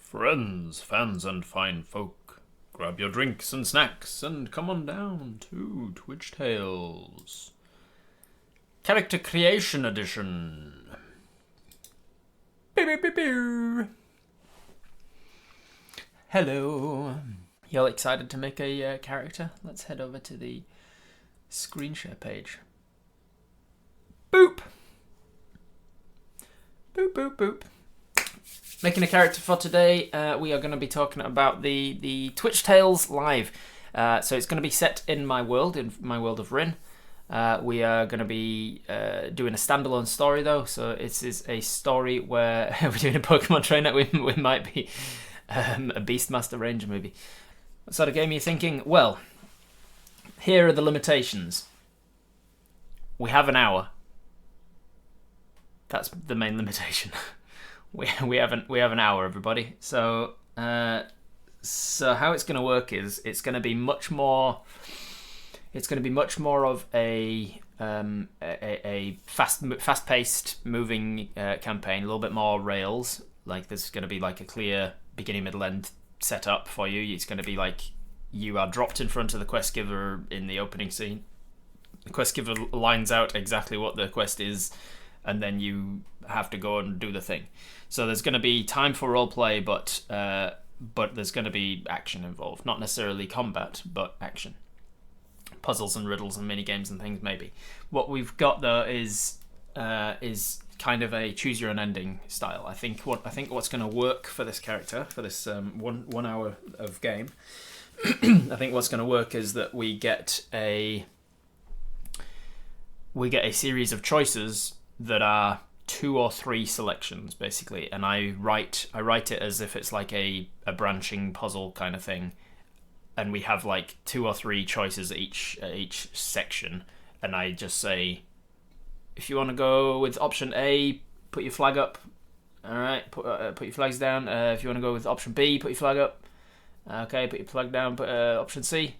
Friends, fans, and fine folk, grab your drinks and snacks and come on down to Twitch Tales. Character Creation Edition. Hello. Y'all excited to make a character? Let's head over to the screen share page. Boop! Boop, boop, boop. Making a character for today, we are going to be talking about the Twitch Tales live. So it's going to be set in my world of Rin. We are going to be doing a standalone story though, so it is a story where we're doing a Pokemon trainer. We might be a Beastmaster Ranger maybe. What sort of game are you thinking? Well, here are the limitations. We have an hour. That's the main limitation. We have an hour, everybody. So how it's going to work is it's going to be much more. It's going to be much more of a fast-paced moving campaign. A little bit more rails. Like there's going to be like a clear beginning, middle, end setup for you. It's going to be like you are dropped in front of the quest giver in the opening scene. The quest giver lines out exactly what the quest is, and then you have to go and do the thing. So there's going to be time for roleplay, but there's going to be action involved. Not necessarily combat, but action. Puzzles and riddles and mini games and things maybe. What we've got though is kind of a choose your own ending style. I think what's going to work for this character for this 1 hour of game. I think what's going to work is that we get a series of choices that are 2 or 3 selections basically, and I write it as if it's like a branching puzzle kind of thing, and we have like 2 or 3 choices at each section, and I just say, if you want to go with option A, put your flag up. All right, put your flags down. If you want to go with option B, put your flag up. Okay, put your flag down. Put option C.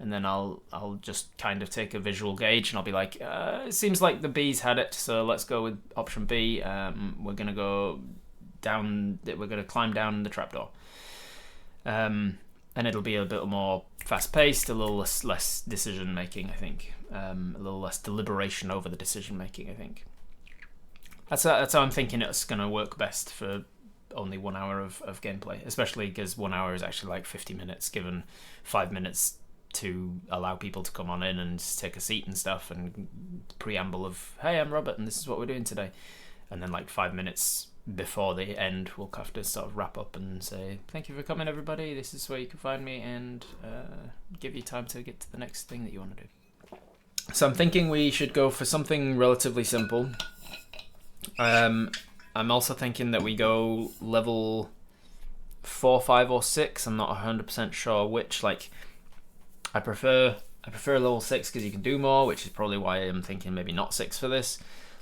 And then I'll just kind of take a visual gauge and I'll be like, it seems like the B's had it, so let's go with option B. We're gonna go down. We're gonna climb down the trapdoor. And it'll be a bit more fast-paced, a little less decision-making, I think. A little less deliberation over the decision-making, I think. That's how I'm thinking it's gonna work best for only 1 hour of gameplay, especially because 1 hour is actually like 50 minutes, given 5 minutes to allow people to come on in and take a seat and stuff, and preamble of, hey, I'm Robert and this is what we're doing today, and then like 5 minutes before the end we'll have to sort of wrap up and say thank you for coming everybody, this is where you can find me, and give you time to get to the next thing that you want to do. So I'm thinking we should go for something relatively simple. I'm also thinking that we go level 4, 5 or 6. I'm not 100% sure which. Like I prefer level 6 because you can do more, which is probably why I'm thinking maybe not 6 for this.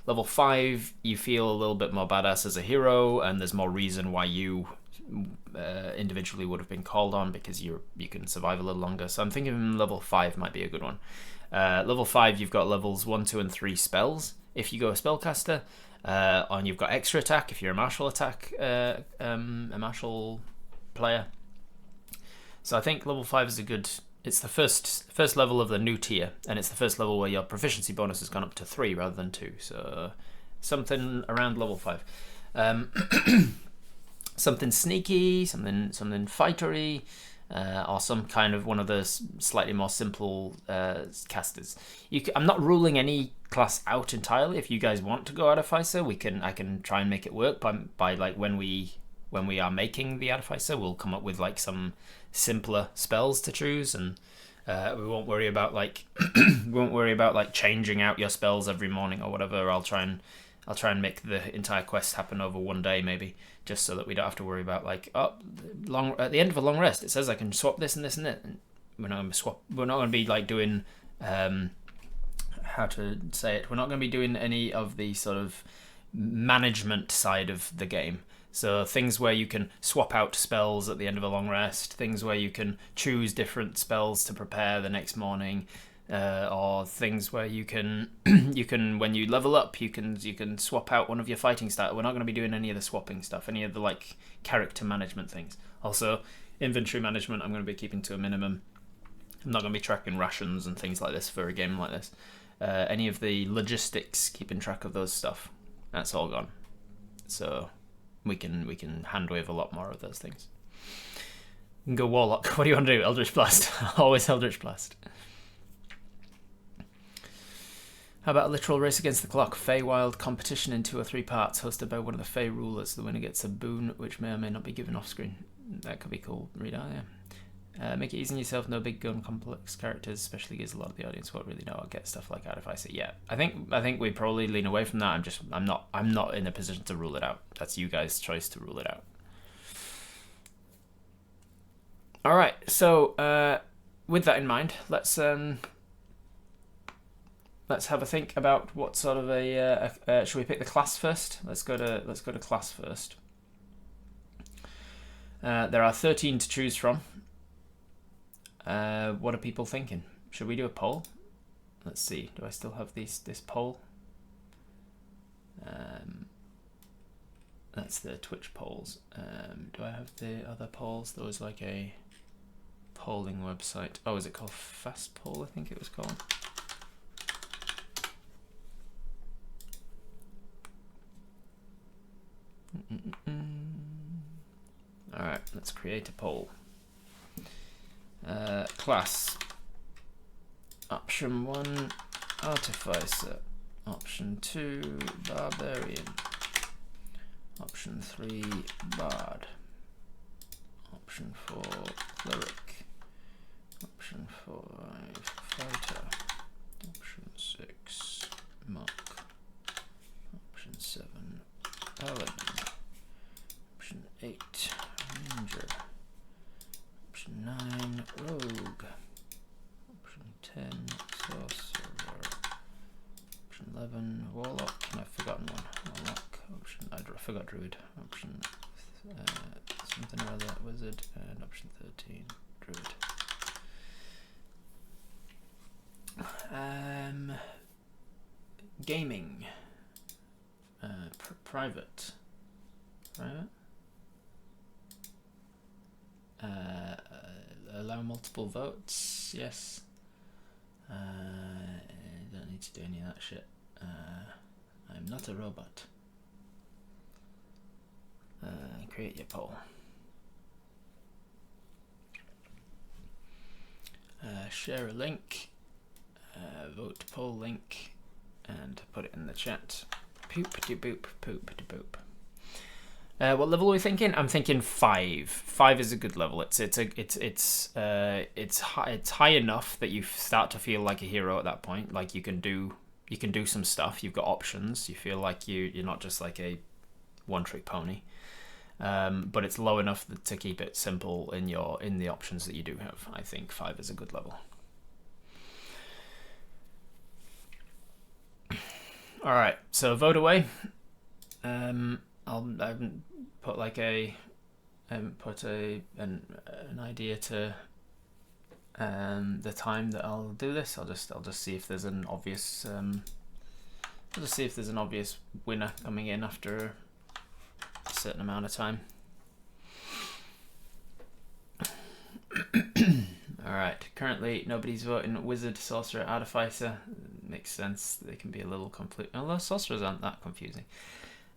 Level 5, you feel a little bit more badass as a hero, and there's more reason why you individually would have been called on, because you can survive a little longer. So I'm thinking level 5 might be a good one. Level 5, you've got levels 1, 2, and 3 spells. If you go a spellcaster, and you've got extra attack if you're a martial player. So I think level 5 is a good. It's the first level of the new tier, and it's the first level where your proficiency bonus has gone up to 3 rather than 2. So something around level 5. Something sneaky, something fightery, or some kind of one of the slightly more simple casters. I'm not ruling any class out entirely. If you guys want to go Artificer, I can try and make it work by like when we are making the Artificer, we'll come up with like some simpler spells to choose, and we won't worry about like changing out your spells every morning or whatever. I'll try and make the entire quest happen over one day maybe, just so that we don't have to worry about like at the end of a long rest it says I can swap this and this and that. And we're not going to be like doing how to say it. We're not going to be doing any of the sort of management side of the game. So things where you can swap out spells at the end of a long rest, things where you can choose different spells to prepare the next morning, or things where you can you can, when you level up, you can swap out one of your fighting styles. We're not going to be doing any of the swapping stuff, any of the like character management things. Also, inventory management I'm going to be keeping to a minimum. I'm not going to be tracking rations and things like this for a game like this. Any of the logistics, keeping track of those stuff, that's all gone. So we can hand wave a lot more of those things. You can go Warlock. What do you want to do? Eldritch Blast. Always Eldritch Blast. How about a literal race against the clock? Feywild competition in 2 or 3 parts, hosted by one of the Fey rulers. The winner gets a boon, which may or may not be given off screen. That could be cool. Read out, yeah. Make it easy on yourself. No big gun, complex characters, especially because a lot of the audience won't really know. I'll get stuff like Artificer. Yeah, I think we probably lean away from that. I'm not in a position to rule it out. That's you guys' choice to rule it out. All right. So with that in mind, let's have a think about what sort of a. Should we pick the class first? Let's go to class first. There are 13 to choose from. What are people thinking? Should we do a poll? Let's see. Do I still have this poll? That's the Twitch polls. Do I have the other polls? There was like a polling website. Oh, is it called Fast Poll? I think it was called. All right, let's create a poll. Class. Option 1, Artificer. Option 2, Barbarian. Option 3, Bard. Option 4, Cleric. Option 5, Fighter. Option 6, Monk. Option 7, Paladin. Option 8, Ranger. Option 9, Rogue. Option 10, Sorcerer. Option 11, Warlock. And I've forgotten one. Warlock. Option, I forgot Druid. Option something or other, Wizard. And option 13, Druid. Gaming. Private. Allow multiple votes. Yes. Don't need to do any of that shit. I'm not a robot. Create your poll. Share a link. Vote poll link, and put it in the chat. Poop de boop, poop de boop. What level are we thinking? I'm thinking 5. 5 is a good level. It's high enough that you start to feel like a hero at that point. Like you can do some stuff. You've got options. You feel like you're not just like a one-trick pony. But it's low enough to keep it simple in the options that you do have. I think 5 is a good level. All right, so vote away. I haven't put like an idea to the time that I'll do this. I'll just see if there's an obvious winner coming in after a certain amount of time. All right, currently nobody's voting. Wizard, Sorcerer, Artificer. Makes sense. They can be a little confusing. Although Sorcerers aren't that confusing.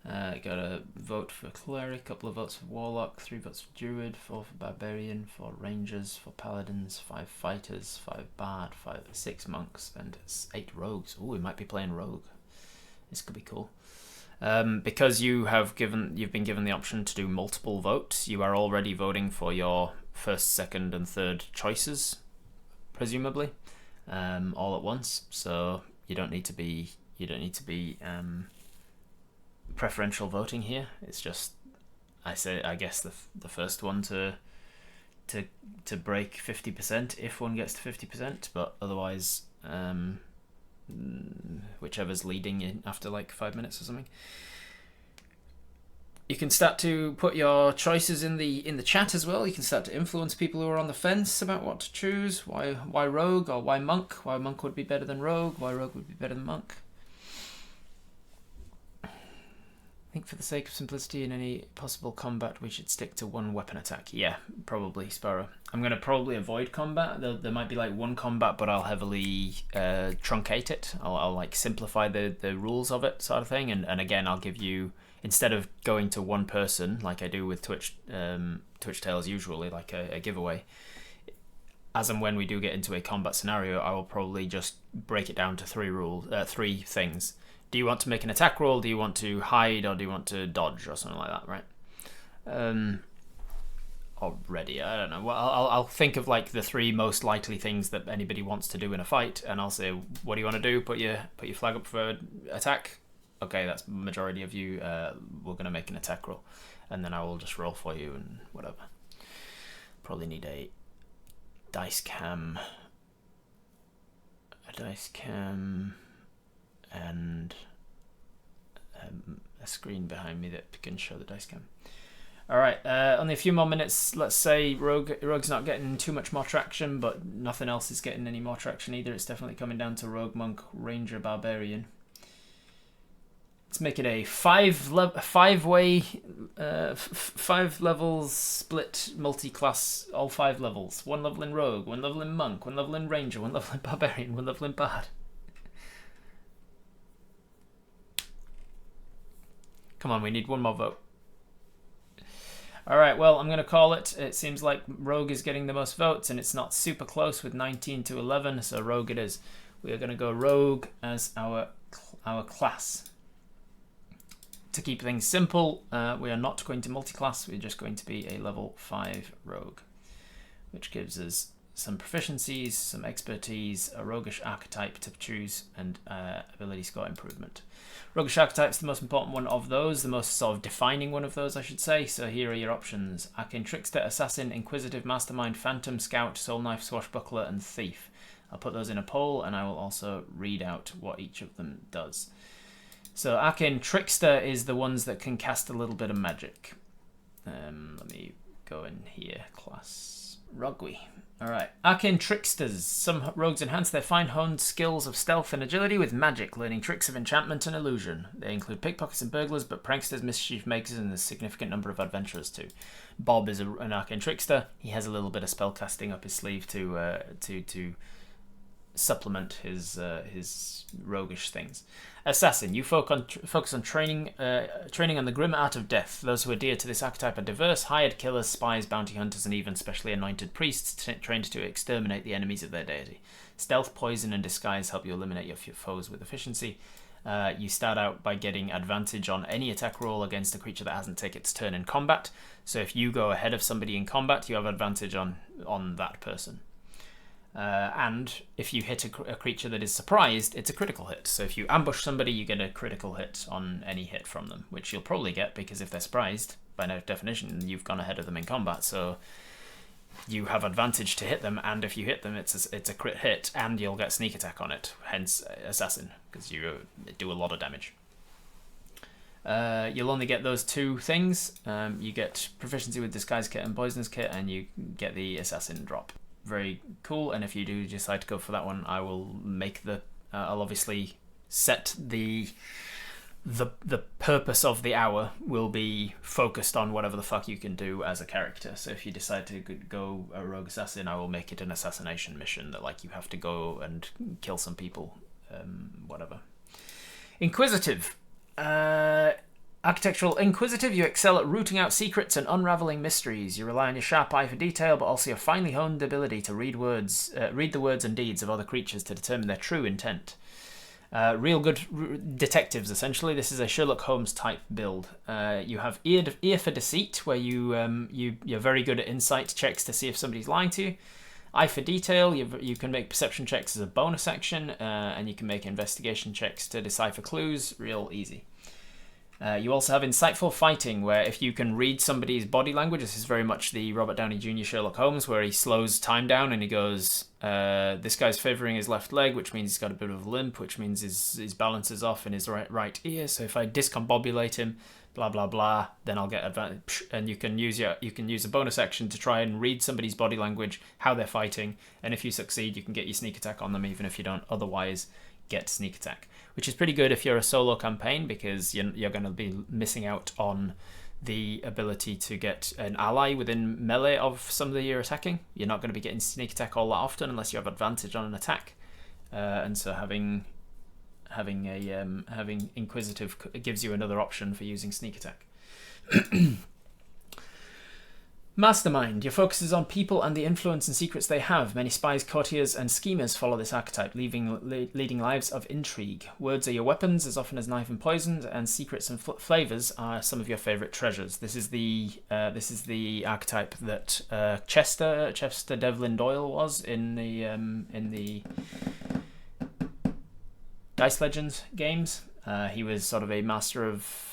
Got a vote for Cleric, couple of votes for Warlock, 3 votes for Druid, 4 for Barbarian, 4 Rangers, 4 Paladins, 5 Fighters, 5 Bard, 6 Monks, and 8 Rogues. Oh, we might be playing Rogue. This could be cool. Because you've been given the option to do multiple votes, you are already voting for your first, second, and third choices, presumably, all at once. So you don't need to be preferential voting here. It's just I guess the first one to break 50% if one gets to 50%, but otherwise whichever's leading in after like 5 minutes or something. You can start to put your choices in the chat as well. You can start to influence people who are on the fence about what to choose. Why rogue or why monk? Why monk would be better than rogue? Why rogue would be better than monk? I think for the sake of simplicity in any possible combat, we should stick to one weapon attack. Yeah, probably, Sparrow. I'm going to probably avoid combat. There might be like one combat, but I'll heavily truncate it. I'll like simplify the rules of it, sort of thing. And again, I'll give you, instead of going to one person like I do with Twitch Tales usually, like a giveaway, as and when we do get into a combat scenario, I will probably just break it down to three things. Do you want to make an attack roll? Do you want to hide, or do you want to dodge, or something like that, right? Already, I don't know. Well, I'll think of like the three most likely things that anybody wants to do in a fight, and I'll say, what do you want to do? Put your flag up for attack. Okay, that's majority of you. We're gonna make an attack roll, and then I will just roll for you and whatever. Probably need a dice cam. And a screen behind me that can show the dice cam. Alright, only a few more minutes. Let's say Rogue's not getting too much more traction, but nothing else is getting any more traction either. It's definitely coming down to Rogue, Monk, Ranger, Barbarian. Let's make it a five levels split multi-class, all 5 levels. 1 level in Rogue, 1 level in Monk, 1 level in Ranger, 1 level in Barbarian, 1 level in Bard. Come on, we need one more vote. Alright, well, I'm going to call it. It seems like Rogue is getting the most votes, and it's not super close with 19 to 11, so Rogue it is. We are going to go Rogue as our class. To keep things simple, we are not going to multi-class, we're just going to be a level 5 Rogue, which gives us some proficiencies, some expertise, a roguish archetype to choose, and ability score improvement. Roguish archetype is the most important one of those, the most sort of defining one of those, I should say. So here are your options: Arcane Trickster, Assassin, Inquisitive, Mastermind, Phantom, Scout, Soul Knife, Swashbuckler, and Thief. I'll put those in a poll, and I will also read out what each of them does. So Arcane Trickster is the ones that can cast a little bit of magic. Let me go in here, class Rogui. Alright, Arcane Tricksters. Some rogues enhance their fine-honed skills of stealth and agility with magic, learning tricks of enchantment and illusion. They include pickpockets and burglars, but pranksters, mischief makers, and a significant number of adventurers too. Bob is an Arcane Trickster. He has a little bit of spellcasting up his sleeve to supplement his roguish things. Assassin, you focus on training on the grim art of death. Those who adhere to this archetype are diverse, hired killers, spies, bounty hunters, and even specially anointed priests trained to exterminate the enemies of their deity. Stealth, poison, and disguise help you eliminate your foes with efficiency. You start out by getting advantage on any attack roll against a creature that hasn't taken its turn in combat. So if you go ahead of somebody in combat, you have advantage on that person. And if you hit a creature that is surprised, it's a critical hit. So if you ambush somebody, you get a critical hit on any hit from them, which you'll probably get because if they're surprised, by definition, you've gone ahead of them in combat. So you have advantage to hit them, and if you hit them, it's a crit hit, and you'll get sneak attack on it. Hence, Assassin, because you do a lot of damage. You'll only get those 2 things. You get proficiency with Disguise Kit and Poisonous Kit, and you get the Assassin drop. Very cool, and if you do decide to go for that one, I will make I'll obviously set the purpose of the hour will be focused on whatever the fuck you can do as a character. So if you decide to go a rogue assassin, I will make it an assassination mission that like you have to go and kill some people, whatever. Inquisitive. Architectural Inquisitive, you excel at rooting out secrets and unraveling mysteries. You rely on your sharp eye for detail, but also your finely honed ability to read the words and deeds of other creatures to determine their true intent. Real good detectives, essentially. This is a Sherlock Holmes type build. You have ear for deceit, where you're very good at insight checks to see if somebody's lying to you. Eye for detail, you can make perception checks as a bonus action, and you can make investigation checks to decipher clues. Real easy. You also have insightful fighting, where if you can read somebody's body language, this is very much the Robert Downey Jr. Sherlock Holmes, where he slows time down and he goes, this guy's favouring his left leg, which means he's got a bit of a limp, which means his balance is off in his right ear. So if I discombobulate him, blah blah blah, then I'll get advantage. And you can use a bonus action to try and read somebody's body language, how they're fighting, and if you succeed, you can get your sneak attack on them, even if you don't otherwise get sneak attack, which is pretty good if you're a solo campaign, because you're going to be missing out on the ability to get an ally within melee of somebody you're attacking. You're not going to be getting sneak attack all that often unless you have advantage on an attack, and so having inquisitive gives you another option for using sneak attack. Mastermind. Your focus is on people and the influence and secrets they have. Many spies, courtiers, and schemers follow this archetype, leading lives of intrigue. Words are your weapons as often as knife and poison, and secrets and flavours are some of your favourite treasures. This is the archetype that Chester Devlin Doyle was in the Dice Legends games. He was sort of a master of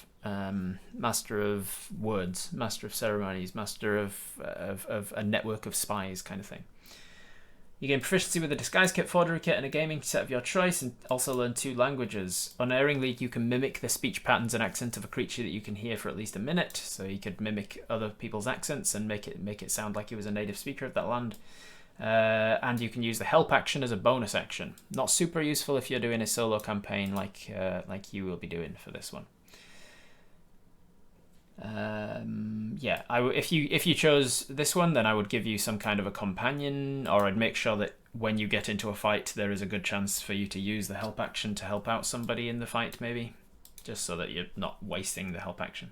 words, master of ceremonies, master of a network of spies kind of thing. You gain proficiency with a disguise kit, forgery kit, and a gaming set of your choice, and also learn 2 languages. Unerringly, you can mimic the speech patterns and accent of a creature that you can hear for at least a minute. So you could mimic other people's accents and make it sound like he was a native speaker of that land. And you can use the help action as a bonus action. Not super useful if you're doing a solo campaign like you will be doing for this one. If you chose this one, then I would give you some kind of a companion, or I'd make sure that when you get into a fight, there is a good chance for you to use the help action to help out somebody in the fight, maybe, just so that you're not wasting the help action.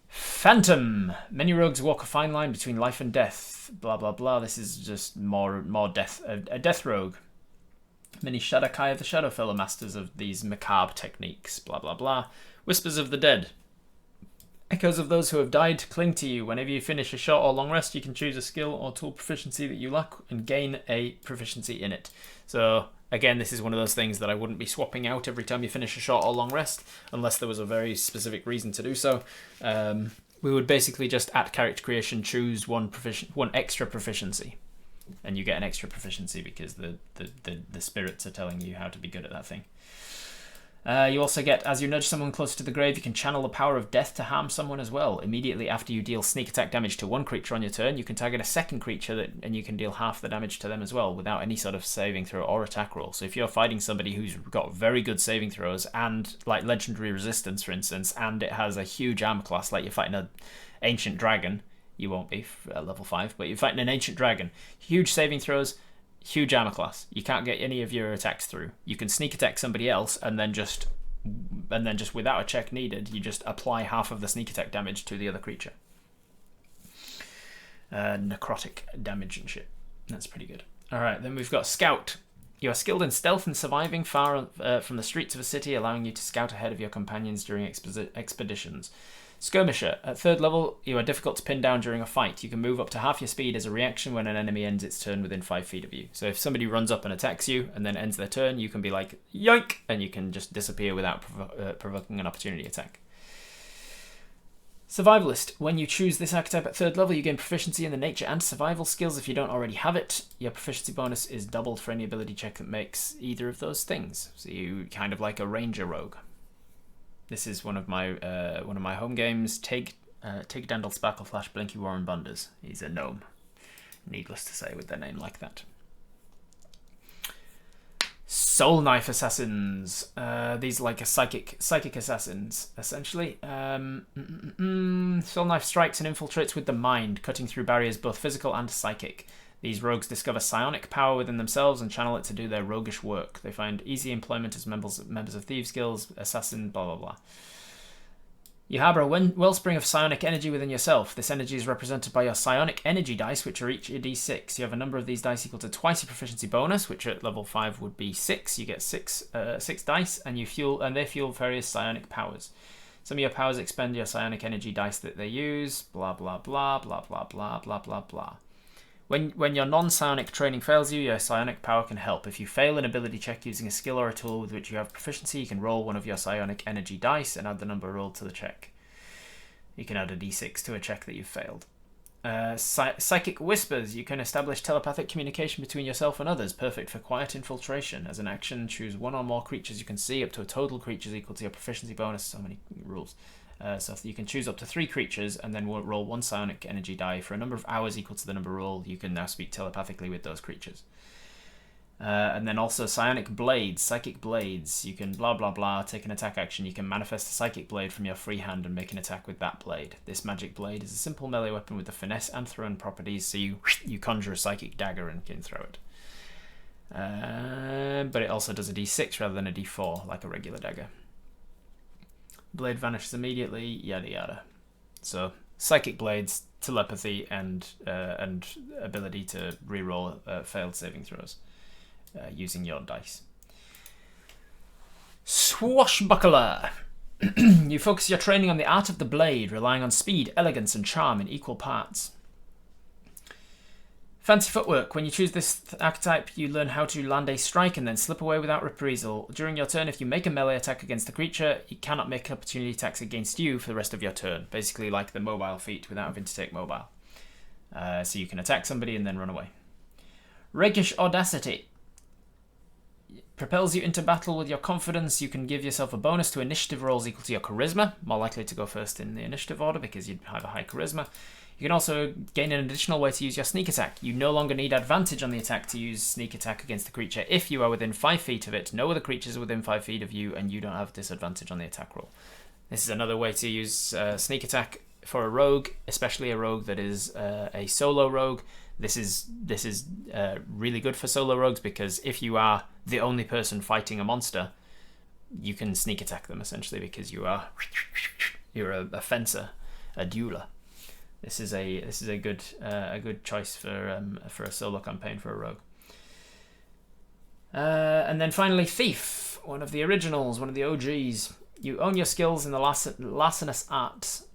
Phantom. Many rogues walk a fine line between life and death. Blah blah blah. This is just more death. A death rogue. Many Shadakai of the Shadowfell are masters of these macabre techniques. Blah blah blah. Whispers of the dead. Echoes of those who have died cling to you. Whenever you finish a short or long rest, you can choose a skill or tool proficiency that you lack and gain a proficiency in it. So again, this is one of those things that I wouldn't be swapping out every time you finish a short or long rest, unless there was a very specific reason to do so. We would basically just at character creation choose one extra proficiency, and you get an extra proficiency because the spirits are telling you how to be good at that thing. You also get, as you nudge someone closer to the grave, you can channel the power of death to harm someone as well. Immediately after you deal sneak attack damage to one creature on your turn, you can target a second creature and you can deal half the damage to them as well without any sort of saving throw or attack roll. So if you're fighting somebody who's got very good saving throws and like legendary resistance, for instance, and it has a huge armor class, like you're fighting an ancient dragon, you won't be at level 5, but you're fighting an ancient dragon, huge saving throws, huge armor class. You can't get any of your attacks through. You can sneak attack somebody else and then just without a check needed, you just apply half of the sneak attack damage to the other creature. Necrotic damage and shit. That's pretty good. Alright, then we've got Scout. You are skilled in stealth and surviving far from the streets of a city, allowing you to scout ahead of your companions during expeditions. Skirmisher. At 3rd level, you are difficult to pin down during a fight. You can move up to half your speed as a reaction when an enemy ends its turn within 5 feet of you. So if somebody runs up and attacks you and then ends their turn, you can be like, yoink, and you can just disappear without provoking an opportunity attack. Survivalist. When you choose this archetype at 3rd level, you gain proficiency in the nature and survival skills if you don't already have it. Your proficiency bonus is doubled for any ability check that makes either of those things. So you kind of like a ranger rogue. This is one of my home games. Tig Dandel Sparkleflash Blinky Warren Bunders. He's a gnome. Needless to say, with their name like that. Soul Knife Assassins. These are like a psychic assassins, essentially. Soul Knife strikes and infiltrates with the mind, cutting through barriers both physical and psychic. These rogues discover psionic power within themselves and channel it to do their roguish work. They find easy employment as members of Thieves Guilds, assassin, blah blah blah. You harbour a wellspring of psionic energy within yourself. This energy is represented by your psionic energy dice, which are each a d6. You have a number of these dice equal to twice your proficiency bonus, which at level 5 would be 6. You get six dice, and they fuel various psionic powers. Some of your powers expend your psionic energy dice that they use. Blah blah blah blah blah blah blah blah blah. When your non-psionic training fails you, your psionic power can help. If you fail an ability check using a skill or a tool with which you have proficiency, you can roll one of your psionic energy dice and add the number rolled to the check. You can add a d6 to a check that you've failed. Psychic whispers. You can establish telepathic communication between yourself and others. Perfect for quiet infiltration. As an action, choose one or more creatures you can see, up to a total creatures equal to your proficiency bonus. So many rules. So you can choose up to 3 creatures and then we'll roll 1 psionic energy die. For a number of hours equal to the number rolled, you can now speak telepathically with those creatures. And then also psionic blades, psychic blades. You can blah blah blah, take an attack action. You can manifest a psychic blade from your free hand and make an attack with that blade. This magic blade is a simple melee weapon with the finesse and thrown properties, so you conjure a psychic dagger and can throw it. But it also does a d6 rather than a d4, like a regular dagger. Blade vanishes immediately, yada yada. So psychic blades, telepathy, and ability to reroll failed saving throws using your dice. Swashbuckler. You focus your training on the art of the blade, relying on speed, elegance, and charm in equal parts. Fancy footwork. When you choose this archetype, you learn how to land a strike and then slip away without reprisal. During your turn, if you make a melee attack against a creature, it cannot make opportunity attacks against you for the rest of your turn. Basically like the mobile feat without having to take mobile. So you can attack somebody and then run away. Rakish audacity. Propels you into battle with your confidence. You can give yourself a bonus to initiative rolls equal to your charisma. More likely to go first in the initiative order because you have a high charisma. You can also gain an additional way to use your sneak attack. You no longer need advantage on the attack to use sneak attack against the creature if you are within 5 feet of it, no other creatures are within 5 feet of you, and you don't have disadvantage on the attack roll. This is another way to use sneak attack for a rogue, especially a rogue that is a solo rogue. This is really good for solo rogues because if you are the only person fighting a monster, you can sneak attack them essentially because you're a fencer, a dueler. This is a good choice for a solo campaign for a rogue. And then finally, Thief, one of the originals, one of the OGs. You own your skills in the larcenous arts.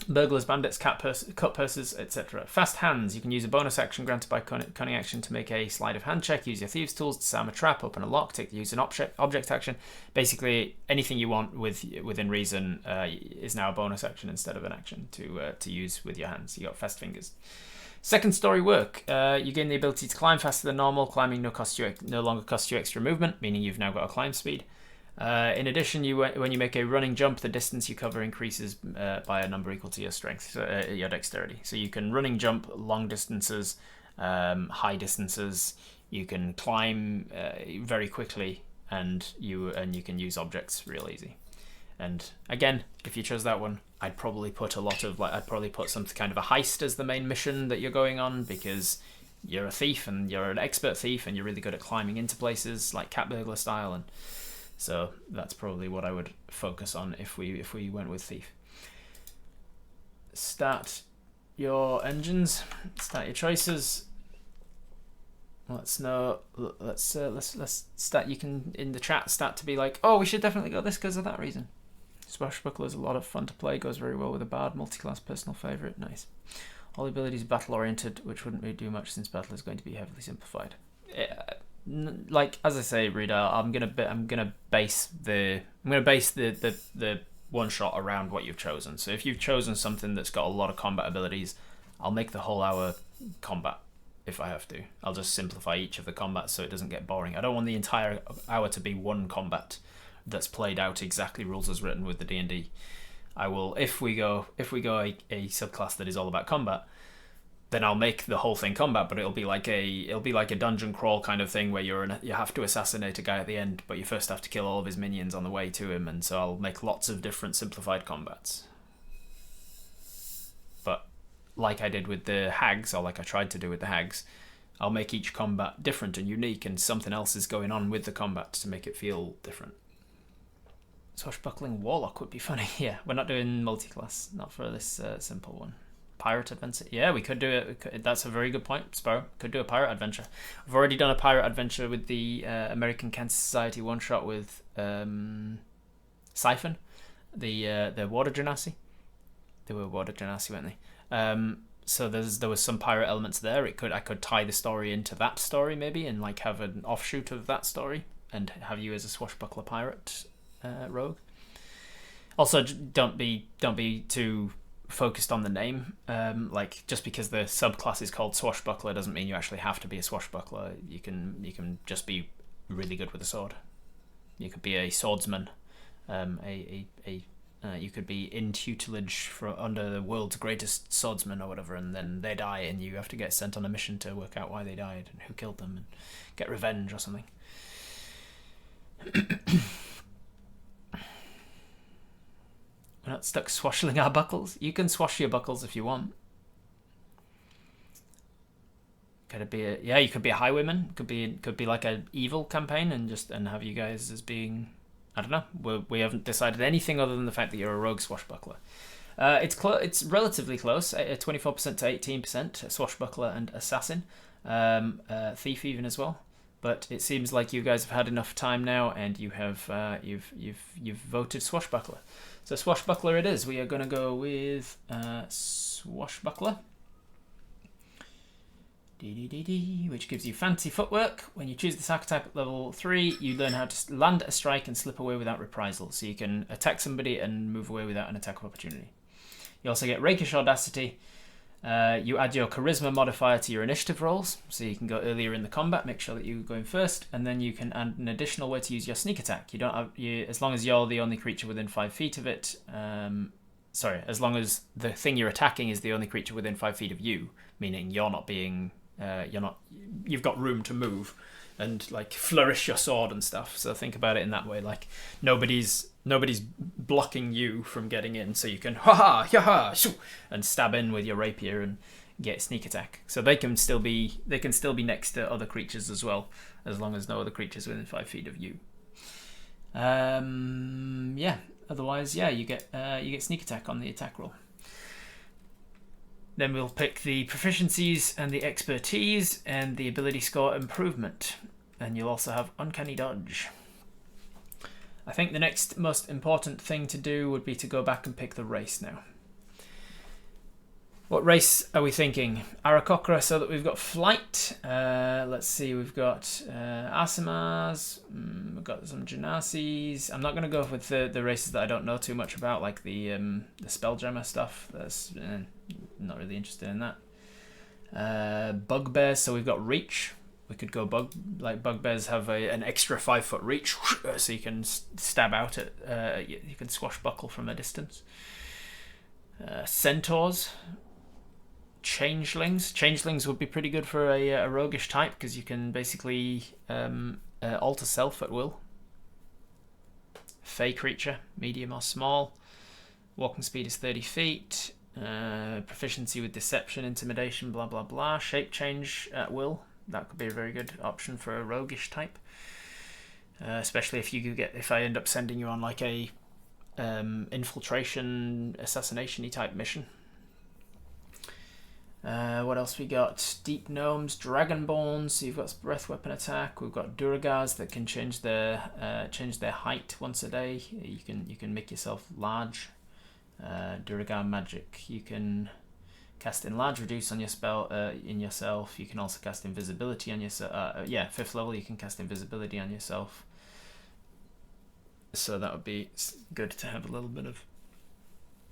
Burglars, bandits, cut purses, etc. Fast hands. You can use a bonus action granted by cunning action to make a sleight of hand check. Use your thieves' tools to disarm a trap, open a lock, use an object action. Basically, anything you want within reason is now a bonus action instead of an action to use with your hands. You got fast fingers. Second story work. You gain the ability to climb faster than normal. Climbing no longer costs you extra movement, meaning you've now got a climb speed. In addition, when you make a running jump, the distance you cover increases by a number equal to your strength, your dexterity. So you can running jump long distances, high distances. You can climb very quickly, and you can use objects real easy. And again, if you chose that one, I'd probably put some kind of a heist as the main mission that you're going on because you're a thief and you're an expert thief and you're really good at climbing into places like cat burglar style and. So that's probably what I would focus on if we went with Thief. Start your engines. Start your choices. Let's start. You can in the chat start to be like, oh, we should definitely go this because of that reason. Swashbuckler is a lot of fun to play. Goes very well with a bard. Multi-class personal favorite. Nice. All abilities battle oriented, which wouldn't really do much since battle is going to be heavily simplified. Like as I say, Rita, I'm gonna base the one shot around what you've chosen. So if you've chosen something that's got a lot of combat abilities, I'll make the whole hour combat if I have to. I'll just simplify each of the combats so it doesn't get boring. I don't want the entire hour to be one combat that's played out exactly rules as written with the D&D. I will if we go a subclass that is all about combat. Then I'll make the whole thing combat, but it'll be like a dungeon crawl kind of thing where you have to assassinate a guy at the end, but you first have to kill all of his minions on the way to him, and so I'll make lots of different simplified combats. But like I did with the hags, or like I tried to do with the hags, I'll make each combat different and unique, and something else is going on with the combat to make it feel different. Swashbuckling warlock would be funny. Yeah, we're not doing multi-class, not for this simple one. Pirate adventure. Yeah, we could do it. That's a very good point, Sparrow. Could do a pirate adventure. I've already done a pirate adventure with the American Cancer Society one shot with Siphon, the water genasi. They were water genasi, weren't they? So there was some pirate elements there. I could tie the story into that story maybe, and like have an offshoot of that story, and have you as a swashbuckler pirate rogue. Also, don't be too focused on the name. Like, just because the subclass is called swashbuckler doesn't mean you actually have to be a swashbuckler. You can just be really good with a sword. You could be a swordsman. You could be in tutelage under the world's greatest swordsman or whatever, and then they die, and you have to get sent on a mission to work out why they died and who killed them, and get revenge or something. We're not stuck swashing our buckles. You can swash your buckles if you want. Could be you could be a highwayman. Could be like an evil campaign, and have you guys as being, I don't know. We haven't decided anything other than the fact that you're a rogue swashbuckler. It's relatively close, 24% to 18%, swashbuckler and assassin, thief even as well. But it seems like you guys have had enough time now, and you have you've voted swashbuckler. So swashbuckler it is. We are going to go with swashbuckler, which gives you fancy footwork. When you choose this archetype at level 3, you learn how to land a strike and slip away without reprisal. So you can attack somebody and move away without an attack of opportunity. You also get rakish audacity. You add your charisma modifier to your initiative rolls, so you can go earlier in the combat. Make sure that you're going first, and then you can add an additional way to use your sneak attack. You don't have as long as you're the only creature within 5 feet of it. As long as the thing you're attacking is the only creature within 5 feet of you, meaning you're not being you've got room to move and like flourish your sword and stuff. So think about it in that way. Like nobody's blocking you from getting in, so you can and stab in with your rapier and get sneak attack. So they can still be next to other creatures as well, as long as no other creatures within 5 feet of you. Otherwise, you get sneak attack on the attack roll. Then we'll pick the proficiencies and the expertise and the ability score improvement. And you'll also have uncanny dodge. I think the next most important thing to do would be to go back and pick the race now. What race are we thinking? Aarakocra, so that we've got flight. Let's see, we've got Asimars, we've got some Genasis. I'm not going to go with the races that I don't know too much about, like the Spelljammer stuff. That's not really interested in that. Bugbears, so we've got reach. We could go bugbears have an extra 5 foot reach, so you can stab out at. You can swashbuckle from a distance. Centaurs. Changelings would be pretty good for a roguish type, because you can basically alter self at will. Fey creature, medium or small. Walking speed is 30 feet. Proficiency with deception, intimidation, blah blah blah. Shape change at will. That could be a very good option for a roguish type. Especially if I end up sending you on like a infiltration, assassination-y type mission. What else we got? Deep Gnomes, Dragonborns, so you've got breath weapon attack. We've got Duragars that can change their height once a day. You can make yourself large. Duragar magic. You can cast enlarge, reduce on your spell in yourself. You can also cast invisibility on yourself. 5th level you can cast invisibility on yourself. So that would be good to have a little bit of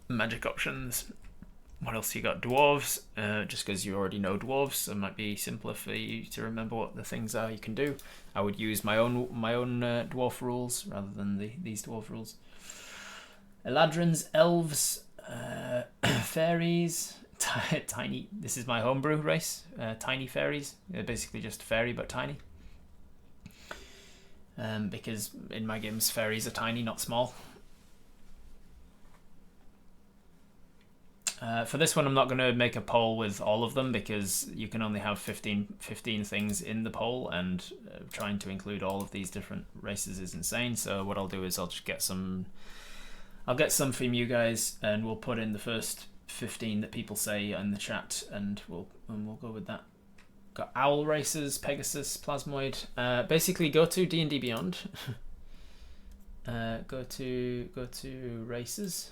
magic options. What else you got? Dwarves, just because you already know dwarves, so it might be simpler for you to remember what the things are you can do. I would use my own dwarf rules rather than these dwarf rules. Eladrins, elves, fairies, tiny. This is my homebrew race. Tiny fairies. They're basically just fairy but tiny. Because in my games fairies are tiny, not small. For this one, I'm not going to make a poll with all of them, because you can only have 15 things in the poll, and trying to include all of these different races is insane. So what I'll do is I'll get some from you guys, and we'll put in the first 15 that people say in the chat, and we'll go with that. Got owl races, Pegasus, Plasmoid. Basically, go to D&D Beyond. Go to races.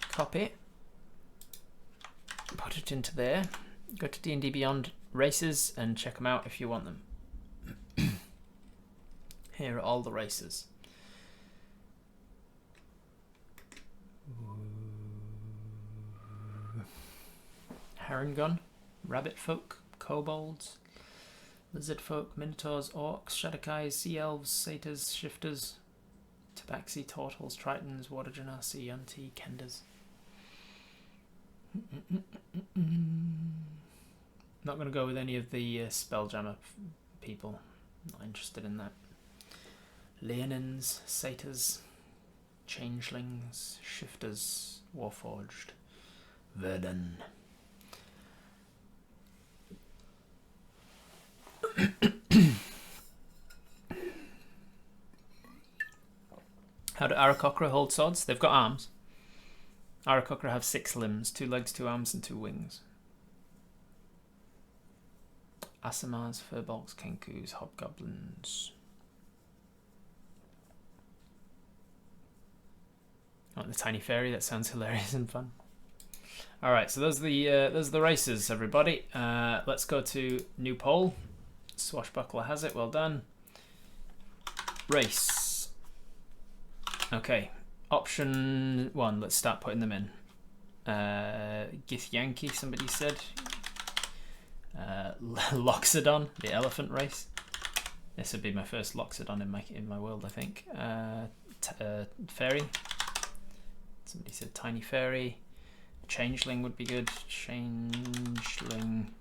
Copy. put it into there. Go to D&D Beyond races and check them out if you want them. Here are all the races. Harengon, Rabbit Folk, Kobolds, Lizard Folk, Minotaurs, Orcs, Shadowkais, Sea Elves, Satyrs, Shifters, Tabaxi, Turtles, Tritons, Water Genasi, Yunti, Kenders. Not going to go with any of the Spelljammer people. Not interested in that. Leonins, Satyrs, Changelings, Shifters, Warforged, Verdun. How do Aarakocra hold swords? They've got arms. Aarakocra have 6 limbs, 2 legs, 2 arms, and 2 wings. Asimars, Furbolgs, Kenkus, Hobgoblins. Oh, the tiny fairy. That sounds hilarious and fun. All right, so those are the races, everybody. Let's go to new poll. Swashbuckler has it. Well done. Race. Okay. Option 1. Let's start putting them in. Githyanki, somebody said. Loxodon, the elephant race. This would be my first Loxodon in my world, I think. Fairy. Somebody said tiny fairy. Changeling would be good. Changeling.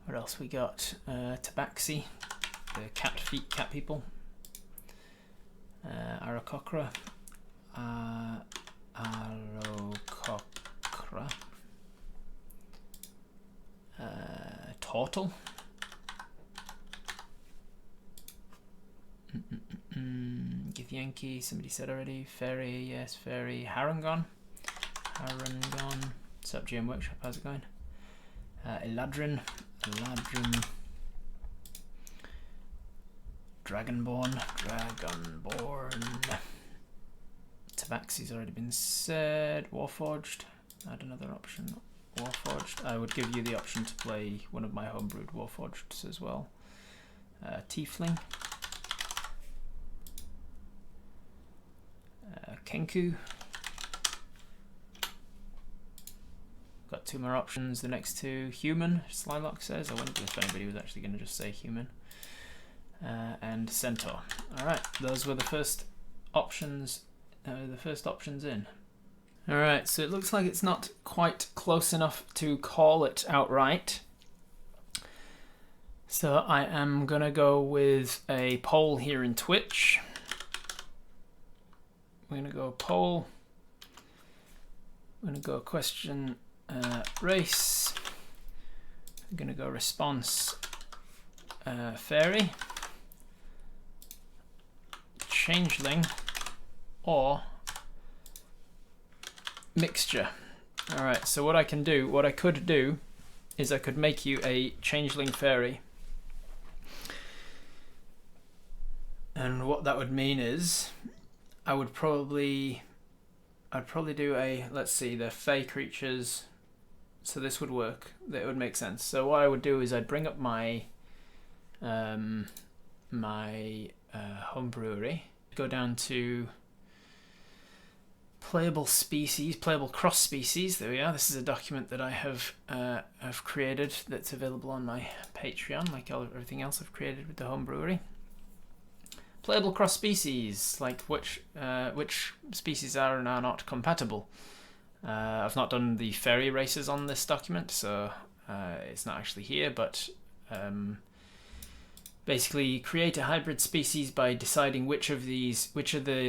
What else we got? Tabaxi, the cat people. Aarakocra. Aarakocra. Turtle. Githyanki, somebody said already. Fairy, yes, fairy. Harengon. What's up, GM Workshop? How's it going? Eladrin. Dragonborn. Tabaxi's already been said. Warforged. Add another option. Warforged. I would give you the option to play one of my homebrewed Warforgeds as well. Tiefling. Kenku. Got 2 more options. The next 2, human. Slylock says. I wondered if anybody was actually going to just say human. And centaur. All right, those were the first options. In. All right, so it looks like it's not quite close enough to call it outright. So I am gonna go with a poll here in Twitch. We're gonna go poll. We're gonna go question race. I'm gonna go response fairy, changeling, or mixture. All right, so what I could do is I could make you a changeling fairy. And what that would mean is I'd probably do a, let's see, they're fey creatures, so this would work. That would make sense. So what I would do is I'd bring up my home brewery, go down to playable species, playable cross species. There we are. This is a document that I have created that's available on my Patreon, like everything else I've created with the home brewery. Playable cross species, like which species are and are not compatible. I've not done the fairy races on this document, so it's not actually here, but basically create a hybrid species by deciding which of the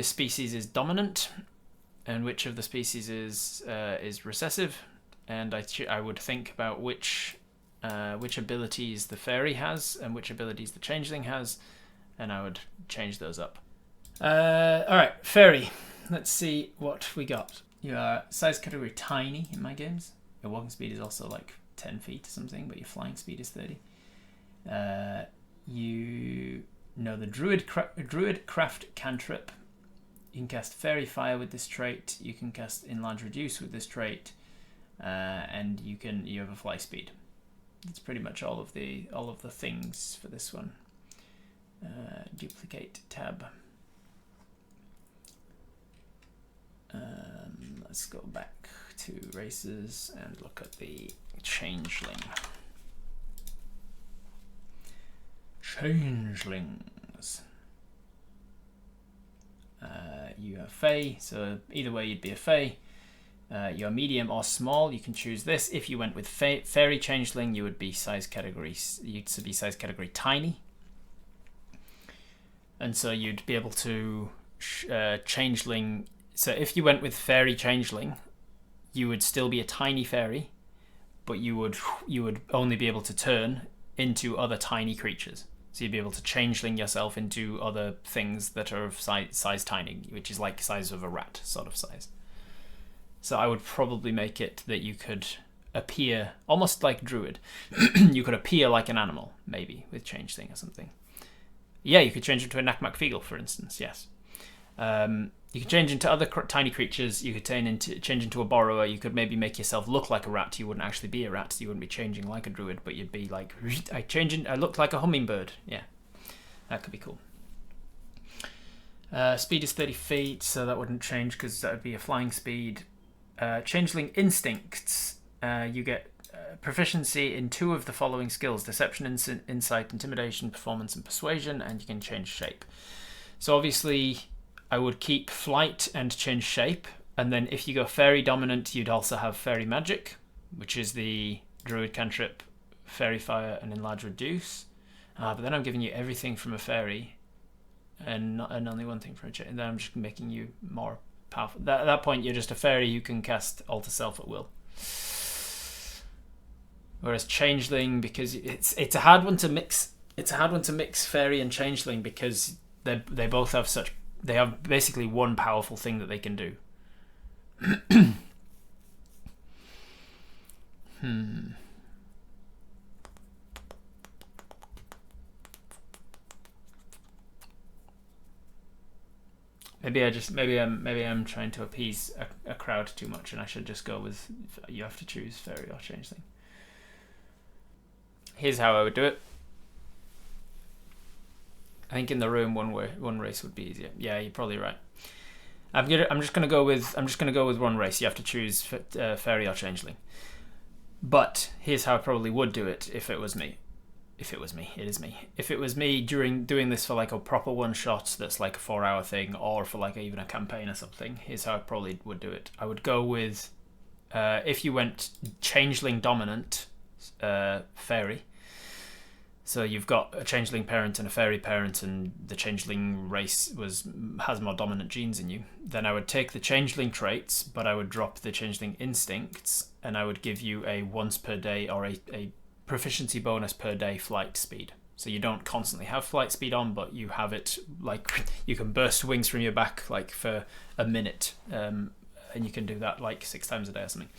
species is dominant and which of the species is recessive, and I would think about which abilities the fairy has and which abilities the changeling has, and I would change those up. Alright, fairy. Let's see what we got. You are size category tiny in my games. Your walking speed is also like 10 feet or something, but your flying speed is 30. You know the Druid Craft cantrip. You can cast Fairy Fire with this trait. You can cast Enlarge Reduce with this trait. and you have a fly speed. That's pretty much all of the things for this one. Duplicate tab. Let's go back to races and look at the changeling. Changelings. You have Fey, so either way you'd be a Fey. You're medium or small, you can choose this. If you went with Fairy Changeling, you would be size category tiny. And so you'd be able to Changeling. So if you went with Fairy Changeling, you would still be a tiny fairy, but you would only be able to turn into other tiny creatures. So you'd be able to changeling yourself into other things that are of size tiny, which is like the size of a rat sort of size. So I would probably make it that you could appear almost like Druid. You could appear like an animal, maybe, with changeling or something. Yeah, you could change into a Nakmak for instance, yes. You could change into other tiny creatures. You could change into a borrower. You could maybe make yourself look like a rat. You wouldn't actually be a rat. You wouldn't be changing like a druid, but you'd be like, I looked like a hummingbird. Yeah, that could be cool. Speed is 30 feet, so that wouldn't change because that would be a flying speed. Changeling instincts. You get proficiency in 2 of the following skills: deception, insight, intimidation, performance, and persuasion, and you can change shape. So obviously I would keep flight and change shape, and then if you go fairy dominant, you'd also have fairy magic, which is the druid cantrip, fairy fire, and enlarge reduce. But then I'm giving you everything from a fairy, and only one thing from a chain. Then I'm just making you more powerful. At that point, you're just a fairy who can cast alter self at will. Whereas changeling, because it's a hard one to mix. It's a hard one to mix fairy and changeling because they both have such. They have basically one powerful thing that they can do. Maybe I'm trying to appease a crowd too much, and I should just go with you have to choose fairy or changeling. Here's how I would do it. I think in the room one race would be easier. Yeah, you're probably right. I'm just gonna go with one race. You have to choose fairy or changeling. But here's how I probably would do it if it was me. It is me. If it was me doing this for like a proper one shot that's like a 4-hour thing, or for like even a campaign or something, here's how I probably would do it. I would go with if you went changeling dominant fairy. So you've got a changeling parent and a fairy parent, and the changeling race has more dominant genes in you. Then I would take the changeling traits, but I would drop the changeling instincts, and I would give you a once per day or a proficiency bonus per day flight speed. So you don't constantly have flight speed on, but you have it like you can burst wings from your back like for a minute, and you can do that like 6 times a day or something.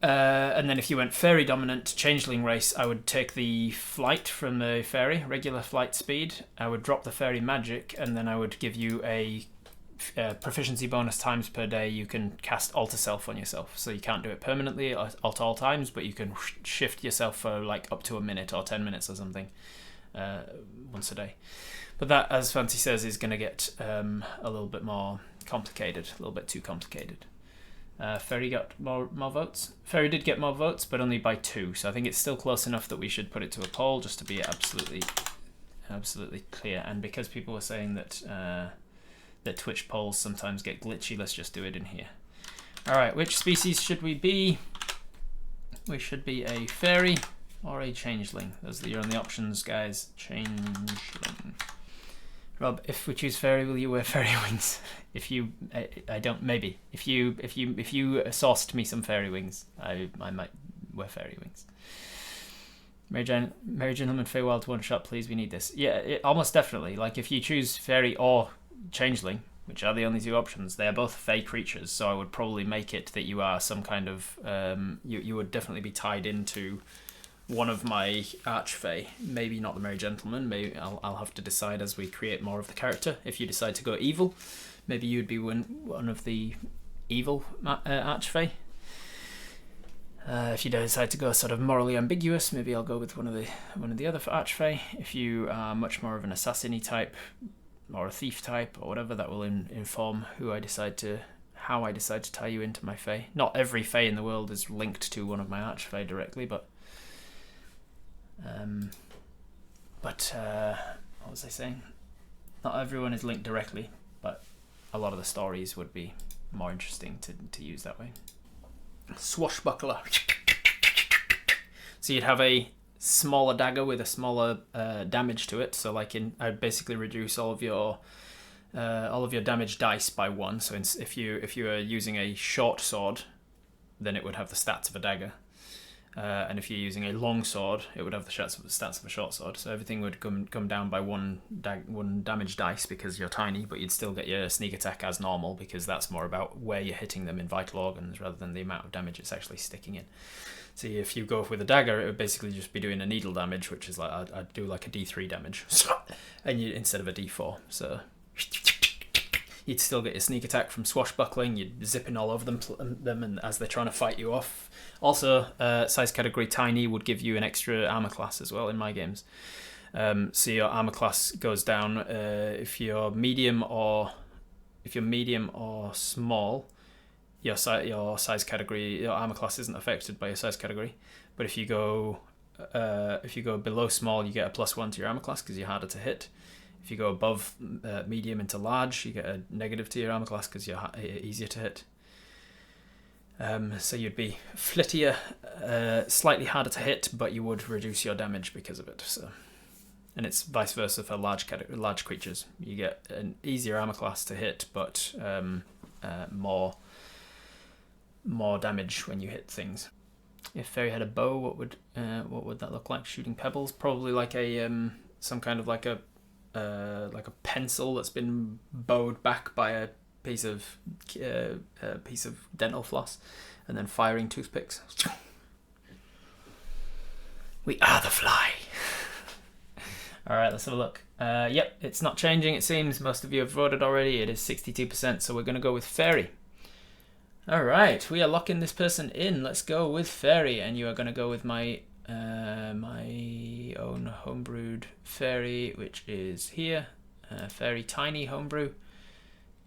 And then if you went fairy dominant changeling race, I would take the flight from the fairy, regular flight speed. I would drop the fairy magic, and then I would give you a proficiency bonus times per day. You can cast alter self on yourself, so you can't do it permanently at all times, but you can shift yourself for like up to a minute or 10 minutes or something once a day. But that, as Fancy says, is going to get a little bit more complicated, a little bit too complicated. Fairy got more votes. Fairy did get more votes, but only by 2. So I think it's still close enough that we should put it to a poll just to be absolutely clear. And because people were saying that that Twitch polls sometimes get glitchy, let's just do it in here. All right, which species should we be? We should be a fairy or a changeling. Those are your only options, guys. Changeling. Rob, if we choose fairy, will you wear fairy wings? If you, I don't. Maybe if you sourced me some fairy wings, I might wear fairy wings. Mary Gentleman Feywild one shot, please. We need this. Yeah, almost definitely. Like if you choose fairy or changeling, which are the only 2 options, they are both fey creatures. So I would probably make it that you are some kind of. You would definitely be tied into one of my archfey, maybe not the Merry Gentleman. Maybe I'll have to decide as we create more of the character. If you decide to go evil, maybe you'd be one of the evil archfey. If you decide to go sort of morally ambiguous, maybe I'll go with one of the other archfey. If you are much more of an assassin-y type or a thief type or whatever, that will inform how I decide to tie you into my fey. Not every fey in the world is linked to one of my archfey directly, but what was I saying? Not everyone is linked directly, but a lot of the stories would be more interesting to use that way. Swashbuckler. So you'd have a smaller dagger with a smaller damage to it. So like I'd basically reduce all of your damage dice by 1. So if you are using a short sword, then it would have the stats of a dagger. And if you're using a long sword, it would have the stats of a short sword. So everything would come down by one damage dice because you're tiny, but you'd still get your sneak attack as normal because that's more about where you're hitting them in vital organs rather than the amount of damage it's actually sticking in. So if you go with a dagger, it would basically just be doing a needle damage, which is like I'd do like a D3 damage, and instead of a D4. So you'd still get your sneak attack from swashbuckling. You'd zipping all over them and as they're trying to fight you off. Also, size category tiny would give you an extra armor class as well in my games. So your armor class goes down if you're medium or small. Your size category, your armor class isn't affected by your size category. But if you go below small, you get a +1 to your armor class because you're harder to hit. If you go above medium into large, you get a negative to your armor class because you're easier to hit. So you'd be flittier, slightly harder to hit, but you would reduce your damage because of it. So, and it's vice versa for large creatures. You get an easier armor class to hit, but more damage when you hit things. If Fairy had a bow, what would that look like? Shooting pebbles, probably like a some kind of like a pencil that's been bowed back by a piece of dental floss, and then firing toothpicks. We are the fly. All right, let's have a look. Yep, it's not changing. It seems most of you have voted already. It is 62%, so we're going to go with Fairy. All right, we are locking this person in. Let's go with Fairy, and you are going to go with my own homebrewed Fairy, which is here. Fairy Tiny Homebrew.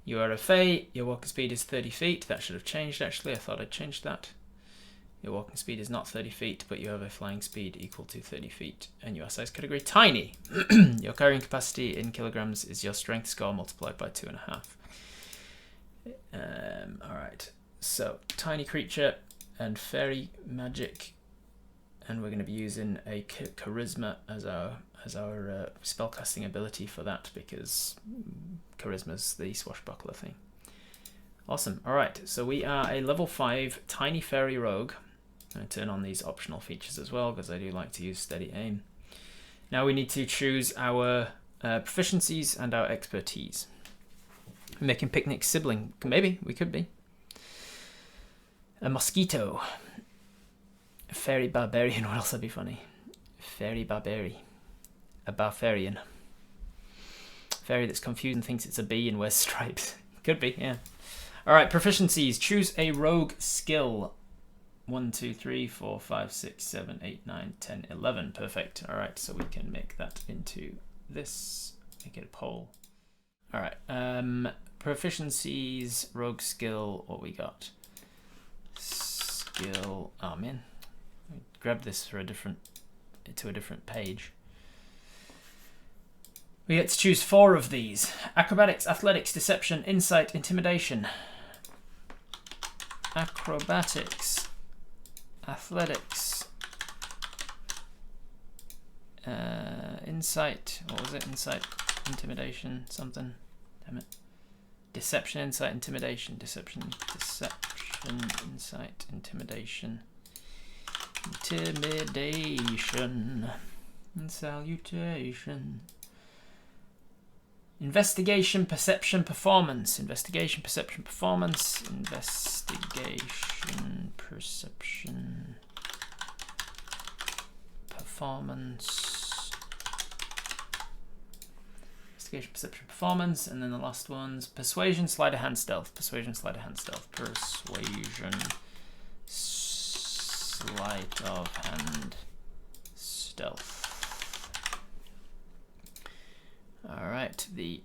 You are a Fae. Your walking speed is 30 feet. That should have changed, actually. I thought I'd changed that. Your walking speed is not 30 feet, but you have a flying speed equal to 30 feet. And your size category, Tiny. Your carrying capacity in kilograms is your strength score multiplied by 2.5. Alright. So, tiny creature and fairy magic. And we're going to be using a charisma as our spellcasting ability for that, because charisma's the swashbuckler thing. Awesome. All right, so we are a level 5 tiny fairy rogue. I'm going to turn on these optional features as well because I do like to use steady aim. Now we need to choose our proficiencies and our expertise. Making picnic sibling, maybe we could be. A mosquito. A fairy barbarian. What else would be funny? Fairy barbarian. A barbarian. Fairy that's confused and thinks it's a bee and wears stripes. Could be, yeah. Alright, proficiencies. Choose a rogue skill. 1, 2, 3, 4, 5, 6, 7, 8, 9, 10, 11. Perfect. Alright, so we can make that into this. Make it a poll. Alright, proficiencies, rogue skill, what we got? Skill, oh man. Grab this to a different page. We get to choose 4 of these. Acrobatics, athletics, deception, insight, intimidation. Acrobatics, athletics, insight, what was it? Insight, intimidation, something. Damn it. Deception, insight, intimidation. Deception, insight, intimidation. Intimidation and salutation. Investigation, perception, performance. Investigation, perception, performance. Investigation, perception, performance. Investigation, perception, performance. And then the last one's persuasion, sleight of hand, stealth. Persuasion, sleight of hand, stealth. Persuasion, sleight sleight of hand, stealth. Alright, the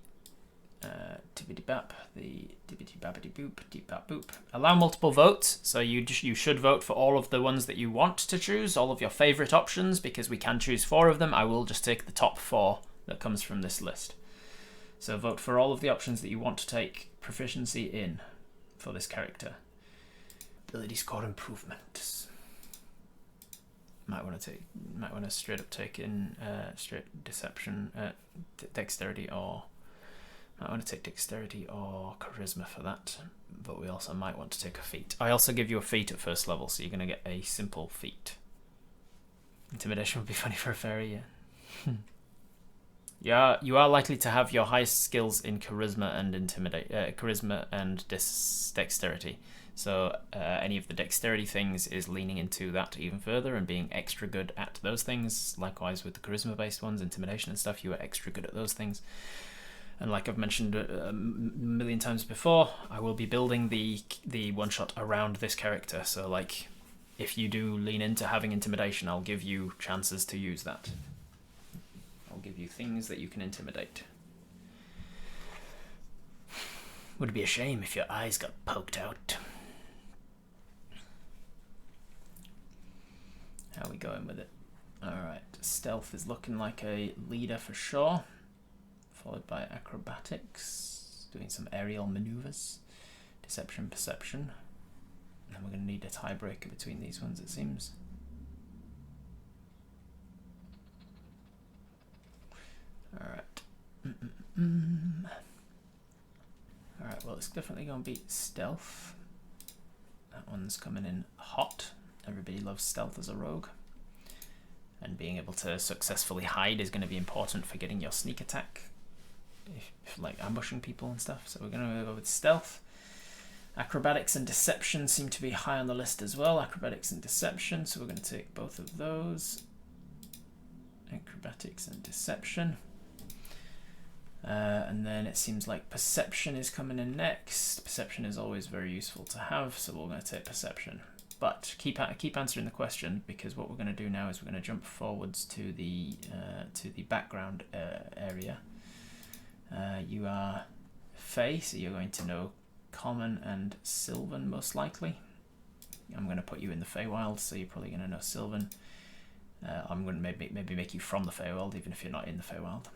tibbity bap, the dibbity babbity boop, deep bap boop. Allow multiple votes, so you should vote for all of the ones that you want to choose, all of your favourite options, because we can choose 4 of them. I will just take the top 4 that comes from this list. So vote for all of the options that you want to take proficiency in for this character. Ability score improvements. Might want to straight up take in straight deception, dexterity, or might want to take dexterity or charisma for that. But we also might want to take a feat. I also give you a feat at first level, so you're going to get a simple feat. Intimidation would be funny for a fairy, yeah. Yeah, you are likely to have your highest skills in charisma and charisma and dexterity. So any of the dexterity things is leaning into that even further and being extra good at those things. Likewise with the charisma-based ones, intimidation and stuff, you are extra good at those things. And like I've mentioned a million times before, I will be building the one-shot around this character. So like, if you do lean into having intimidation, I'll give you chances to use that. I'll give you things that you can intimidate. Would be a shame if your eyes got poked out. How are we going with it? Alright, stealth is looking like a leader for sure. Followed by acrobatics, doing some aerial maneuvers. Deception, perception. And then we're going to need a tiebreaker between these ones, it seems. Alright. Alright, well, it's definitely going to be stealth. That one's coming in hot. Everybody loves stealth as a rogue. And being able to successfully hide is going to be important for getting your sneak attack. If like ambushing people and stuff. So we're going to go with stealth. Acrobatics and deception seem to be high on the list as well. Acrobatics and deception. So we're going to take both of those. Acrobatics and deception. And then it seems like perception is coming in next. Perception is always very useful to have, so we're going to take perception. But keep answering the question, because what we're going to do now is we're going to jump forwards to the background area. You are Fae, so you're going to know Common and Sylvan most likely. I'm going to put you in the Feywild, so you're probably going to know Sylvan. I'm going to maybe make you from the Feywild, even if you're not in the Feywild.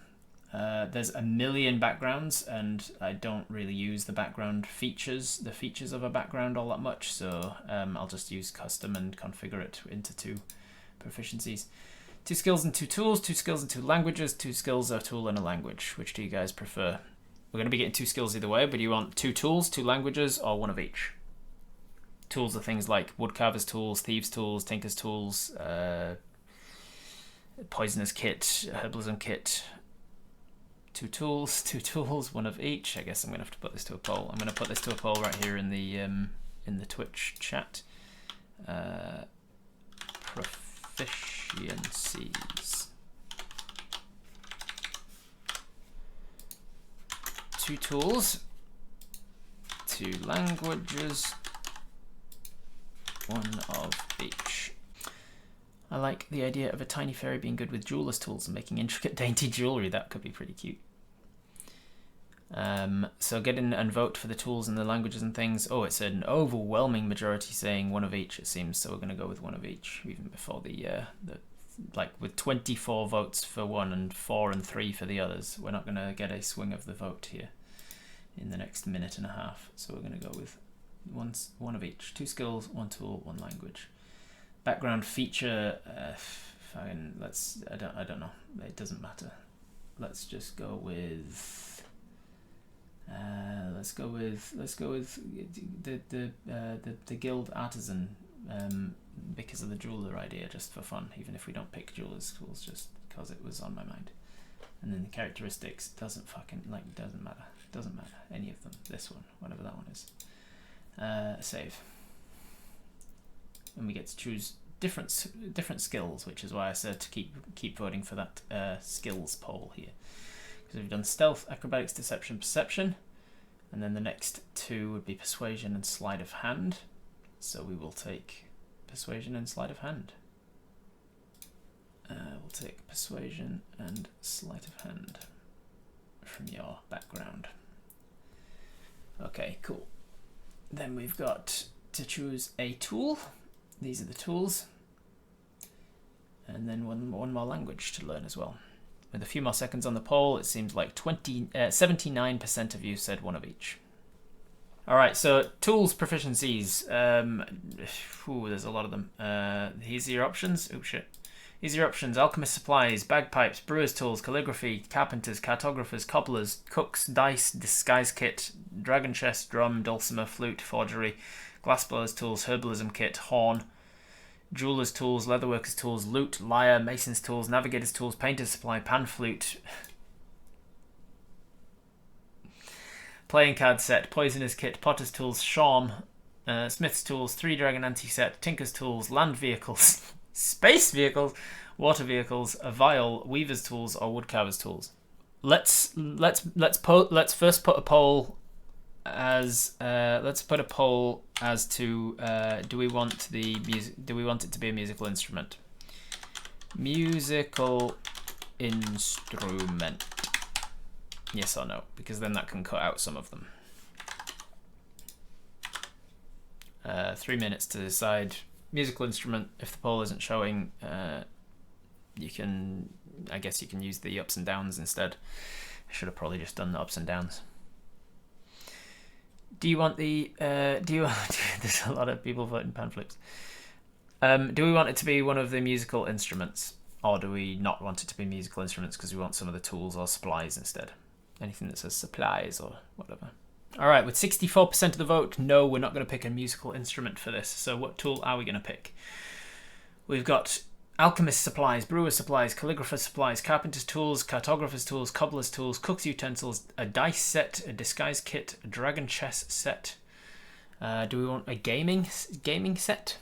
There's a million backgrounds, and I don't really use the background features, the features of a background all that much, so I'll just use custom and configure it into 2 proficiencies. 2 skills and 2 tools, 2 skills and 2 languages, 2 skills, a tool and a language. Which do you guys prefer? We're going to be getting 2 skills either way, but do you want 2 tools, 2 languages, or 1 of each? Tools are things like woodcarver's tools, thieves' tools, tinker's tools, poisoner's kit, herbalism kit. 2 tools, 1 of each. I guess I'm gonna have to put this to a poll. I'm gonna put this to a poll right here in the Twitch chat. Proficiencies. 2 tools, 2 languages, 1 of each. I like the idea of a tiny fairy being good with jeweler's tools and making intricate, dainty jewellery. That could be pretty cute. So get in and vote for the tools and the languages and things. Oh, it's an overwhelming majority saying 1 of each, it seems. So we're going to go with 1 of each, even before the like with 24 votes for 1 and 4 and 3 for the others. We're not going to get a swing of the vote here in the next minute and a half. So we're going to go with 1 of each. 2 skills, 1 tool, 1 language. Background feature, I don't know. It doesn't matter. Let's just go with. Let's go with the guild artisan, because of the jeweler idea, just for fun. Even if we don't pick jeweler's tools, just because it was on my mind. And then the characteristics doesn't matter. Doesn't matter any of them. This one, whatever that one is. Save. And we get to choose different skills, which is why I said to keep voting for that skills poll here. Because we've done stealth, acrobatics, deception, perception, and then the next 2 would be persuasion and sleight of hand. So we will take persuasion and sleight of hand. We'll take persuasion and sleight of hand from your background. Okay, cool. Then we've got to choose a tool. These are the tools. And then one more language to learn as well. With a few more seconds on the poll, it seems like 79% of you said one of each. All right, so tools proficiencies. There's a lot of them. Here's your options. Oh shit. These are your options: alchemist supplies, bagpipes, brewer's tools, calligraphy, carpenters, cartographers, cobblers, cooks, dice, disguise kit, dragon chest, drum, dulcimer, flute, forgery, glassblower's tools, herbalism kit, horn, jeweler's tools, leatherworker's tools, lute, lyre, mason's tools, navigator's tools, painter's supply, pan flute, playing card set, poisoner's kit, potter's tools, shawm, smith's tools, 3 dragon anti-set, tinker's tools, land vehicles, space vehicles, water vehicles, a vial, weaver's tools, or woodcarver's tools. Let's first put a poll as to do we want it to be a musical instrument? Musical instrument. Yes or no? Because then that can cut out some of them. 3 minutes to decide. Musical instrument. If the poll isn't showing, I guess you can use the ups and downs instead. I should have probably just done the ups and downs. Do you want the? There's a lot of people voting pan flutes. Do we want it to be one of the musical instruments, or do we not want it to be musical instruments because we want some of the tools or supplies instead? Anything that says supplies or whatever. All right, with 64% of the vote, no, we're not going to pick a musical instrument for this. So what tool are we going to pick? We've got alchemist supplies, brewer's supplies, calligrapher's supplies, carpenter's tools, cartographer's tools, cobbler's tools, cook's utensils, a dice set, a disguise kit, a dragon chess set. Do we want a gaming set?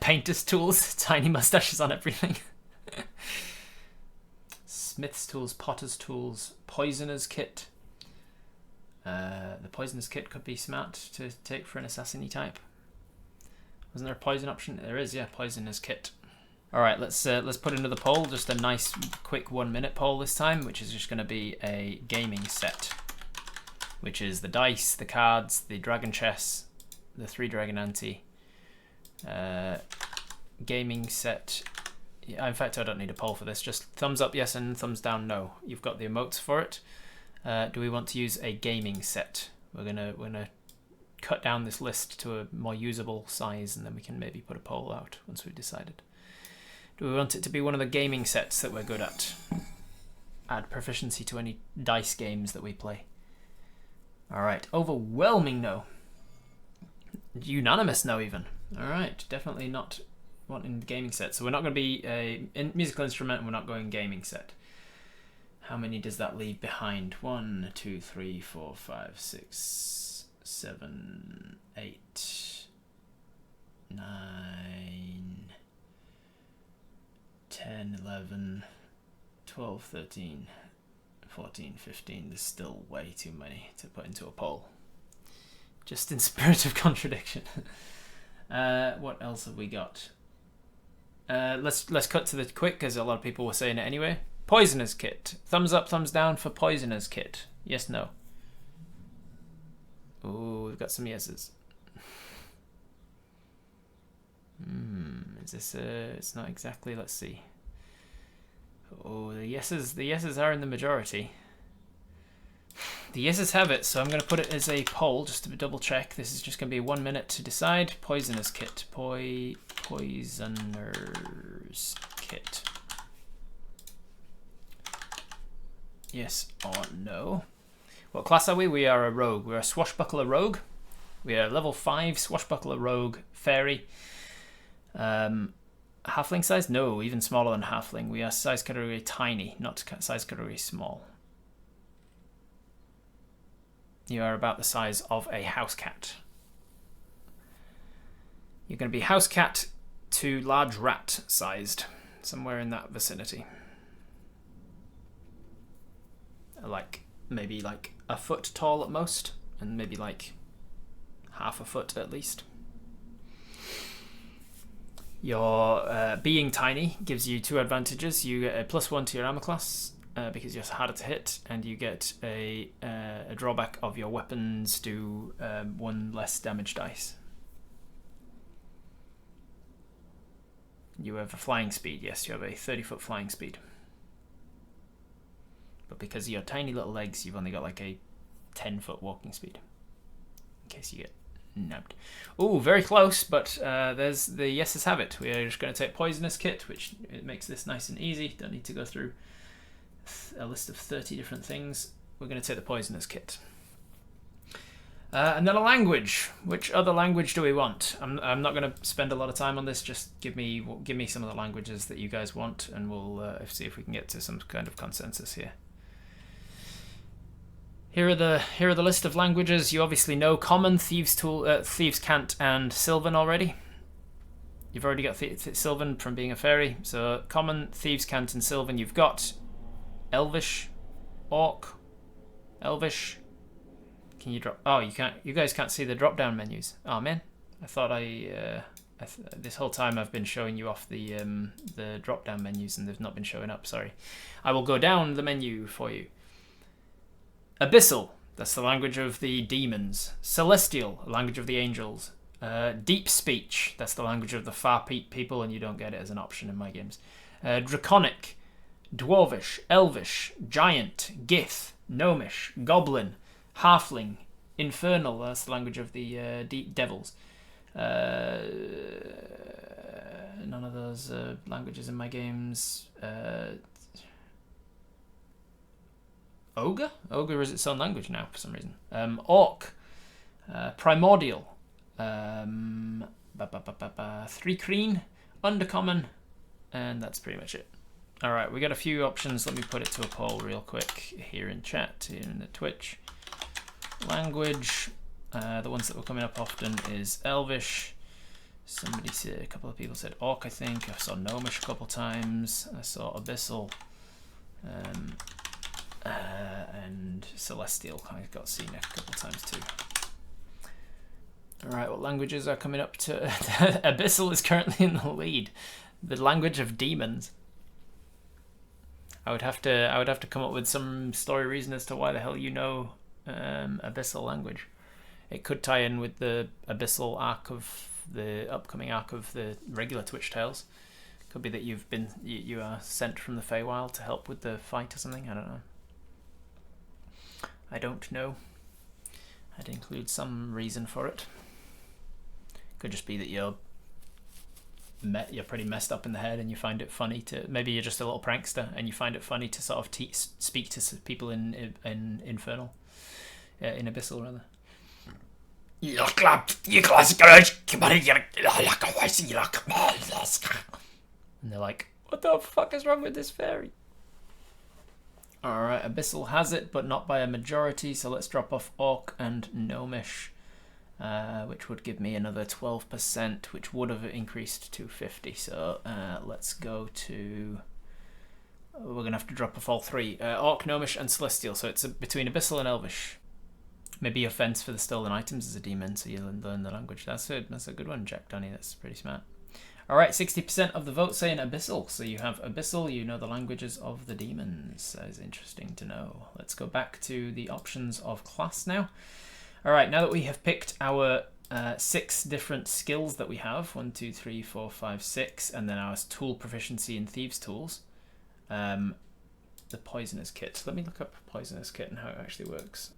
Painter's tools, tiny mustaches on everything. Smith's tools, potter's tools, poisoner's kit. The poisoner's kit could be smart to take for an assassin-y type. Wasn't there a poison option? There is, yeah, poisoner's kit. All right, let's put another poll, just a nice, quick 1 minute poll this time, which is just going to be a gaming set, which is the dice, the cards, the dragon chess, the 3 dragon ante, gaming set. Yeah, in fact, I don't need a poll for this. Just thumbs up, yes, and thumbs down, no. You've got the emotes for it. Do we want to use a gaming set? We're gonna cut down this list to a more usable size, and then we can maybe put a poll out once we've decided. Do we want it to be one of the gaming sets that we're good at? Add proficiency to any dice games that we play. All right, overwhelming no. Unanimous no even. All right, definitely not wanting the gaming set. So we're not going to be a musical instrument, and we're not going gaming set. How many does that leave behind? 1, 2, 3, 4, 5, 6, 7, 8, 9, 10, 11, 12, 13, 14, 15. There's still way too many to put into a poll. Just in spirit of contradiction. What else have we got? Let's cut to the quick, because a lot of people were saying it anyway. Poisoner's kit. Thumbs up, thumbs down for poisoner's kit. Yes, no. Oh, we've got some yeses. Is this it's not exactly, let's see. Oh, the yeses are in the majority. The yeses have it, so I'm going to put it as a poll just to double check. This is just going to be 1 minute to decide. Poisoner's kit. Poisoner's kit. Yes or no? What class are we? We are a rogue. We're a swashbuckler rogue. We are level 5 swashbuckler rogue fairy. Halfling size? No, even smaller than halfling. We are size category tiny, not size category small. You are about the size of a house cat. You're going to be house cat to large rat sized, somewhere in that vicinity. Like maybe like a foot tall at most, and maybe like half a foot at least. Your being tiny gives you 2 advantages. You get a +1 to your armor class because you're harder to hit, and you get a drawback of your weapons do 1 less damage dice. You have a flying speed. Yes, you have a 30-foot flying speed. But because of your tiny little legs, you've only got like a 10-foot walking speed. In case you get nabbed. Ooh, very close, but there's the yeses have it. We are just going to take Poisonous Kit, which it makes this nice and easy. Don't need to go through a list of 30 different things. We're going to take the Poisonous Kit. And then a language. Which other language do we want? I'm not going to spend a lot of time on this. Just give me some of the languages that you guys want, and we'll see if we can get to some kind of consensus here. Here are the list of languages. You obviously know Common, Thieves' Cant, and Sylvan already. You've already got Sylvan from being a fairy. So Common, Thieves' Cant, and Sylvan. You've got Elvish, Orc, Elvish. Can you drop? Oh, you can't. You guys can't see the drop-down menus. Oh man, I thought this whole time I've been showing you off the drop-down menus, and they've not been showing up. Sorry. I will go down the menu for you. Abyssal, that's the language of the demons. Celestial, language of the angels. Deep Speech, that's the language of the far people, and you don't get it as an option in my games. Draconic, Dwarvish, Elvish, Giant, Gith, Gnomish, Goblin, Halfling, Infernal, that's the language of the devils. None of those languages in my games. Ogre? Ogre is its own language now for some reason. Orc. Primordial. 3 Kreen. Undercommon. And that's pretty much it. Alright, we got a few options. Let me put it to a poll real quick here in chat, here in the Twitch. Language. The ones that were coming up often is Elvish. Somebody said, a couple of people said Orc, I think. I saw Gnomish a couple times. I saw Abyssal. And Celestial, I got seen a couple times too. Alright, what languages are coming up to? Abyssal is currently in the lead. The language of demons. I would have to come up with some story reason as to why the hell you know Abyssal language. It could tie in with the Abyssal arc of the upcoming arc of the regular Twitch Tales. Could be that you are sent from the Feywild to help with the fight or something. I don't know. I don't know. I'd include some reason for it. Could just be that you're pretty messed up in the head and you find it funny to... Maybe you're just a little prankster and you find it funny to sort of speak to people in Infernal. In Abyssal, rather. And they're like, what the fuck is wrong with this fairy? Alright, Abyssal has it, but not by a majority, so let's drop off Orc and Gnomish, which would give me another 12%, which would have increased to 50. So let's go to... We're going to have to drop off all 3. Orc, Gnomish, and Celestial, so it's between Abyssal and Elvish. Maybe offense for the stolen items as a demon, so you learn the language. That's a good one, Jack Donny, that's pretty smart. Alright, 60% of the vote saying Abyssal. So you have Abyssal, you know the languages of the demons. That is interesting to know. Let's go back to the options of class now. Alright, now that we have picked our 6 different skills that we have, 1, 2, 3, 4, 5, 6, and then our tool proficiency in Thieves' Tools, the Poisonous Kit. Let me look up Poisonous Kit and how it actually works.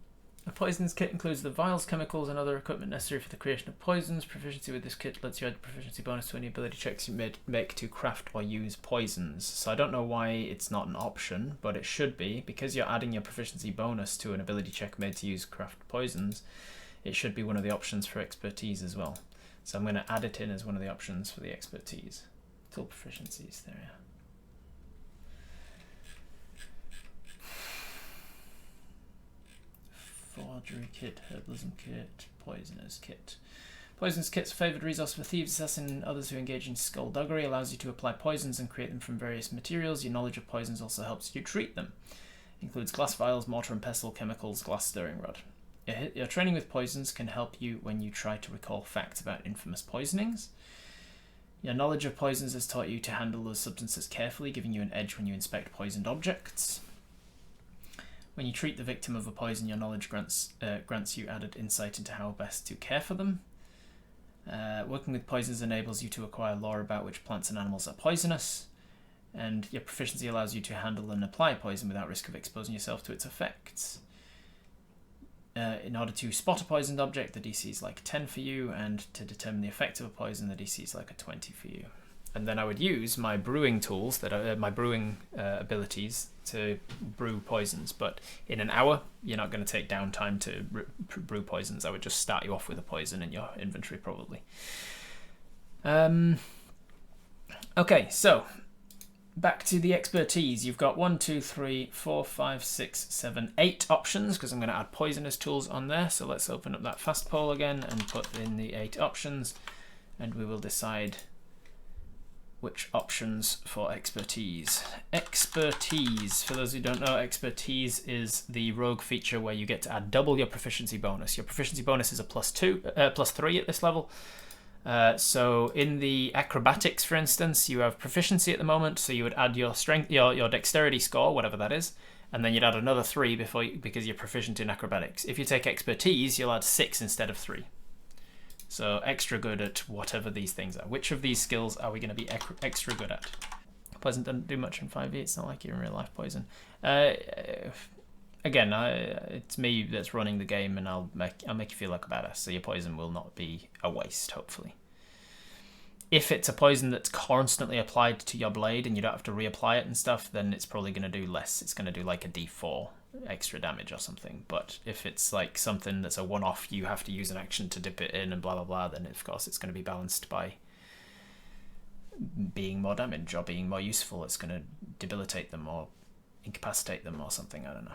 A Poisonous Kit includes the vials, chemicals, and other equipment necessary for the creation of poisons. Proficiency with this kit lets you add proficiency bonus to any ability checks you make to craft or use poisons. So I don't know why it's not an option, but it should be. Because you're adding your proficiency bonus to an ability check made to use craft poisons, it should be one of the options for expertise as well. So I'm going to add it in as one of the options for the expertise. Tool proficiencies, there we are. Forgery Kit, Herbalism Kit, Poisonous Kit. Poisonous Kit's a favoured resource for thieves, assassins, and others who engage in skullduggery. Allows you to apply poisons and create them from various materials. Your knowledge of poisons also helps you treat them. Includes glass vials, mortar and pestle, chemicals, glass stirring rod. Your training with poisons can help you when you try to recall facts about infamous poisonings. Your knowledge of poisons has taught you to handle those substances carefully, giving you an edge when you inspect poisoned objects. When you treat the victim of a poison, your knowledge grants you added insight into how best to care for them. Working with poisons enables you to acquire lore about which plants and animals are poisonous, and your proficiency allows you to handle and apply poison without risk of exposing yourself to its effects. In order to spot a poisoned object, the DC is like 10 for you, and to determine the effect of a poison, the DC is like a 20 for you. And then I would use my brewing tools, my brewing abilities, to brew poisons. But in an hour, you're not going to take downtime to brew poisons. I would just start you off with a poison in your inventory, probably. Okay, so back to the expertise. You've got 1, 2, 3, 4, 5, 6, 7, 8 options, because I'm going to add poisonous tools on there. So let's open up that fast poll again and put in the 8 options, and we will decide which options for expertise. Expertise, for those who don't know, expertise is the rogue feature where you get to add double your proficiency bonus. Your proficiency bonus is a +3 at this level. So in the acrobatics, for instance, you have proficiency at the moment, so you would add your strength, your dexterity score, whatever that is, and then you'd add another 3 because you're proficient in acrobatics. If you take expertise, you'll add 6 instead of 3. So extra good at whatever these things are. Which of these skills are we going to be extra good at? Poison doesn't do much in 5e. It's not like you're in real life poison. Again, it's me that's running the game, and I'll make you feel like a badass. So your poison will not be a waste, hopefully. If it's a poison that's constantly applied to your blade and you don't have to reapply it and stuff, then it's probably going to do less. It's going to do like a D4 extra damage or something. But if it's like something that's a one-off, you have to use an action to dip it in and blah blah blah, then of course it's going to be balanced by being more damage or being more useful. It's going to debilitate them or incapacitate them or something. I don't know.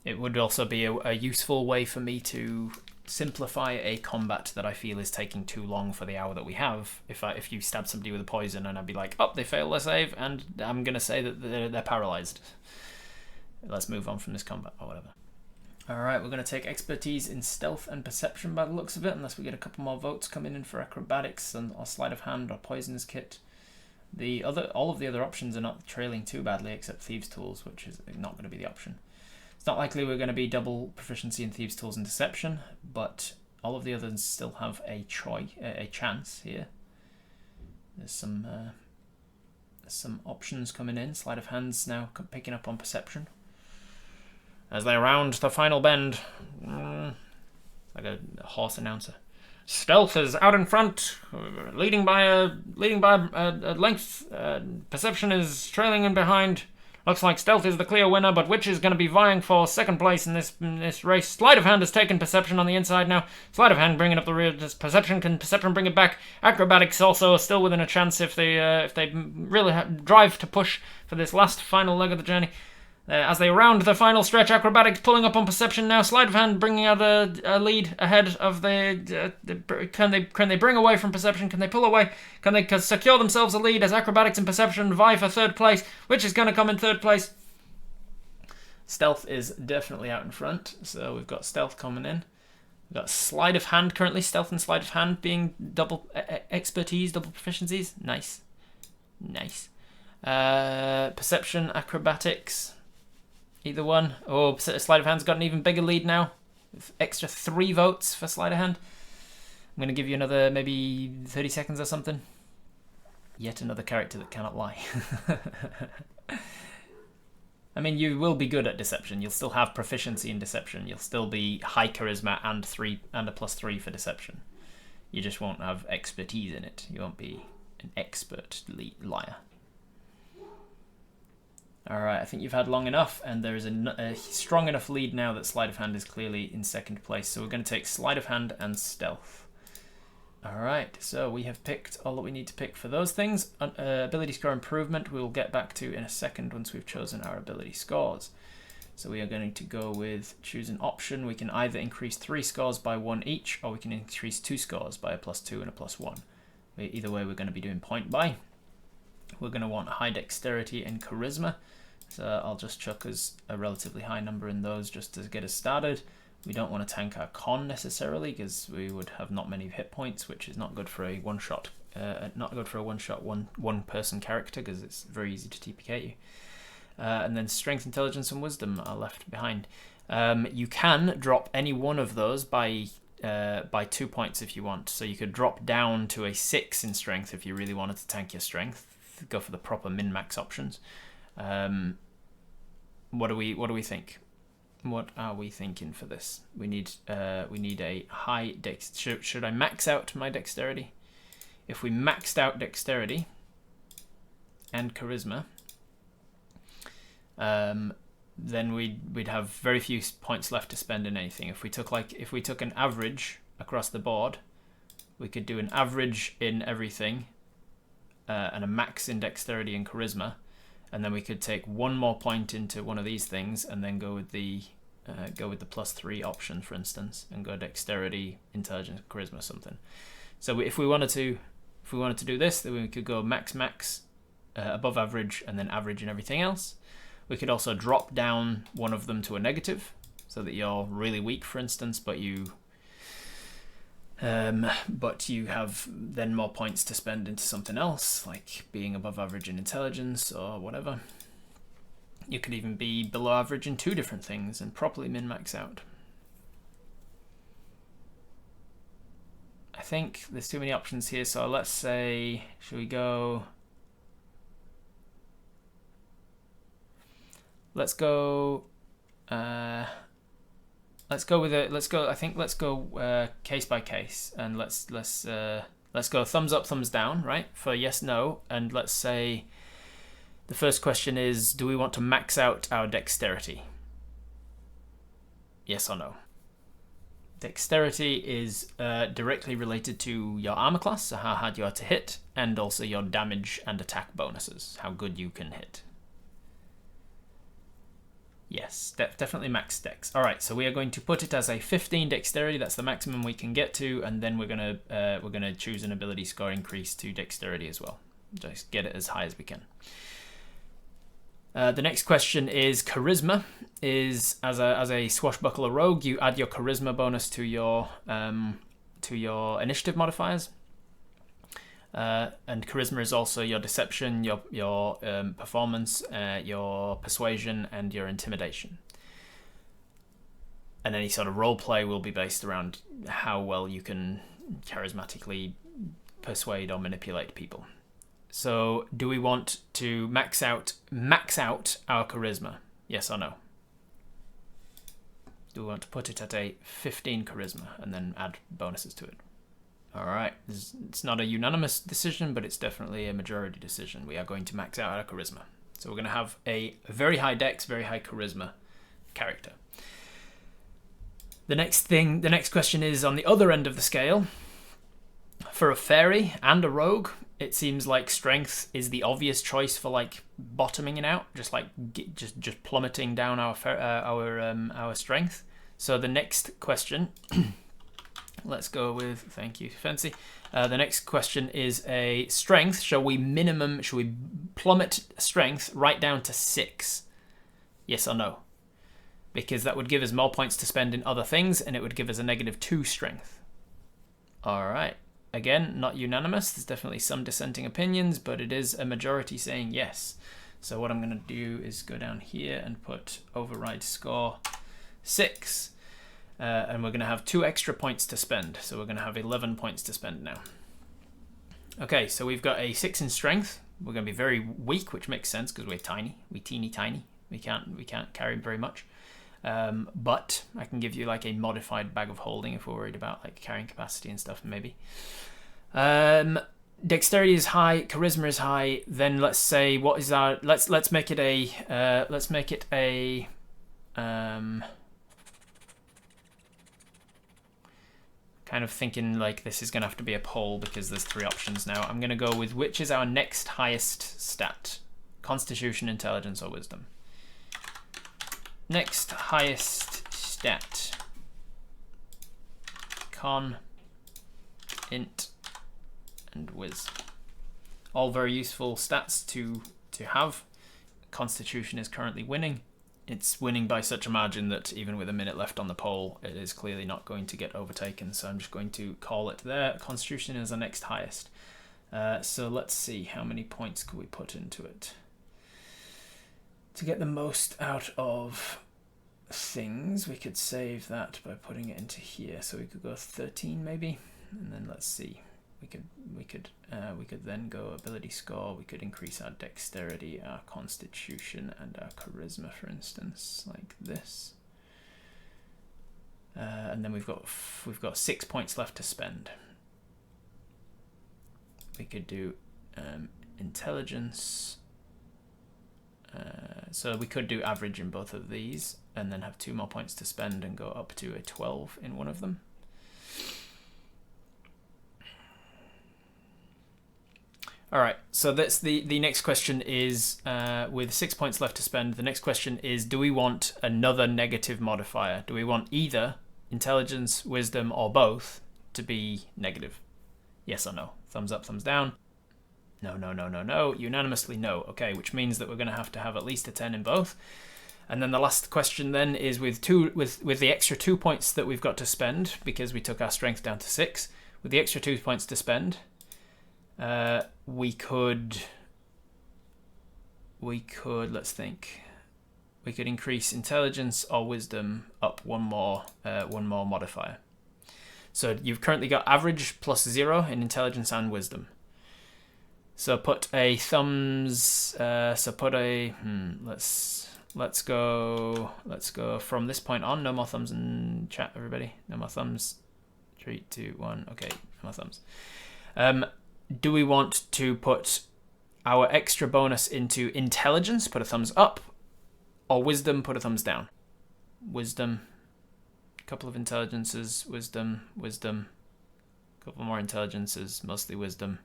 It would also be a useful way for me to simplify a combat that I feel is taking too long for the hour that we have. If you stab somebody with a poison and I'd be like, oh, they failed their save, and I'm going to say that they're paralyzed. Let's move on from this combat or whatever. Alright, we're going to take expertise in stealth and perception by the looks of it, unless we get a couple more votes coming in for acrobatics or sleight of hand or poisonous kit. All of the other options are not trailing too badly except thieves tools, which is not going to be the option. It's not likely we're going to be double proficiency in thieves tools and deception, but all of the others still have a chance here. There's some options coming in. Sleight of hand's now picking up on perception. As they round the final bend, like a horse announcer. Stealth is out in front, leading by a length. Perception is trailing in behind. Looks like Stealth is the clear winner, but which is going to be vying for second place in this race? Sleight of hand has taken Perception on the inside now. Sleight of hand bringing up the rear. Perception bring it back? Acrobatics also still within a chance if they really drive to push for this last final leg of the journey. As they round the final stretch, Acrobatics pulling up on Perception now. Sleight of hand bringing out a lead ahead of can they bring away from Perception? Can they pull away? Can they secure themselves a lead as Acrobatics and Perception vie for third place? Which is going to come in third place? Stealth is definitely out in front, so we've got Stealth coming in. We've got Sleight of Hand currently. Stealth and Sleight of Hand being double expertise, double proficiencies. Nice. Perception, Acrobatics. Either one. Oh, Sleight of Hand's got an even bigger lead now. With extra 3 votes for Sleight of Hand. I'm going to give you another maybe 30 seconds or something. Yet another character that cannot lie. I mean, you will be good at Deception. You'll still have proficiency in Deception. You'll still be high Charisma and a +3 for Deception. You just won't have expertise in it. You won't be an expert liar. Alright, I think you've had long enough, and there is a strong enough lead now that Sleight of Hand is clearly in second place. So we're going to take Sleight of Hand and Stealth. Alright, so we have picked all that we need to pick for those things. Ability score improvement we will get back to in a second once we've chosen our ability scores. So we are going to go with choose an option. We can either increase 3 scores by 1 each, or we can increase 2 scores by a +2 and a +1. Either way, we're going to be doing point by. We're going to want high dexterity and charisma. So I'll just chuck us a relatively high number in those just to get us started. We don't want to tank our con necessarily because we would have not many hit points, which is not good for a one-shot. Not good for a one-person character because it's very easy to TPK you. And then strength, intelligence, and wisdom are left behind. You can drop any one of those by 2 points if you want. So you could drop down to a 6 in strength if you really wanted to tank your strength. Go for the proper min-max options. What do we think? What are we thinking for this? We need a high dex. Should I max out my dexterity? If we maxed out dexterity and charisma, then we'd have very few points left to spend in anything. If we took an average across the board, we could do an average in everything and a max in dexterity and charisma, and then we could take one more point into one of these things and then go with the +3 option, for instance, and go dexterity, intelligence, charisma, something. So if we wanted to do this, then we could go max, above average, and then average in everything else. We could also drop down one of them to a negative, so that you're really weak, for instance, but you have then more points to spend into something else, like being above average in intelligence or whatever. You could even be below average in 2 different things and properly min-max out. I think there's too many options here, so let's say, should we go... Let's go case by case, and let's go thumbs up, thumbs down, right? For yes, no, and let's say the first question is, do we want to max out our dexterity? Yes or no? Dexterity is directly related to your armor class, so how hard you are to hit, and also your damage and attack bonuses, how good you can hit. Yes, definitely max dex. All right, so we are going to put it as a 15 dexterity. That's the maximum we can get to, and then we're gonna choose an ability score increase to dexterity as well. Just get it as high as we can. The next question is charisma. Is as a swashbuckler rogue, you add your charisma bonus to your initiative modifiers. And charisma is also your deception, your performance, your persuasion, and your intimidation. And any sort of role play will be based around how well you can charismatically persuade or manipulate people. So, do we want to max out our charisma? Yes or no? Do we want to put it at a 15 charisma and then add bonuses to it? All right, it's not a unanimous decision, but it's definitely a majority decision. We are going to max out our charisma. So we're going to have a very high dex, very high charisma character. The next question is on the other end of the scale. For a fairy and a rogue, it seems like strength is the obvious choice for like bottoming it out, just plummeting down our strength. So the next question. Let's go with, thank you, Fancy. The next question is a strength. Shall we plummet strength right down to 6? Yes or no? Because that would give us more points to spend in other things, and it would give us a -2 strength. All right. Again, not unanimous. There's definitely some dissenting opinions, but it is a majority saying yes. So what I'm going to do is go down here and put override score 6. And we're going to have 2 extra points to spend. So we're going to have 11 points to spend now. Okay, so we've got a 6 in strength. We're going to be very weak, which makes sense because we're tiny. We're teeny tiny. We can't carry very much. But I can give you like a modified bag of holding if we're worried about like carrying capacity and stuff, maybe. Dexterity is high, charisma is high. Then let's say what is our let's make it a kind of thinking like this is going to have to be a poll because there's 3 options now. I'm going to go with which is our next highest stat. Constitution, intelligence, or wisdom. Next highest stat. Con, int, and whiz. All very useful stats to have. Constitution is currently winning. it's winning by such a margin that even with a minute left on the poll, it is clearly not going to get overtaken. So I'm just going to call it there. Constitution is the next highest. So let's see, how many points could we put into it to get the most out of things? We could save that by putting it into here. So we could go 13 maybe, and then let's see. We could then go ability score. We could increase our dexterity, our constitution, and our charisma, for instance, like this. And then we've got 6 points left to spend. We could do intelligence. So we could do average in both of these, and then have 2 more points to spend and go up to a 12 in one of them. All right, so that's the next question is, with 6 points left to spend, the next question is, do we want another negative modifier? Do we want either intelligence, wisdom, or both to be negative? Yes or no? Thumbs up, thumbs down. No, no, no, no, no. Unanimously no. Okay, which means that we're going to have at least a 10 in both. And then the last question then is with the extra 2 points that we've got to spend, because we took our strength down to 6, with the extra 2 points to spend, we could, let's think, we could increase intelligence or wisdom up one more modifier. So you've currently got average plus 0 in intelligence and wisdom. So put a thumbs, let's go from this point on. No more thumbs in chat, everybody. No more thumbs. 3, 2, 1. Okay, no more thumbs. Do we want to put our extra bonus into intelligence, put a thumbs up, or wisdom, put a thumbs down? Wisdom, a couple of intelligences, wisdom, a couple more intelligences, mostly wisdom.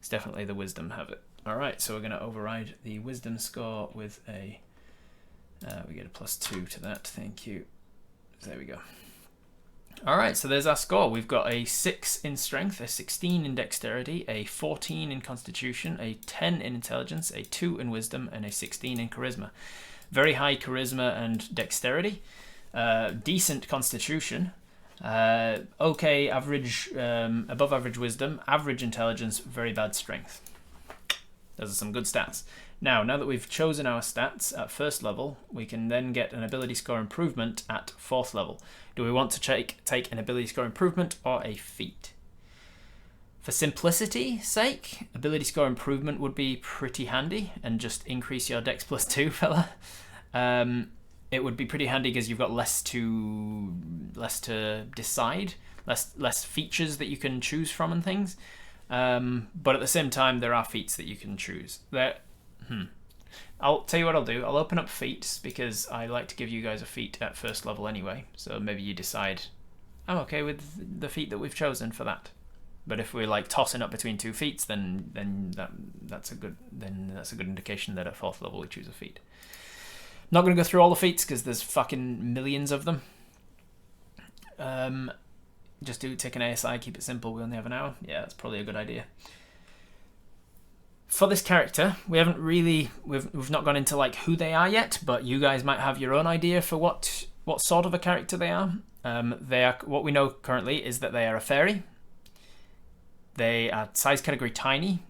It's definitely the wisdom have it. All right, so we're going to override the wisdom score with a, we get a +2 to that, thank you. There we go. All right, so there's our score. We've got a 6 in strength, a 16 in dexterity, a 14 in constitution, a 10 in intelligence, a 2 in wisdom, and a 16 in charisma. Very high charisma and dexterity, decent constitution, okay average, above average wisdom, average intelligence, very bad strength. Those are some good stats. Now that we've chosen our stats at first level, we can then get an ability score improvement at 4th level. Do we want to take an ability score improvement or a feat? For simplicity's sake, ability score improvement would be pretty handy, and just increase your dex +2, fella. It would be pretty handy because you've got less to decide, less features that you can choose from and things. But at the same time, there are feats that you can choose. I'll tell you what I'll do. I'll open up feats because I like to give you guys a feat at first level anyway. So maybe you decide, I'm okay with the feat that we've chosen for that. But if we're like tossing up between 2 feats, then that's a good indication that at 4th level we choose a feat. Not going to go through all the feats because there's fucking millions of them. Just take an ASI, keep it simple. We only have an hour. Yeah, that's probably a good idea. For this character, we've not gone into like who they are yet, but you guys might have your own idea for what sort of a character they are. What we know currently is that they are a fairy. They are size category tiny.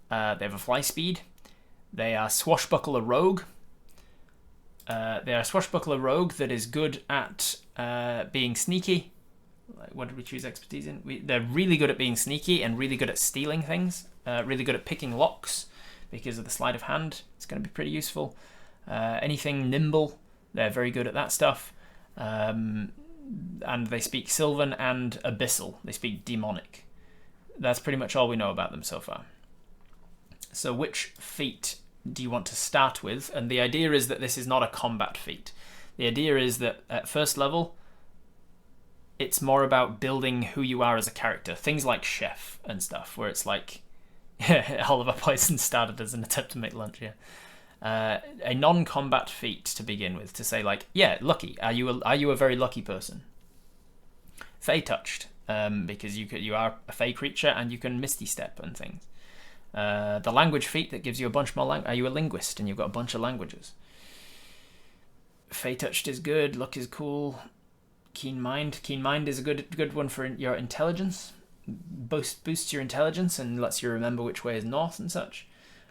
They have a fly speed. They are swashbuckler rogue. They are a swashbuckler rogue that is good at being sneaky. What did we choose expertise in? They're really good at being sneaky and really good at stealing things. Really good at picking locks because of the sleight of hand. It's going to be pretty useful. Anything nimble, they're very good at that stuff. And they speak Sylvan and Abyssal. They speak Demonic. That's pretty much all we know about them so far. So which feat do you want to start with? And the idea is that this is not a combat feat. The idea is that at first level, it's more about building who you are as a character. Things like Chef and stuff, where it's like, Oliver Poison started as an attempt to make lunch, yeah. A non-combat feat to begin with, to say like, yeah, lucky. Are you a very lucky person? Fey touched, because you are a fey creature and you can misty step and things. The language feat that gives you a bunch more language. Are you a linguist and you've got a bunch of languages? Fey Touched is good. Luck is cool. Keen Mind. Keen Mind is a good one for your intelligence. Boosts your intelligence and lets you remember which way is north and such.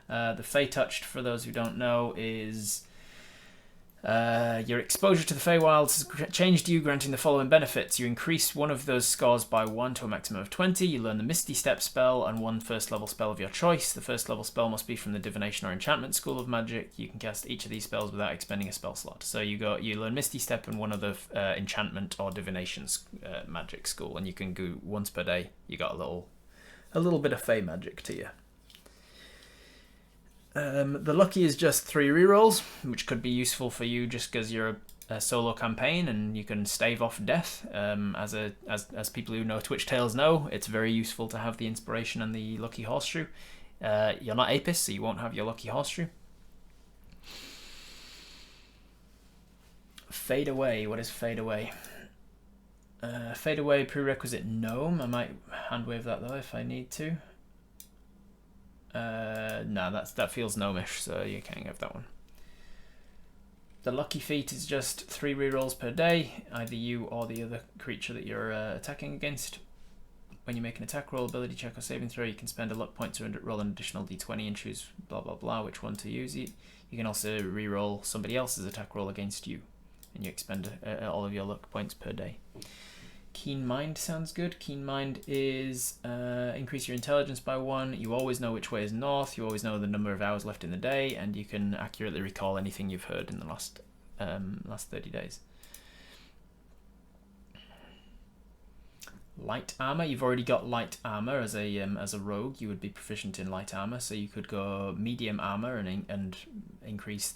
The Fey Touched, for those who don't know, is your exposure to the Feywild has changed you, granting the following benefits. You increase one of those scores by 1 to a maximum of 20. You learn the Misty Step spell and one first level spell of your choice. The first level spell must be from the Divination or Enchantment School of Magic. You can cast each of these spells without expending a spell slot. So you learn Misty Step and one of the Enchantment or Divination Magic School, and you can go once per day. You got a little bit of Fey magic to you. The Lucky is just 3 rerolls, which could be useful for you just because you're a solo campaign and you can stave off death. As people who know Twitch Tales know, it's very useful to have the Inspiration and the Lucky Horseshoe. You're not Apis, so you won't have your Lucky Horseshoe. Fade Away. What is Fade Away? Fade Away prerequisite Gnome. I might hand wave that though if I need to. No, that feels gnomish, so you can't have that one. The Lucky Feat is just 3 rerolls per day, either you or the other creature that you're attacking against. When you make an attack roll, ability check, or saving throw, you can spend a luck point to roll an additional d20 and choose blah blah blah which one to use. You can also reroll somebody else's attack roll against you, and you expend all of your luck points per day. Keen Mind sounds good. Keen Mind is increase your intelligence by 1. You always know which way is north. You always know the number of hours left in the day, and you can accurately recall anything you've heard in the last 30 days. Light Armor. You've already got Light Armor as a rogue. You would be proficient in Light Armor, so you could go Medium Armor and increase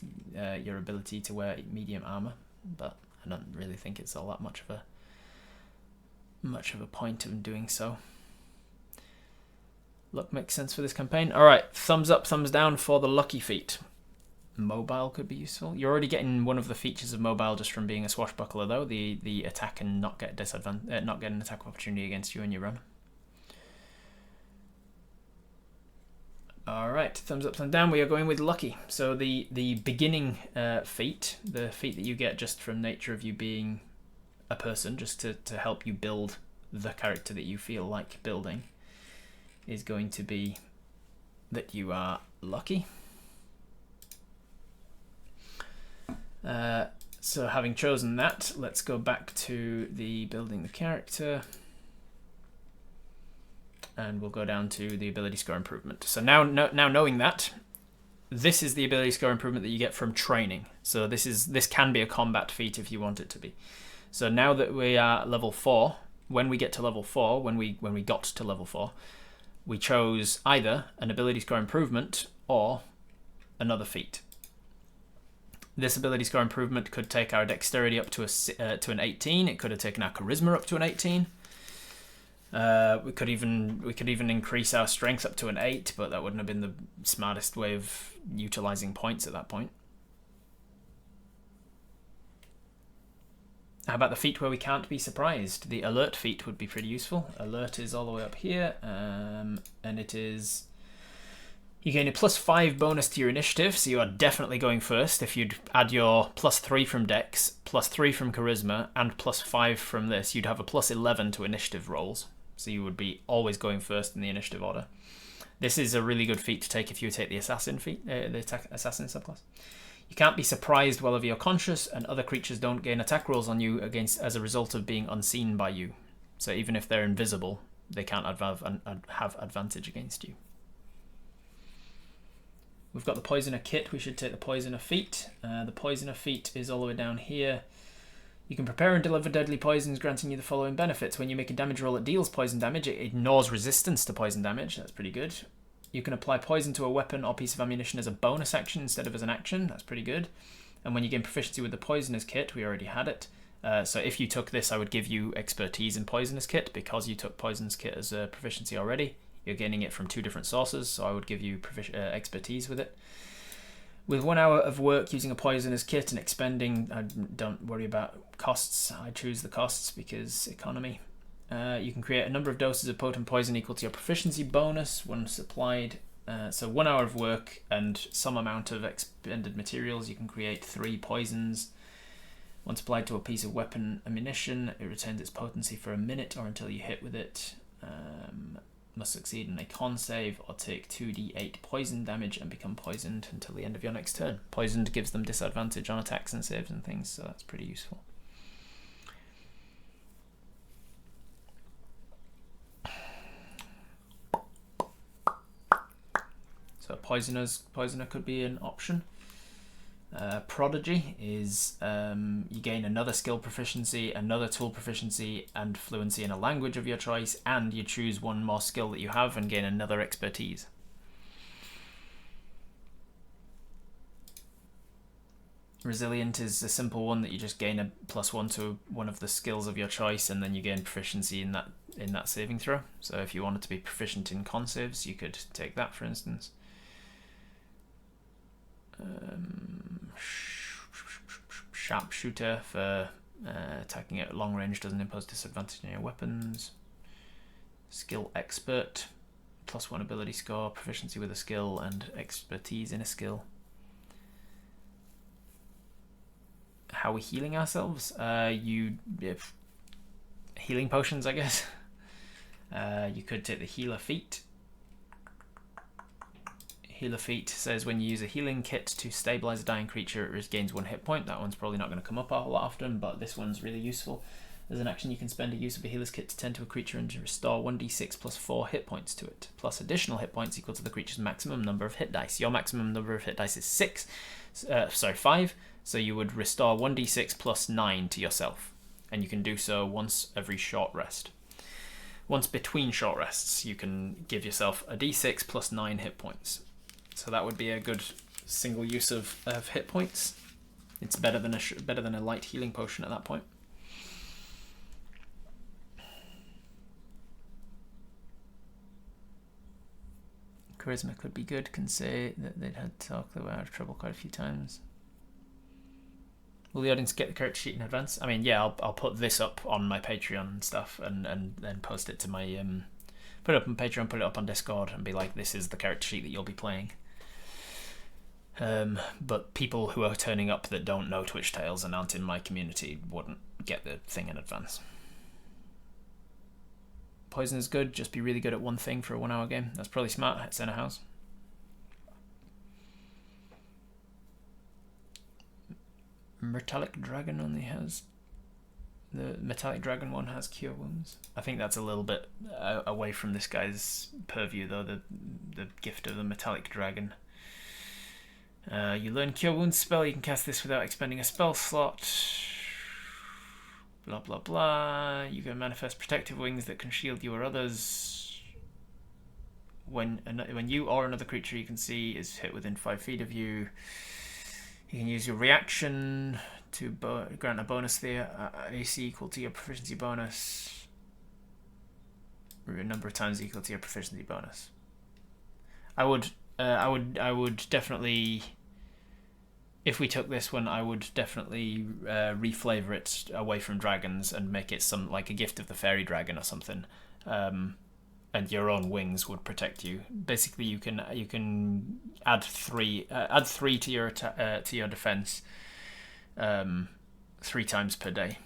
your ability to wear Medium Armor. But I don't really think it's all that much of a point of doing so. Luck makes sense for this campaign. Alright, thumbs up, thumbs down for the Lucky Feat. Mobile could be useful. You're already getting one of the features of Mobile just from being a swashbuckler though, the attack and not get an attack opportunity against you in your run. Alright, thumbs up, thumbs down. We are going with Lucky. So the beginning feat, the feat that you get just from nature of you being a person, just to help you build the character that you feel like building, is going to be that you are lucky. So having chosen that, let's go back to the building the character, and we'll go down to the ability score improvement. So now knowing that, this is the ability score improvement that you get from training. So this can be a combat feat if you want it to be. So now that we are level 4, when we got to level 4, we chose either an ability score improvement or another feat. This ability score improvement could take our dexterity up to an 18. It could have taken our charisma up to an 18. We could even increase our strength up to an 8, but that wouldn't have been the smartest way of utilizing points at that point. How about the feat where we can't be surprised? The Alert feat would be pretty useful. Alert is all the way up here, and it is... You gain a +5 bonus to your initiative, so you are definitely going first if you'd add your +3 from Dex, +3 from Charisma, and +5 from this. You'd have a +11 to initiative rolls, so you would be always going first in the initiative order. This is a really good feat to take if you take the Assassin feat, the Assassin subclass. You can't be surprised while you're conscious, and other creatures don't gain attack rolls on you as a result of being unseen by you. So even if they're invisible, they can't have advantage against you. We've got the Poisoner kit. We should take the Poisoner feat. The Poisoner feat is all the way down here. You can prepare and deliver deadly poisons, granting you the following benefits. When you make a damage roll that deals poison damage, it ignores resistance to poison damage. That's pretty good. You can apply poison to a weapon or piece of ammunition as a bonus action instead of as an action. That's pretty good. And when you gain proficiency with the Poisoner's kit, we already had it. So if you took this, I would give you expertise in Poisoner's kit because you took Poisoner's kit as a proficiency already. You're gaining it from 2 different sources, so I would give you expertise with it. With 1 hour of work using a Poisoner's kit and expending, I don't worry about costs. I choose the costs because economy. You can create a number of doses of potent poison equal to your proficiency bonus when supplied. So 1 hour of work and some amount of expended materials, you can create 3 poisons. Once applied to a piece of weapon ammunition, it retains its potency for a minute or until you hit with it. Must succeed in a con save or take 2d8 poison damage and become poisoned until the end of your next turn. Poisoned gives them disadvantage on attacks and saves and things, so that's pretty useful. So Poisoner could be an option. Prodigy is you gain another skill proficiency, another tool proficiency, and fluency in a language of your choice, and you choose one more skill that you have and gain another expertise. Resilient is a simple one that you just gain a +1 to one of the skills of your choice, and then you gain proficiency in that saving throw. So if you wanted to be proficient in con saves, you could take that, for instance. Sharpshooter for attacking at long range doesn't impose disadvantage on your weapons. Skill expert, +1 ability score, proficiency with a skill, and expertise in a skill. How are we healing ourselves? Healing potions, I guess. You could take the healer feat. Healer feat says when you use a healing kit to stabilize a dying creature, it regains 1 hit point. That one's probably not going to come up a whole lot often, but this one's really useful. As an action, you can spend a use of a healer's kit to tend to a creature and to restore 1d6 plus 4 hit points to it, plus additional hit points equal to the creature's maximum number of hit dice. Your maximum number of hit dice is 5, so you would restore 1d6 plus 9 to yourself, and you can do so once every short rest. Once between short rests, you can give yourself a d6 plus 9 hit points. So that would be a good single use of hit points. It's better than a light healing potion at that point. Charisma could be good. Can say that they'd had talked about trouble quite a few times. Will the audience get the character sheet in advance? I mean, yeah, I'll put this up on my Patreon and stuff, and then post it to my put it up on Patreon, put it up on Discord, and be like, this is the character sheet that you'll be playing. But people who are turning up that don't know Twitch Tales and aren't in my community wouldn't get the thing in advance. Poison is good, just be really good at one thing for a 1 hour game. That's probably smart at Center House. Metallic Dragon only has... The Metallic Dragon one has Cure Wounds. I think that's a little bit away from this guy's purview though, the gift of the Metallic Dragon. You learn Cure Wounds spell, you can cast this without expending a spell slot. Blah blah blah. You can manifest protective wings that can shield you or others. When you or another creature you can see is hit within 5 feet of you, you can use your reaction to grant a bonus there, AC equal to your proficiency bonus, a number of times equal to your proficiency bonus. I would definitely, if we took this one, I would definitely reflavor it away from dragons and make it some like a gift of the fairy dragon or something. And your own wings would protect you. Basically, you can add 3 to your defense 3 times per day.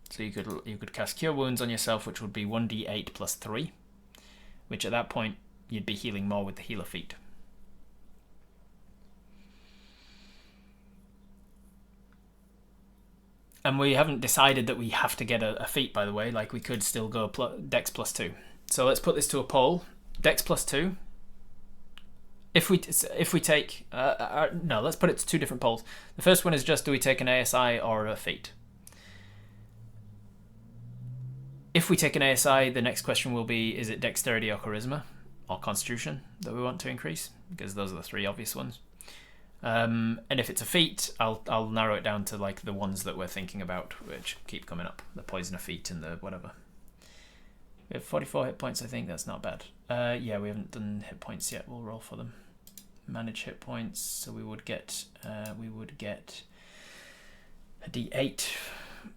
So you could cast Cure Wounds on yourself, which would be 1d8 plus 3, which at that point you'd be healing more with the healer feat. And we haven't decided that we have to get a feat, by the way. Like, we could still go Dex plus 2. So let's put this to a poll. Dex plus 2. If we take... no, let's put it to 2 different polls. The first one is just, do we take an ASI or a feat? If we take an ASI, the next question will be, is it Dexterity or Charisma or Constitution that we want to increase? Because those are the 3 obvious ones. And if it's a feat, I'll narrow it down to like the ones that we're thinking about, which keep coming up. The Poisoner feat and the whatever. We have 44 hit points, I think. That's not bad. Yeah, we haven't done hit points yet. We'll roll for them. Manage hit points. So we would get a D8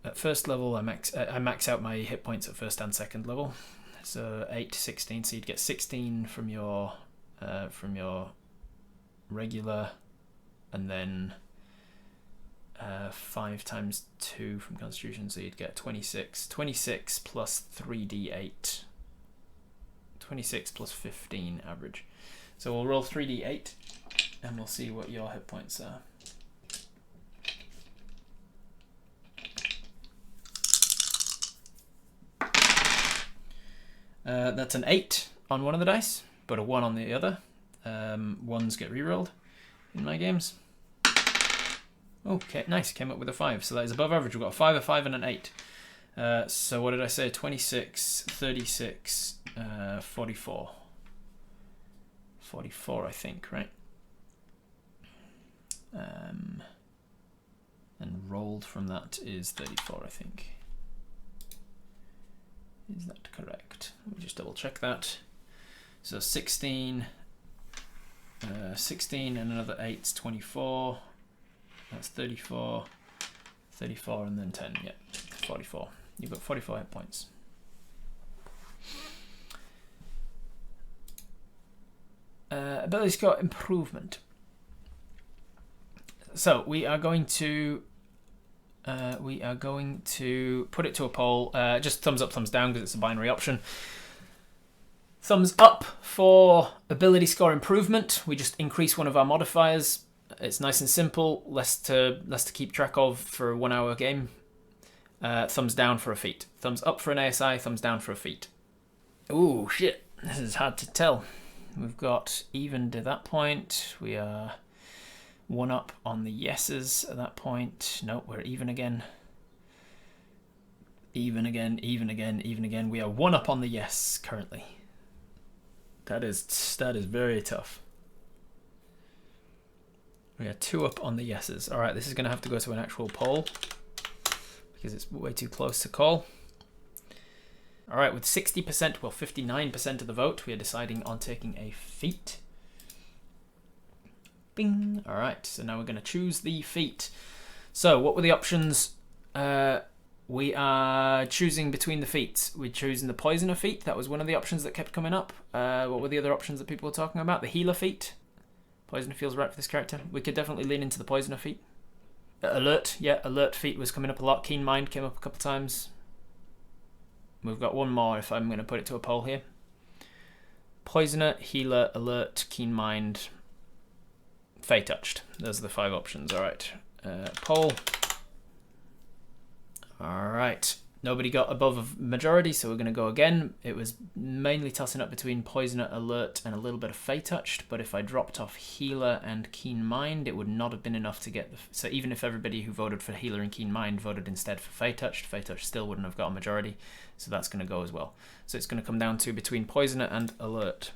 at first level. I max out my hit points at first and second level. So 8 to 16. So you'd get 16 from your regular and then 5 times 2 from Constitution, so you'd get 26. 26 plus 3d8. 26 plus 15 average. So we'll roll 3d8 and we'll see what your hit points are. That's an 8 on one of the dice, but a 1 on the other. Ones get rerolled in my games. Okay, nice. Came up with a 5, so that is above average. We've got a 5, a 5, and an 8. So what did I say? 26, 36, 44. 44, I think, right? And rolled from that is 34, I think. Is that correct? Let me just double check that. So 16, 16 and another 8's 24. That's 34, 34 and then 10, yeah, 44. You've got 44 hit points. Ability score improvement. So we are going to put it to a poll. Just thumbs up, thumbs down because it's a binary option. Thumbs up for ability score improvement. We just increase one of our modifiers. It's nice and simple, less to keep track of for a 1 hour game. Thumbs down for a feat. Thumbs up for an ASI, thumbs down for a feat. Ooh, shit. This is hard to tell. We've got evened at that point. We are 1 up on the yeses at that point. Nope, we're even again. Even again, even again, even again. We are 1 up on the yes currently. That is very tough. We are 2 up on the yeses. All right, this is going to have to go to an actual poll because it's way too close to call. All right, with 60%, well, 59% of the vote, we are deciding on taking a feat. Bing. All right, so now we're going to choose the feat. So what were the options? We are choosing between the feats. We're choosing the Poisoner feat. That was one of the options that kept coming up. What were the other options that people were talking about? The Healer feat. Poisoner feels right for this character. We could definitely lean into the Poisoner feat. Alert, yeah, Alert feat was coming up a lot. Keen Mind came up a couple times. We've got one more if I'm going to put it to a poll here. Poisoner, Healer, Alert, Keen Mind, Fey Touched. Those are the 5 options. All right. Poll. All right. Nobody got above a majority, so we're going to go again. It was mainly tossing up between Poisoner, Alert, and a little bit of Fey Touched, but if I dropped off Healer and Keen Mind, it would not have been enough to get the... So even if everybody who voted for Healer and Keen Mind voted instead for Fey Touched still wouldn't have got a majority, so that's going to go as well. So it's going to come down to between Poisoner and Alert.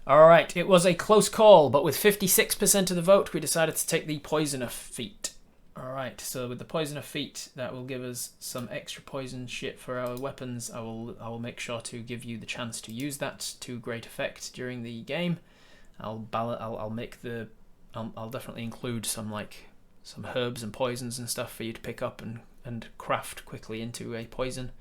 All right, it was a close call, but with 56% of the vote, we decided to take the Poisoner feat. Alright, so with the Poisoner feat, that will give us some extra poison shit for our weapons. I will make sure to give you the chance to use that to great effect during the game. I'll definitely include some herbs and poisons and stuff for you to pick up and craft quickly into a poison.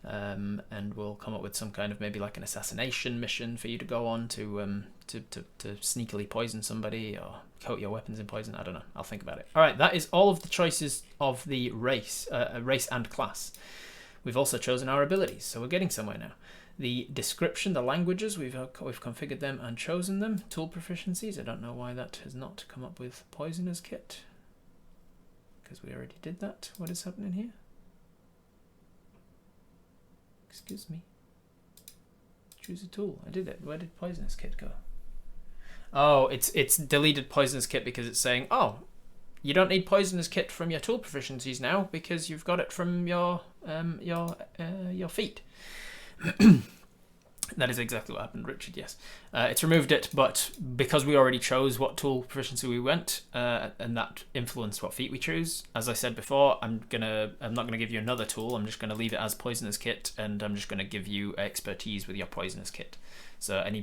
And we'll come up with some kind of maybe like an assassination mission for you to go on to sneakily poison somebody or coat your weapons in poison. I don't know. I'll think about it. All right, that is all of the choices of the race and class. We've also chosen our abilities, so we're getting somewhere now. The description, the languages, we've configured them and chosen them. Tool proficiencies, I don't know why that has not come up with Poisoner's Kit, because we already did that. What is happening here? Excuse me. Choose a tool. I did it. Where did Poisoner's Kit go? Oh, it's deleted Poisoner's Kit because it's saying, oh, you don't need Poisoner's Kit from your tool proficiencies now because you've got it from your feat. That is exactly what happened, Richard, yes. It's removed it, but because we already chose what tool proficiency we went, and that influenced what feat we choose, as I said before, I'm not gonna give you another tool, I'm just gonna leave it as Poisoner's Kit, and I'm just gonna give you expertise with your Poisoner's Kit. So any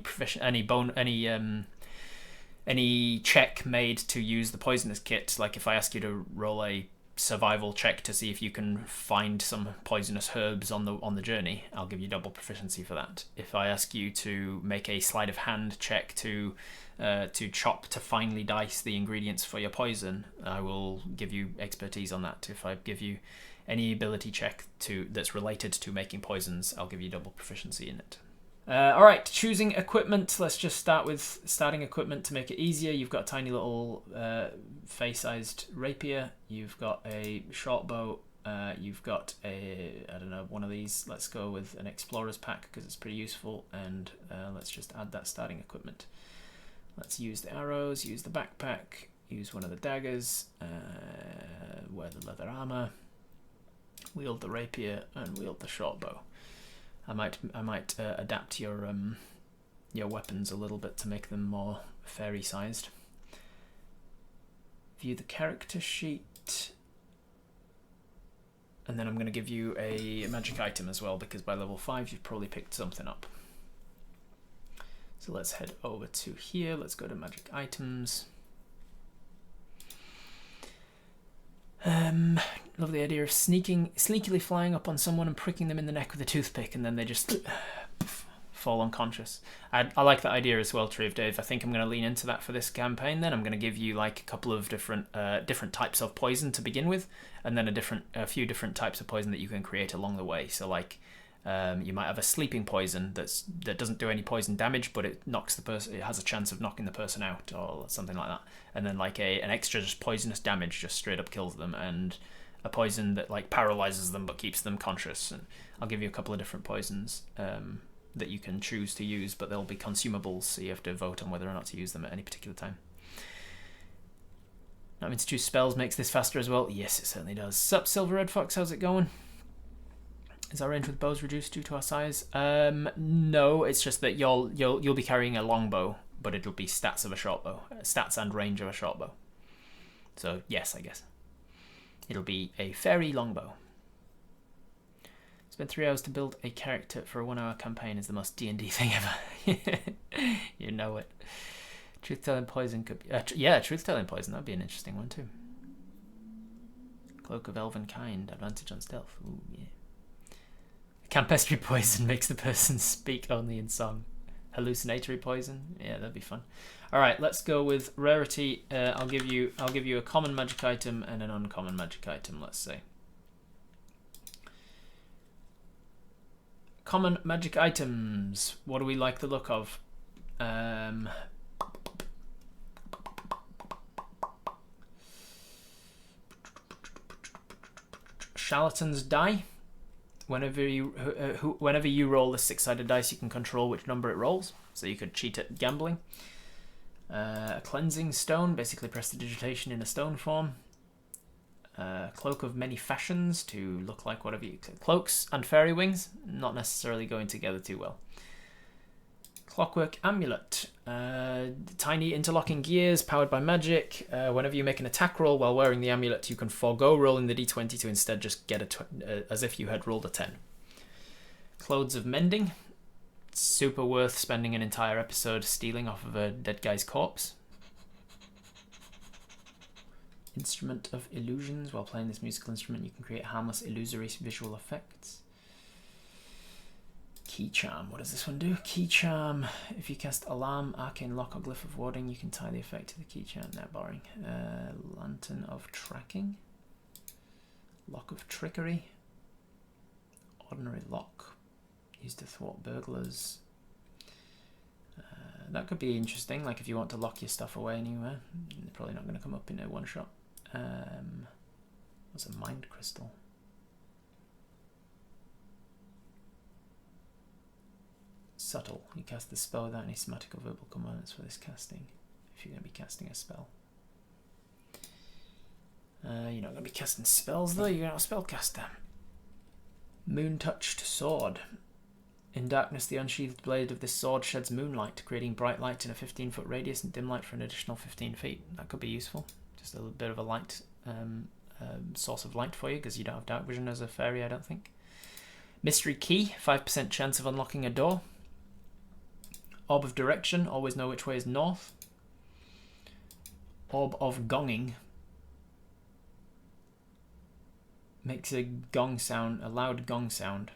check made to use the Poisoner's Kit, like if I ask you to roll a survival check to see if you can find some poisonous herbs on the journey, I'll give you double proficiency for that. If I ask you to make a sleight of hand check to finely dice the ingredients for your poison, I will give you expertise on that. If I give you any ability check that's related to making poisons, I'll give you double proficiency in it. All right, choosing equipment. Let's just start with starting equipment to make it easier. You've got a tiny little face-sized rapier. You've got a short bow. You've got one of these. Let's go with an explorer's pack because it's pretty useful. And let's just add that starting equipment. Let's use the arrows, use the backpack, use one of the daggers, wear the leather armor, wield the rapier, and wield the short bow. I might adapt your weapons a little bit to make them more fairy sized. View the character sheet, and then I'm going to give you a magic item as well, because by level 5 you've probably picked something up. So let's head over to here. Let's go to magic items. Love the idea of sneakily flying up on someone and pricking them in the neck with a toothpick, and then they just fall unconscious. I like that idea as well, Tree of Dave. I think I'm going to lean into that for this campaign. Then I'm going to give you like a couple of different types of poison to begin with, and then a few different types of poison that you can create along the way. So like you might have a sleeping poison that doesn't do any poison damage, but it knocks the person. It has a chance of knocking the person out or something like that. And then like an extra just poisonous damage just straight up kills them, and a poison that like paralyzes them but keeps them conscious. And I'll give you a couple of different poisons that you can choose to use, but they'll be consumables, so you have to vote on whether or not to use them at any particular time. That means to choose spells makes this faster as well. Yes, it certainly does. Sup, Silver Red Fox, how's it going? Is our range with bows reduced due to our size? No, it's just that you'll be carrying a longbow, but it'll be stats of a short bow, stats and range of a short bow. So yes, I guess it'll be a fairy longbow. Spend 3 hours to build a character for a 1-hour campaign is the most D&D thing ever. You know it. Truth-telling poison could be... yeah, truth-telling poison, that'd be an interesting one too. Cloak of Elven Kind, advantage on stealth. Ooh, yeah. Campestry poison makes the person speak only in song. Hallucinatory poison, yeah, that'd be fun. All right, let's go with rarity. I'll give you a common magic item and an uncommon magic item. Let's say common magic items. What do we like the look of? Charlatan's Die. Whenever you roll a 6-sided dice, you can control which number it rolls. So you could cheat at gambling. A cleansing stone, basically prestidigitation in a stone form. Cloak of many fashions, to look like whatever you... Cloaks and fairy wings, not necessarily going together too well. Clockwork amulet. Tiny interlocking gears powered by magic. Whenever you make an attack roll while wearing the amulet, you can forego rolling the d20 to instead just get as if you had rolled a 10. Clothes of mending. Super worth spending an entire episode stealing off of a dead guy's corpse. Instrument of illusions. While playing this musical instrument, you can create harmless illusory visual effects. Key charm. What does this one do? Key charm. If you cast alarm, arcane lock, or glyph of warding, you can tie the effect to the key charm. Now boring. Lantern of tracking. Lock of trickery. Ordinary lock. Used to thwart burglars. That could be interesting. Like if you want to lock your stuff away anywhere, they're probably not going to come up in a one shot. What's a mind crystal? Subtle. You cast the spell without any somatic or verbal components for this casting. If you're going to be casting a spell. You're not going to be casting spells though, you're not a spellcaster. Moon-touched sword. In darkness, the unsheathed blade of this sword sheds moonlight, creating bright light in a 15-foot radius and dim light for an additional 15 feet. That could be useful. Just a little bit of a light source of light for you, because you don't have dark vision as a fairy, I don't think. Mystery key, 5% chance of unlocking a door. Orb of direction, always know which way is north. Orb of gonging. Makes a gong sound, a loud gong sound.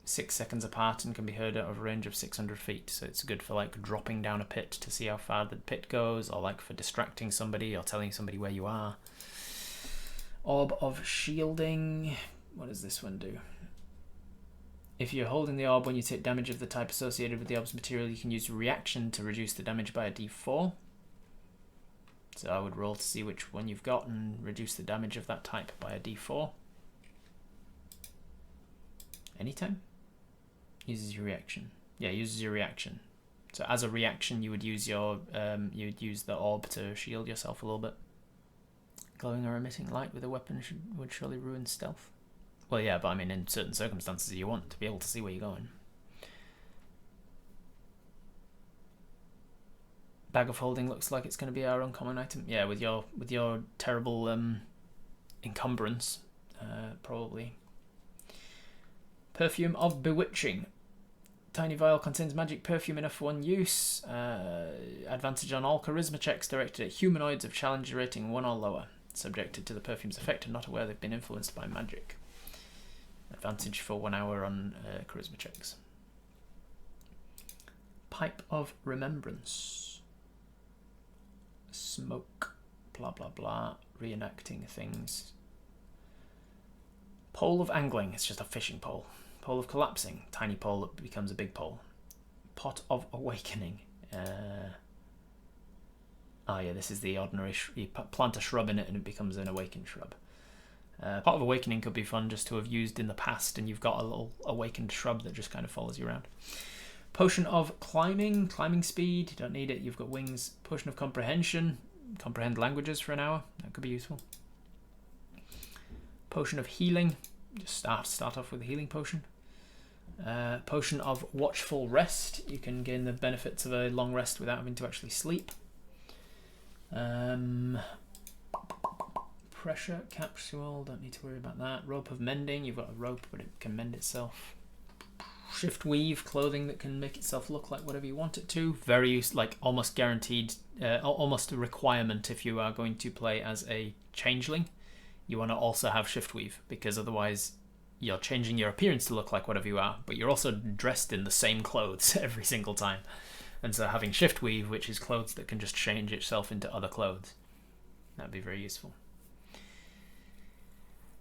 6 seconds apart and can be heard out of a range of 600 feet. So it's good for like dropping down a pit to see how far the pit goes, or like for distracting somebody or telling somebody where you are. Orb of Shielding. What does this one do? If you're holding the orb when you take damage of the type associated with the orb's material, you can use reaction to reduce the damage by a d4. So I would roll to see which one you've got and reduce the damage of that type by a d4. Anytime? Uses your reaction. Yeah, uses your reaction. So as a reaction, you would use your you'd use the orb to shield yourself a little bit. Glowing or emitting light with a weapon would surely ruin stealth. Well, yeah, but I mean, in certain circumstances, you want to be able to see where you're going. Bag of Holding looks like it's going to be our uncommon item. Yeah, with your terrible encumbrance, probably. Perfume of Bewitching. Tiny vial contains magic perfume enough for one use. Advantage on all charisma checks directed at humanoids of challenge rating 1 or lower. Subjected to the perfume's effect and not aware they've been influenced by magic. Advantage for 1 hour on charisma checks. Pipe of Remembrance. Smoke. Blah blah blah. Reenacting things. Pole of Angling. It's just a fishing pole. Pole of Collapsing. Tiny pole that becomes a big pole. Pot of Awakening. Oh yeah, this is the ordinary. You plant a shrub in it and it becomes an awakened shrub. Pot of Awakening could be fun just to have used in the past, and you've got a little awakened shrub that just kind of follows you around. Potion of Climbing. Climbing speed. You don't need it. You've got wings. Potion of Comprehension. Comprehend languages for an hour. That could be useful. Potion of Healing. Just start off with a healing potion. Potion of Watchful Rest. You can gain the benefits of a long rest without having to actually sleep. Pressure Capsule. Don't need to worry about that. Rope of Mending. You've got a rope, but it can mend itself. Shift Weave. Clothing that can make itself look like whatever you want it to. Very like almost guaranteed, almost a requirement if you are going to play as a changeling. You want to also have Shift Weave, because otherwise you're changing your appearance to look like whatever you are, but you're also dressed in the same clothes every single time. And so having Shift Weave, which is clothes that can just change itself into other clothes, that'd be very useful.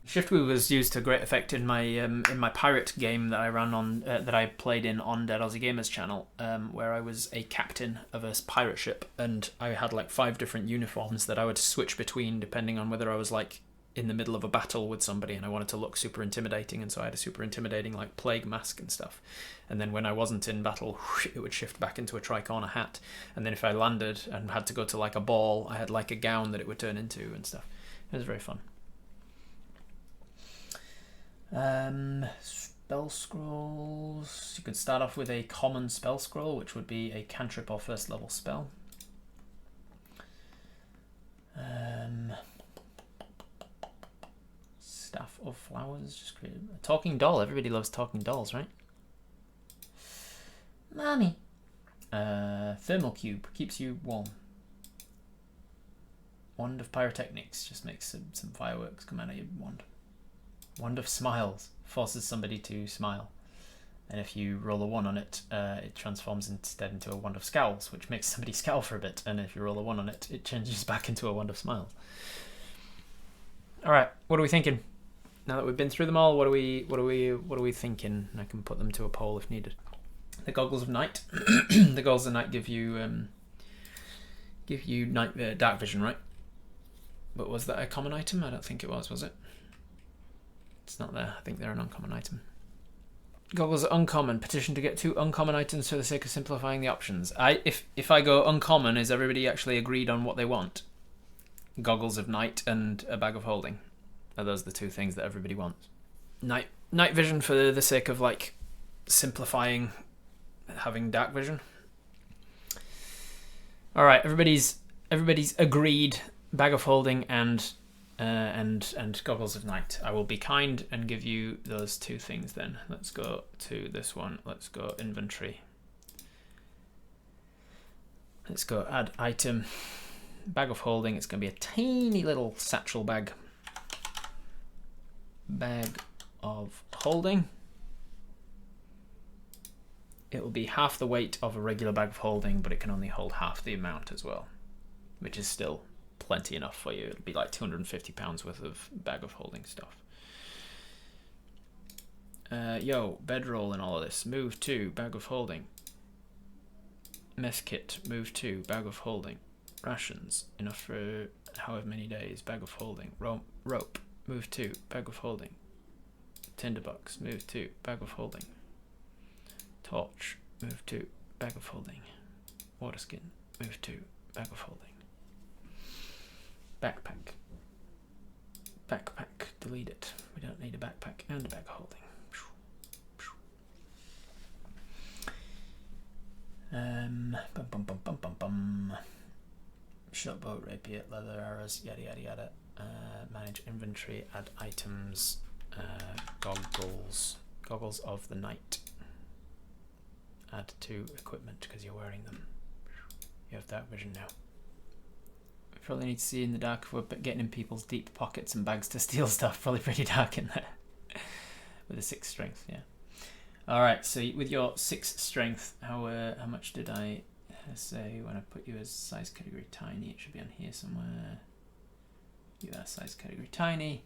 Shift Weave was used to great effect in my pirate game that I ran on that I played on Dead Aussie Gamers channel, where I was a captain of a pirate ship, and I had like 5 different uniforms that I would switch between depending on whether I was like in the middle of a battle with somebody and I wanted to look super intimidating, and so I had a super intimidating like plague mask and stuff. And then when I wasn't in battle, it would shift back into a tricorner hat. And then if I landed and had to go to like a ball, I had like a gown that it would turn into and stuff. It was very fun. Spell scrolls. You could start off with a common spell scroll, which would be a cantrip or first level spell. Staff of Flowers. Just create a talking doll. Everybody loves talking dolls, right? Mommy. Thermal Cube. Keeps you warm. Wand of Pyrotechnics. Just makes some fireworks come out of your wand. Wand of Smiles. Forces somebody to smile. And if you roll a 1 on it, it transforms instead into a Wand of Scowls, which makes somebody scowl for a bit. And if you roll a 1 on it, it changes back into a Wand of Smiles. Alright, what are we thinking? Now that we've been through them all, what are we thinking? I can put them to a poll if needed. The Goggles of Night. The Goggles of Night give you night dark vision, right? But was that a common item? I don't think it was it? It's not there. I think they're an uncommon item. Goggles are uncommon. Petition to get 2 uncommon items for the sake of simplifying the options. If I go uncommon, is everybody actually agreed on what they want? Goggles of Night and a Bag of Holding. Are those the 2 things that everybody wants? Night vision for the sake of like simplifying having dark vision. All right, everybody's agreed. Bag of Holding and Goggles of Night. I will be kind and give you those 2 things then. Let's go to this one. Let's go inventory. Let's go add item. Bag of Holding. It's going to be a tiny little satchel bag. bag of holding. It will be half the weight of a regular bag of holding, but it can only hold half the amount as well, which is still plenty enough for you. It'll be like 250 pounds worth of bag of holding stuff. Yo, bedroll and all of this. Move to bag of holding. Mess kit, move to bag of holding. Rations, enough for however many days, bag of holding. Rope, move to bag of holding. Tinderbox, move to bag of holding. Torch, move to bag of holding. Water skin, move to bag of holding. Backpack. Backpack, delete it. We don't need a backpack and a bag of holding. Shot boat, rapier, leather arrows, yada yada yada. Manage inventory, add items, goggles of the night. Add to equipment because you're wearing them. You have dark vision now. We probably need to see in the dark if we're getting in people's deep pockets and bags to steal stuff. Probably pretty dark in there. With a 6 strength, yeah. Alright, so with your 6 strength, how much did I say when I put you as size category tiny? It should be on here somewhere. You are size category tiny.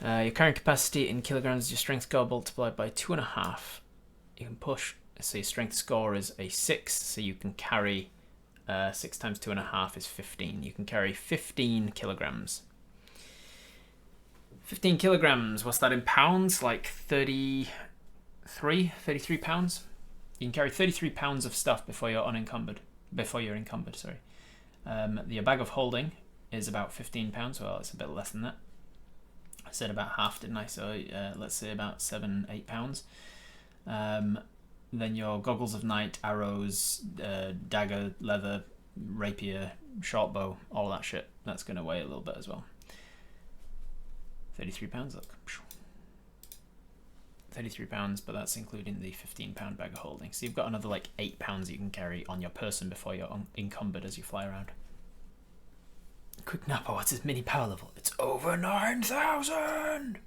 Your carrying capacity in kilograms is your strength score multiplied by 2.5. You can push, so your strength score is a 6, so you can carry 6 times 2.5 is 15. You can carry 15 kilograms. 15 kilograms, what's that in pounds? Like 33 pounds. You can carry 33 pounds of stuff before you're unencumbered. Before you're encumbered, sorry. Your bag of holding is about 15 pounds. Well, it's a bit less than that. I said about half, didn't I? So let's say about 7-8 pounds. Then your goggles of night, arrows, dagger, leather, rapier, short bow, all that shit. That's going to weigh a little bit as well. 33 pounds, look. 33 pounds, but that's including the 15-pound bag of holding. So you've got another like 8 pounds you can carry on your person before you're encumbered as you fly around. Quick Napper, what's his mini power level? It's over 9,000!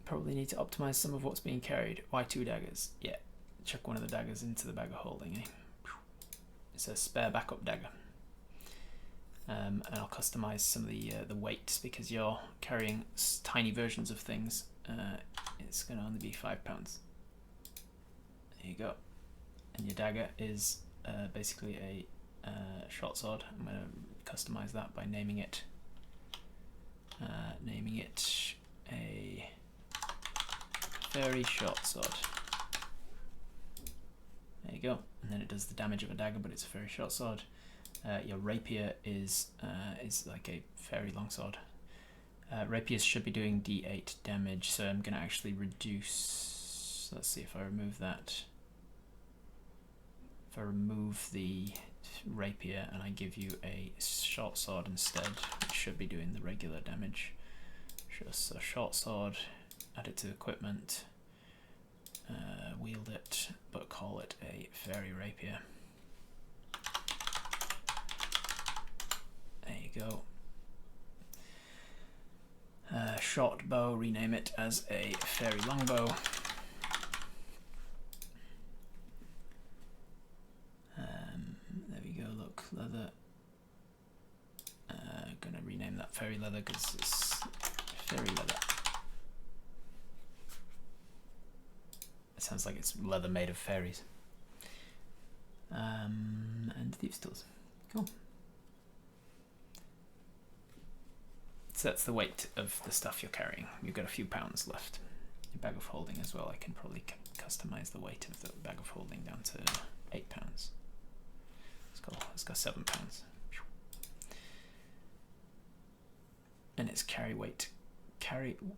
Probably need to optimize some of what's being carried. Why 2 daggers? Yeah, chuck one of the daggers into the bag of holding. Eh? It's a spare backup dagger. And I'll customize some of the weights because you're carrying tiny versions of things. It's going to only be 5 pounds. There you go. And your dagger is basically a short sword. I'm going to customize that by naming it a very short sword. There you go. And then it does the damage of a dagger, but it's a very short sword. Your rapier is like a very long sword. Rapiers should be doing D8 damage, so I'm going to actually reduce. Let's see if I remove that. If I remove the rapier and I give you a short sword instead, it should be doing the regular damage. Just a short sword, add it to equipment, wield it, but call it a fairy rapier. There you go. Short bow, rename it as a fairy longbow. There we go, look, leather. Gonna rename that fairy leather because it's fairy leather. It sounds like it's leather made of fairies. And thieves' tools. Cool. So that's the weight of the stuff you're carrying. You've got a few pounds left. Your bag of holding as well. I can probably customize the weight of the bag of holding down to 8 pounds. Let's go 7 pounds. And it's carry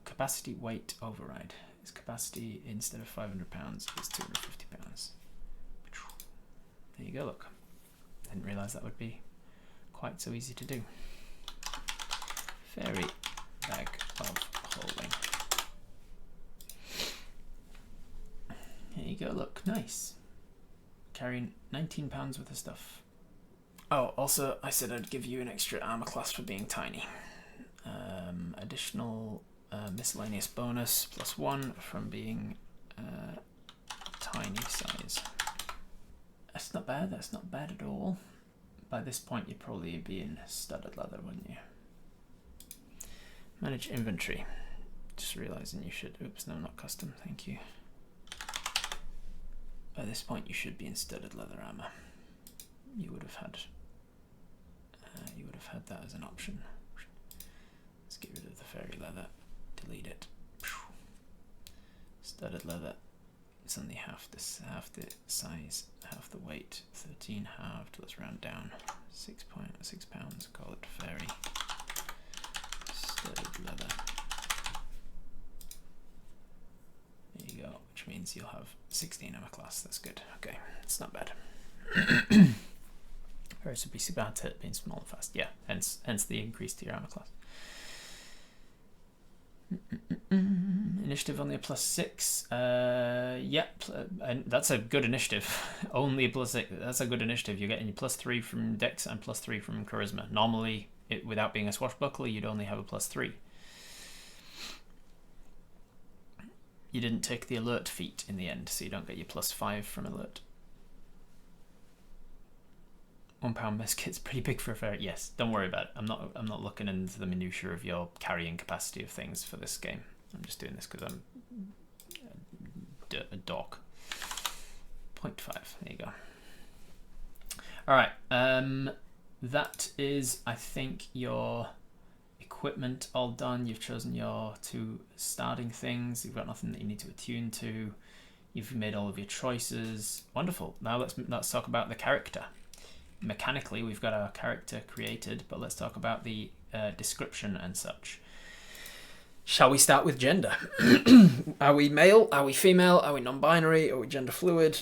capacity weight override. Its capacity instead of 500 pounds is 250 pounds. There you go, look. Didn't realise that would be quite so easy to do. Fairy bag of holding. There you go, look, nice. Carrying 19 pounds worth of stuff. Oh, also, I said I'd give you an extra armor class for being tiny. additional miscellaneous bonus +1 from being tiny size. That's not bad. That's not bad at all. By this point, you'd probably be in studded leather, wouldn't you? Manage inventory. Just realizing you should. Oops, no, not custom. Thank you. By this point, you should be in studded leather armor. You would have had. You would have had that as an option. Let's get rid of the fairy leather. Delete it. Studded leather. It's only half the size, half the weight. 13 halved. Let's round down. 6 pounds. Call it fairy. Studded leather. There you go. Which means you'll have 16 armor class. That's good. Okay, it's not bad. Whereas it'd be bad to being small and fast. Yeah, hence the increase to your armor class. Initiative only a +6. Yep, and that's a good initiative. Only a +6. That's a good initiative. You're getting +3 from Dex and +3 from Charisma. Normally, without being a swashbuckler, you'd only have a +3. You didn't take the alert feat in the end, so you don't get your +5 from alert. £1 miskit's pretty big for a fairy. Yes, don't worry about it. I'm not looking into the minutiae of your carrying capacity of things for this game. I'm just doing this because I'm a dork. 0.5. There you go. All right. That is, I think, your equipment all done. You've chosen your 2 starting things. You've got nothing that you need to attune to. You've made all of your choices. Wonderful. Now let's talk about the character. Mechanically, we've got our character created, but let's talk about the description and such. Shall we start with gender? Are we male? Are we female? Are we non-binary? Are we gender fluid?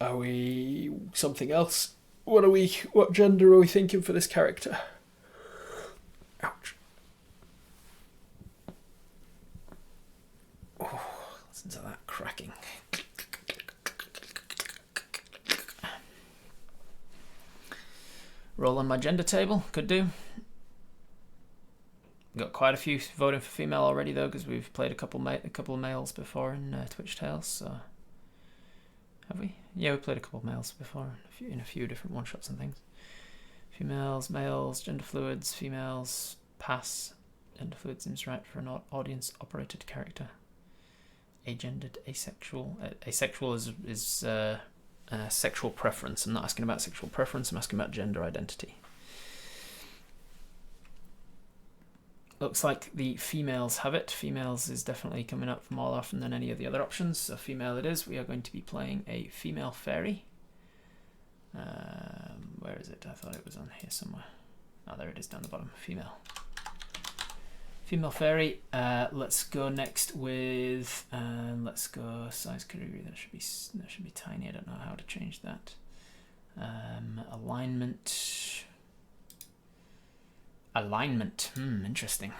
Are we something else? What gender are we thinking for this character? Ouch. Oh, listen to that cracking. Roll on my gender table, could do. Got quite a few voting for female already though, because we've played a couple of males before in Twitch Tales. So have we? Yeah, we played a couple of males before in a few different one shots and things. Females, males, gender fluids, females, pass. Gender fluid seems right for an audience operated character. Agendered, asexual. Asexual is sexual preference. I'm not asking about sexual preference, I'm asking about gender identity. Looks like the females have it. Females is definitely coming up more often than any of the other options, so female it is. We are going to be playing a female fairy. Where is it? I thought it was on here somewhere. Oh, there it is down the bottom. Female fairy. Let's go next with let's go size category. That should be tiny. I don't know how to change that. Alignment. Interesting.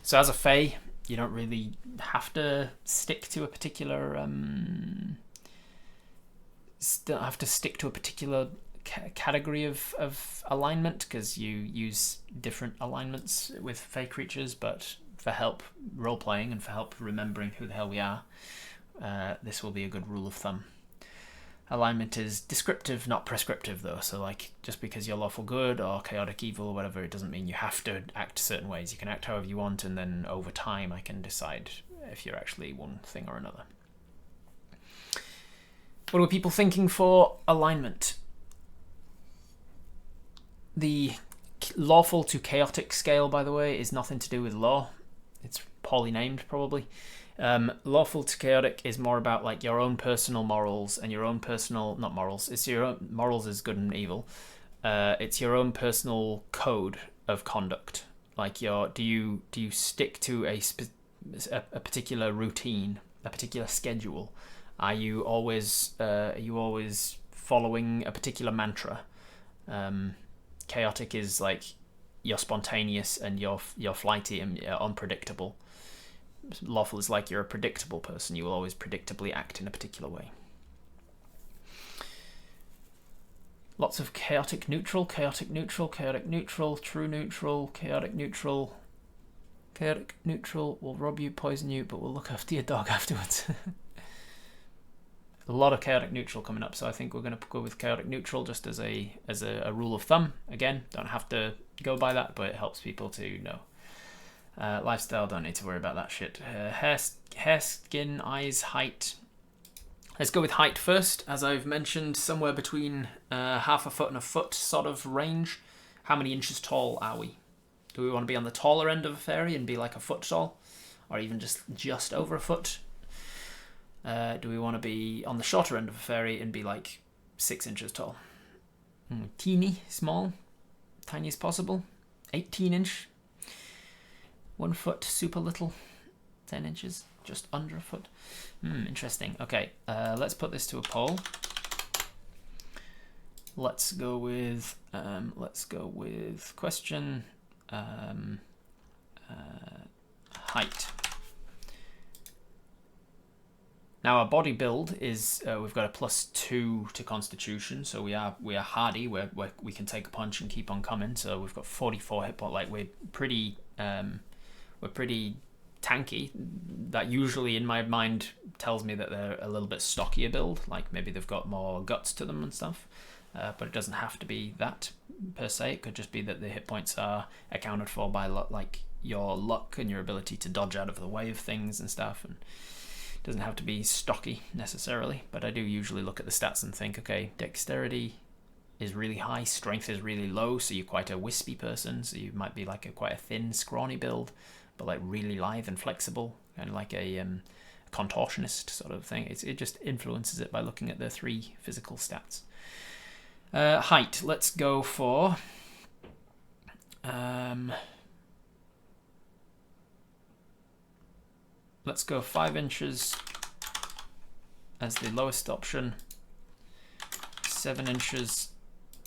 So as a fae, you don't really have to stick to a particular category of alignment, because you use different alignments with fae creatures, but for help role-playing and for help remembering who the hell we are, this will be a good rule of thumb. Alignment is descriptive, not prescriptive though, so like just because you're lawful good or chaotic evil or whatever, it doesn't mean you have to act certain ways. You can act however you want, and then over time I can decide if you're actually one thing or another. What were people thinking for alignment? The lawful to chaotic scale, by the way, is nothing to do with law. It's poorly named, probably. Lawful to chaotic is more about like your own personal morals and your own personal, not morals, it's your own, morals is good and evil. It's your own personal code of conduct. Like do you stick to a particular routine, a particular schedule? Are you always following a particular mantra? Chaotic is like you're spontaneous and you're flighty and you're unpredictable. Lawful is like you're a predictable person. You will always predictably act in a particular way. Lots of chaotic neutral, true neutral, chaotic Chaotic neutral will rob you, poison you, but will look after your dog afterwards. A lot of chaotic neutral coming up, so I think we're going to go with chaotic neutral just as a rule of thumb. Again, don't have to go by that, but it helps people to know. Lifestyle, don't need to worry about that shit. Hair, skin, eyes, height. Let's go with height first. As I've mentioned, somewhere between half a foot and a foot sort of range. How many inches tall are we? Do we want to be on the taller end of a fairy and be like a foot tall? Or even just over a foot? Do we want to be on the shorter end of a fairy and be like 6 inches tall? Teeny, small, tiny as possible. 18-inch. 1 foot, super little. 10 inches, just under a foot. Interesting. Okay, let's put this to a poll. Let's go with question height. Now our body build is we've got a +2 to Constitution, so we are hardy. We can take a punch and keep on coming. So we've got 44 hit point. Like we're pretty tanky. That usually in my mind tells me that they're a little bit stockier build. Like maybe they've got more guts to them and stuff. But it doesn't have to be that per se. It could just be that the hit points are accounted for by like your luck and your ability to dodge out of the way of things and stuff. And it doesn't have to be stocky necessarily. But I do usually look at the stats and think, okay, dexterity is really high, strength is really low, so you're quite a wispy person. So you might be like quite a thin, scrawny build, but like really lithe and flexible, kind of like a contortionist sort of thing. It just influences it by looking at the 3 physical stats. Height, let's go for let's go 5 inches as the lowest option, 7 inches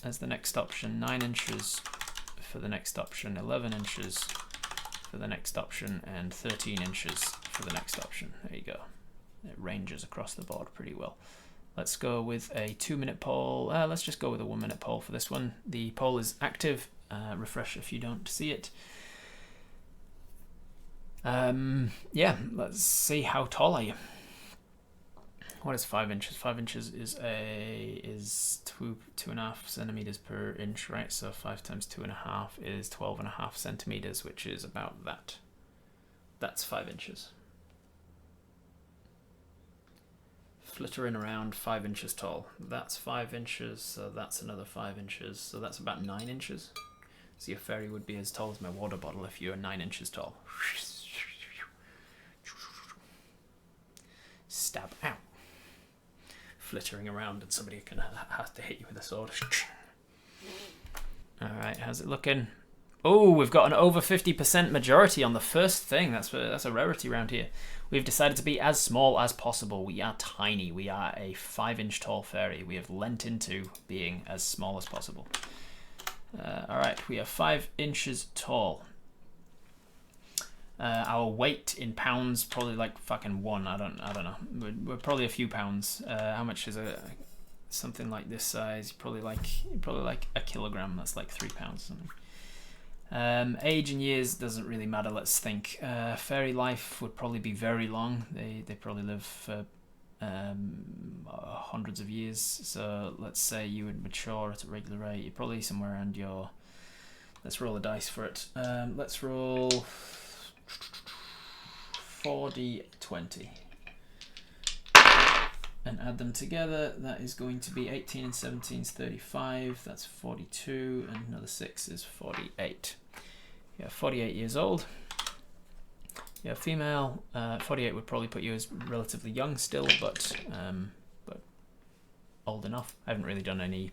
as the next option, 9 inches for the next option, 11 inches for the next option, and 13 inches for the next option. There you go. It ranges across the board pretty well. Let's go with a 2-minute poll. Let's just go with a 1-minute poll for this one. The poll is active. Refresh if you don't see it. Yeah, let's see, how tall are you? What is 5 inches? 5 inches is 2.5 centimeters per inch, right? So 5 times 2.5 is 12.5 centimeters, which is about that. That's 5 inches. Flittering around 5 inches tall. That's 5 inches, so that's another 5 inches, so that's about 9 inches. So your fairy would be as tall as my water bottle if you were 9 inches tall. Stab out. Flittering around, and somebody can have to hit you with a sword. Alright, how's it looking? Oh, we've got an over 50% majority on the first thing. That's a rarity around here. We've decided to be as small as possible. We are tiny. We are a 5-inch tall fairy. We have lent into being as small as possible. Alright, we are 5 inches tall. Our weight in pounds, probably like fucking 1. I don't know. We're probably a few pounds. How much is something like this size? Probably like a kilogram. That's like 3 pounds or something. Age and years doesn't really matter. Let's think. Fairy life would probably be very long. They probably live for hundreds of years. So let's say you would mature at a regular rate. You're probably somewhere around your. Let's roll a dice for it. Let's roll 40-20 and add them together. That is going to be 18 and 17 is 35. That's 42, and another 6 is 48. You're 48 years old. You're female. 48 would probably put you as relatively young still, but old enough. I haven't really done any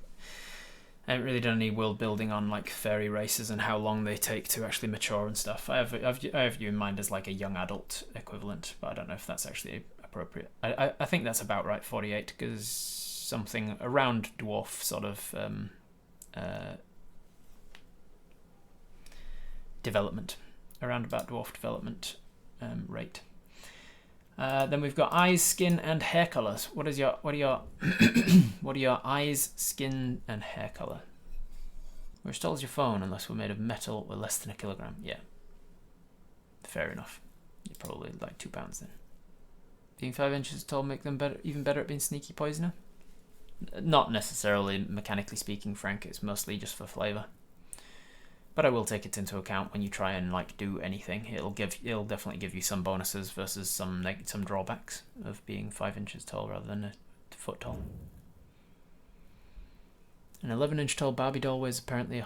world building on like fairy races and how long they take to actually mature and stuff. I have you in mind as like a young adult equivalent, but I don't know if that's actually appropriate. I think that's about right, 48, because something around dwarf sort of development, around about dwarf development rate. Then we've got eyes, skin, and hair colors. What are your what are your eyes, skin, and hair color? We're as tall as your phone unless we're made of metal or less than a kilogram. Yeah. fair enough. You're probably like £2 then. Being 5 inches tall make them even better at being sneaky poisoner? Not necessarily, mechanically speaking, Frank. It's mostly just for flavour. But I will take it into account when you try and like do anything. It'll definitely give you some bonuses versus some drawbacks of being 5 inches tall rather than a foot tall. An 11-inch tall Barbie doll weighs apparently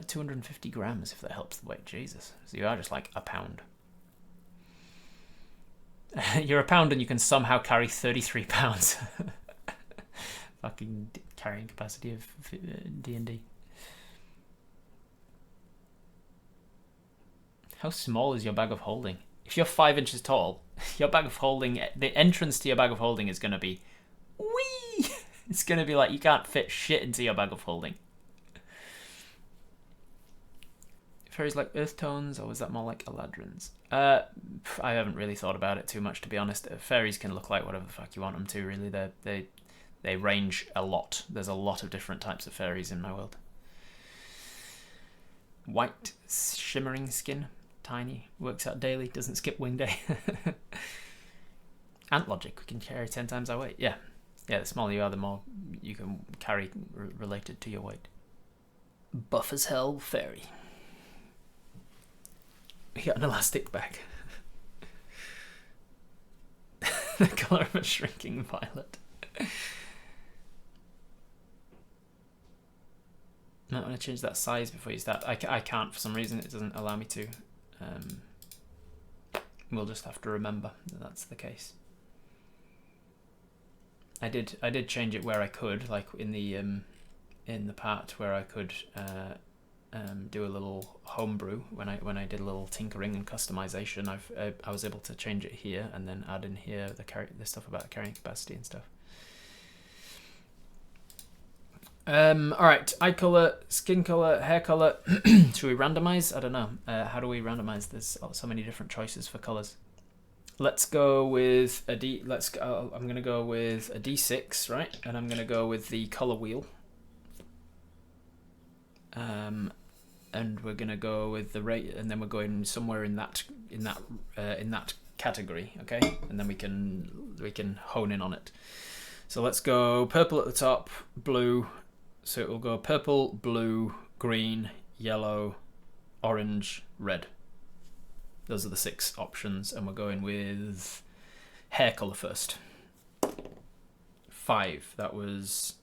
250 grams, if that helps the weight. Jesus. So you are just like a pound. You're a pound and you can somehow carry 33 pounds. Fucking carrying capacity of D&D. How small is your bag of holding? If you're 5 inches tall, your bag of holding, the entrance to your bag of holding is going to be wee. It's going to be like you can't fit shit into your bag of holding. Fairies like earth tones, or was that more like eladrins? I haven't really thought about it too much, to be honest. Fairies can look like whatever the fuck you want them to, really. They range a lot. There's a lot of different types of fairies in my world. White, shimmering skin, tiny, works out daily, doesn't skip wing day. Ant logic, we can carry 10 times our weight. Yeah, the smaller you are, the more you can carry related to your weight. Buff as hell fairy. We got an elastic bag. The colour of a shrinking violet. Might want to change that size before you start. I can't for some reason. It doesn't allow me to. We'll just have to remember that that's the case. I did change it where I could, like in the part where I could do a little homebrew when I did a little tinkering and customization. I was able to change it here and then add in here the stuff about carrying capacity and stuff. Alright, eye colour, skin colour, hair colour. Should we randomise? I don't know. How do we randomise? There's so many different choices for colours. Let's go with a D. I'm going to go with a D6, right? And I'm going to go with the colour wheel. And we're going to go with the rate, and then we're going somewhere in that category, okay? And then we can hone in on it. So let's go purple at the top, blue. So it will go purple, blue, green, yellow, orange, red. Those are the 6 options, and we're going with hair colour first. 5. That was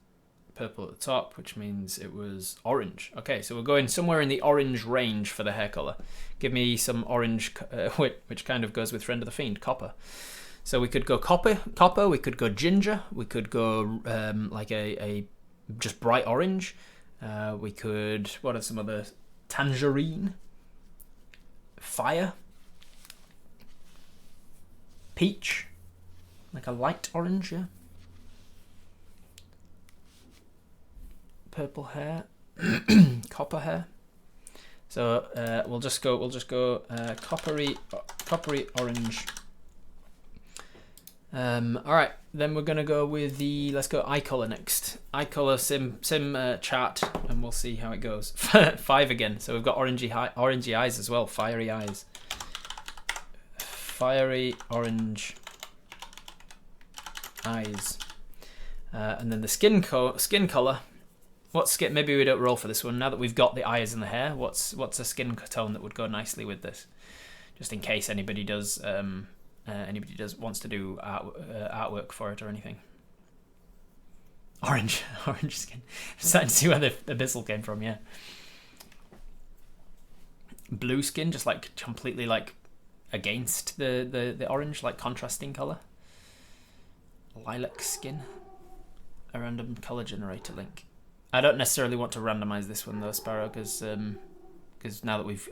purple at the top, which means it was orange. Okay, so we're going somewhere in the orange range for the hair colour. Give me some orange, which kind of goes with Friend of the Fiend, copper. So we could go copper, we could go ginger, we could go like a just bright orange. We could, what are some other, tangerine, fire, peach, like a light orange, yeah. Purple hair, copper hair. So we'll just go coppery orange. Alright, then we're gonna go with let's go eye colour next. Eye colour sim chart, and we'll see how it goes. 5 again, so we've got orangey eyes as well, fiery eyes. Fiery orange eyes. And then the skin colour. What skin? Maybe we don't roll for this one. Now that we've got the eyes and the hair, what's a skin tone that would go nicely with this? Just in case anybody wants to do artwork for it or anything. Orange skin. I'm starting to see where the abyssal came from. Yeah. Blue skin, just like completely like against the orange, like contrasting color. Lilac skin. A random color generator link. I don't necessarily want to randomize this one though, Sparrow, because now that we've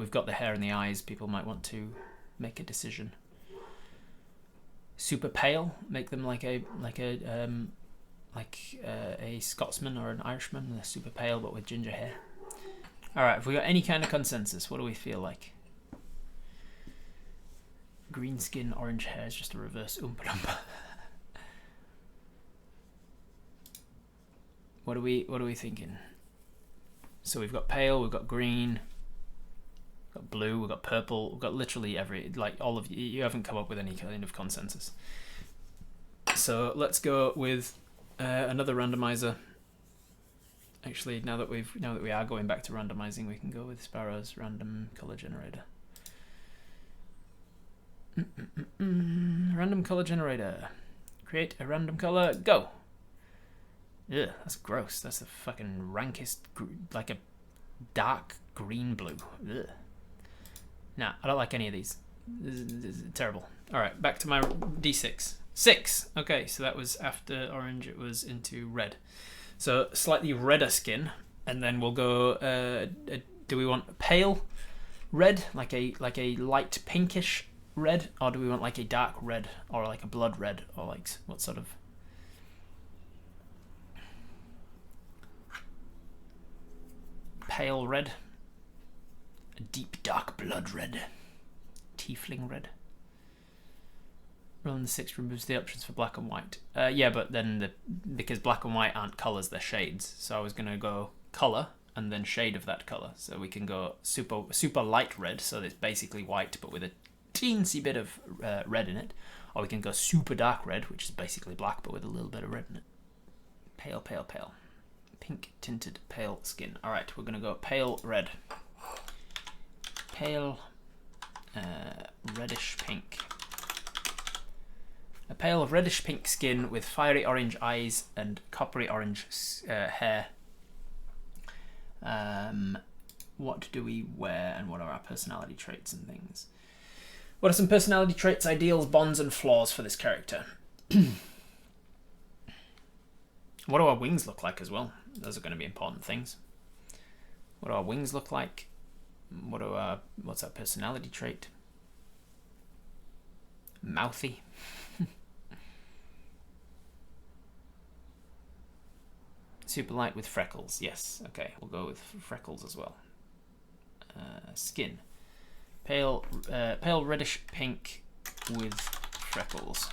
got the hair and the eyes, people might want to make a decision. Super pale, make them like a Scotsman or an Irishman. They're super pale but with ginger hair. Alright, have we got any kind of consensus? What do we feel like? Green skin, orange hair is just a reverse Oompa Loompa. What are we thinking? So we've got pale, we've got green, got blue, we've got purple, we've got literally every, like all of you haven't come up with any kind of consensus. So let's go with another randomizer. Actually, now that we are going back to randomizing, we can go with Sparrow's random color generator. Random color generator. Create a random color. Go. Ugh, that's gross. That's the fucking rankest, like a dark green blue. Ugh. Nah, I don't like any of these. This is terrible. All right, back to my D6. 6. Okay, so that was after orange. It was into red. So slightly redder skin, and then we'll go. Do we want pale red, like a light pinkish red, or do we want like a dark red, or like a blood red, or like what sort of? Pale red, a deep dark blood red, tiefling red. Rolling the 6 removes the options for black and white. Yeah, but then because black and white aren't colours, they're shades. So I was gonna go colour and then shade of that colour. So we can go super light red, so it's basically white but with a teensy bit of red in it. Or we can go super dark red, which is basically black but with a little bit of red in it. Pale, pale, pale. Pink tinted pale skin. All right, we're gonna go pale red. Pale reddish pink. A pale reddish pink skin with fiery orange eyes and coppery orange hair. What do we wear and what are our personality traits and things? What are some personality traits, ideals, bonds and flaws for this character? What do our wings look like as well? Those are going to be important things. What do our wings look like? What's our personality trait? Mouthy. Super light with freckles. Yes. Okay, we'll go with freckles as well. Skin. Pale reddish pink with freckles.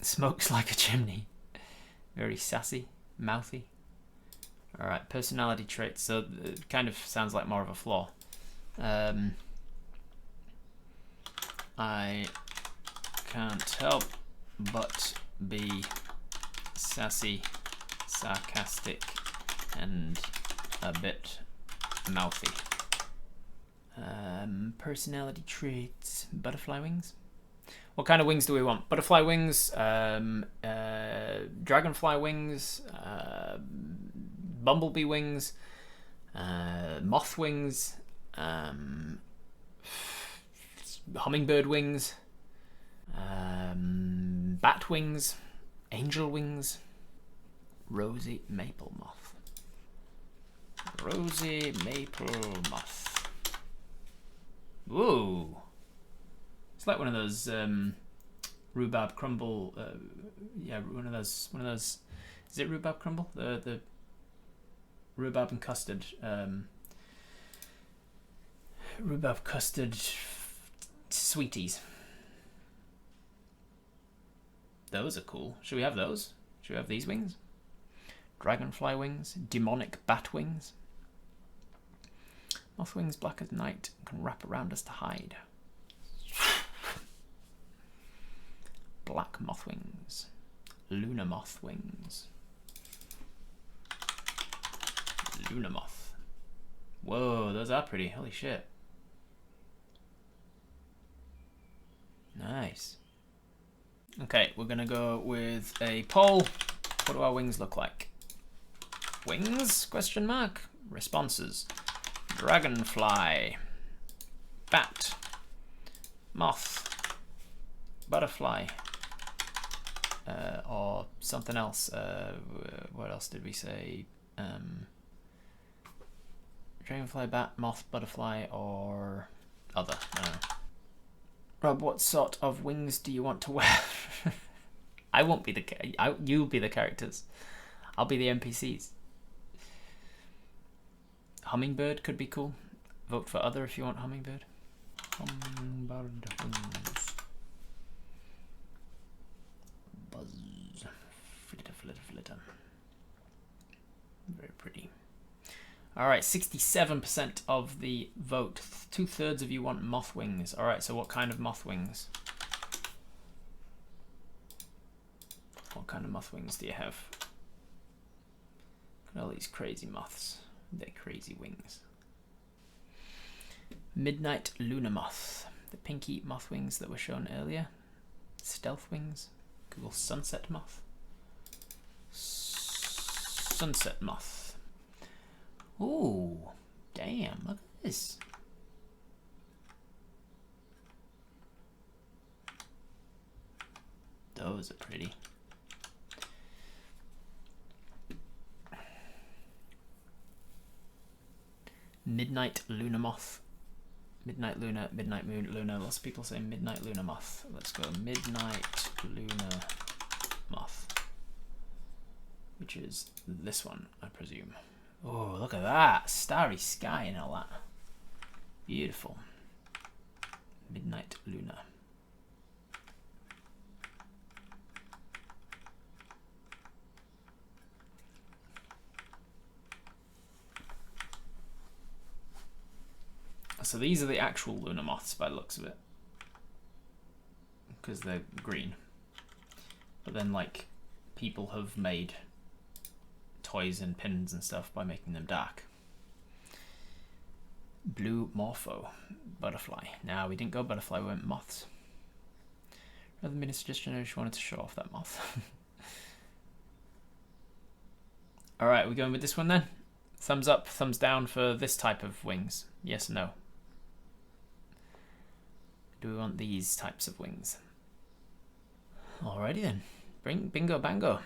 Smokes like a chimney. Very sassy. Mouthy. Alright, personality traits. So it kind of sounds like more of a flaw. I can't help but be sassy, sarcastic, and a bit mouthy. Personality traits. Butterfly wings. What kind of wings do we want? Butterfly wings, dragonfly wings, bumblebee wings, moth wings, hummingbird wings, bat wings, angel wings, rosy maple moth. Rosy maple moth. Ooh. It's like one of those rhubarb crumble. Yeah, one of those. Is it rhubarb crumble? The rhubarb and custard. Rhubarb custard sweeties. Those are cool. Should we have those? Should we have these wings? Dragonfly wings, demonic bat wings. Moth wings black as night can wrap around us to hide. Black moth wings. Lunar moth wings. Lunar moth. Whoa, those are pretty. Holy shit. Nice. Okay, we're gonna go with a poll. What do our wings look like? Wings? Question mark. Responses. Dragonfly. Bat. Moth. Butterfly. Or something else. What else did we say? Dragonfly, bat, moth, butterfly, or other. Rob, what sort of wings do you want to wear? I won't be you'll be the characters. I'll be the NPCs. Hummingbird could be cool. Vote for other if you want hummingbird. Hummingbird wings. Buzz. Flitter, flitter, flitter. Very pretty. All right, 67% of the vote. 2/3 of you want moth wings. All right, so what kind of moth wings? What kind of moth wings do you have? Look at all these crazy moths. They're crazy wings. Midnight Luna Moth. The pinky moth wings that were shown earlier. Stealth wings. Google Sunset Moth. Sunset Moth. Ooh, damn, look at this. Those are pretty. Midnight Luna Moth. Midnight Luna, Midnight Moon Luna. Lots of people say Midnight Luna Moth. Let's go Midnight Luna Moth. Which is this one, I presume. Oh, look at that. Starry sky and all that. Beautiful. Midnight Luna. So these are the actual Luna Moths by the looks of it. Because they're green. But then, like, people have made toys and pins and stuff by making them dark. Blue Morpho. Butterfly. Now, we didn't go butterfly, we went moths. Rather than a suggestion, I just wanted to show off that moth. Alright, we going with this one then? Thumbs up, thumbs down for this type of wings. Yes or no? Do we want these types of wings? Alrighty then. Bingo bango.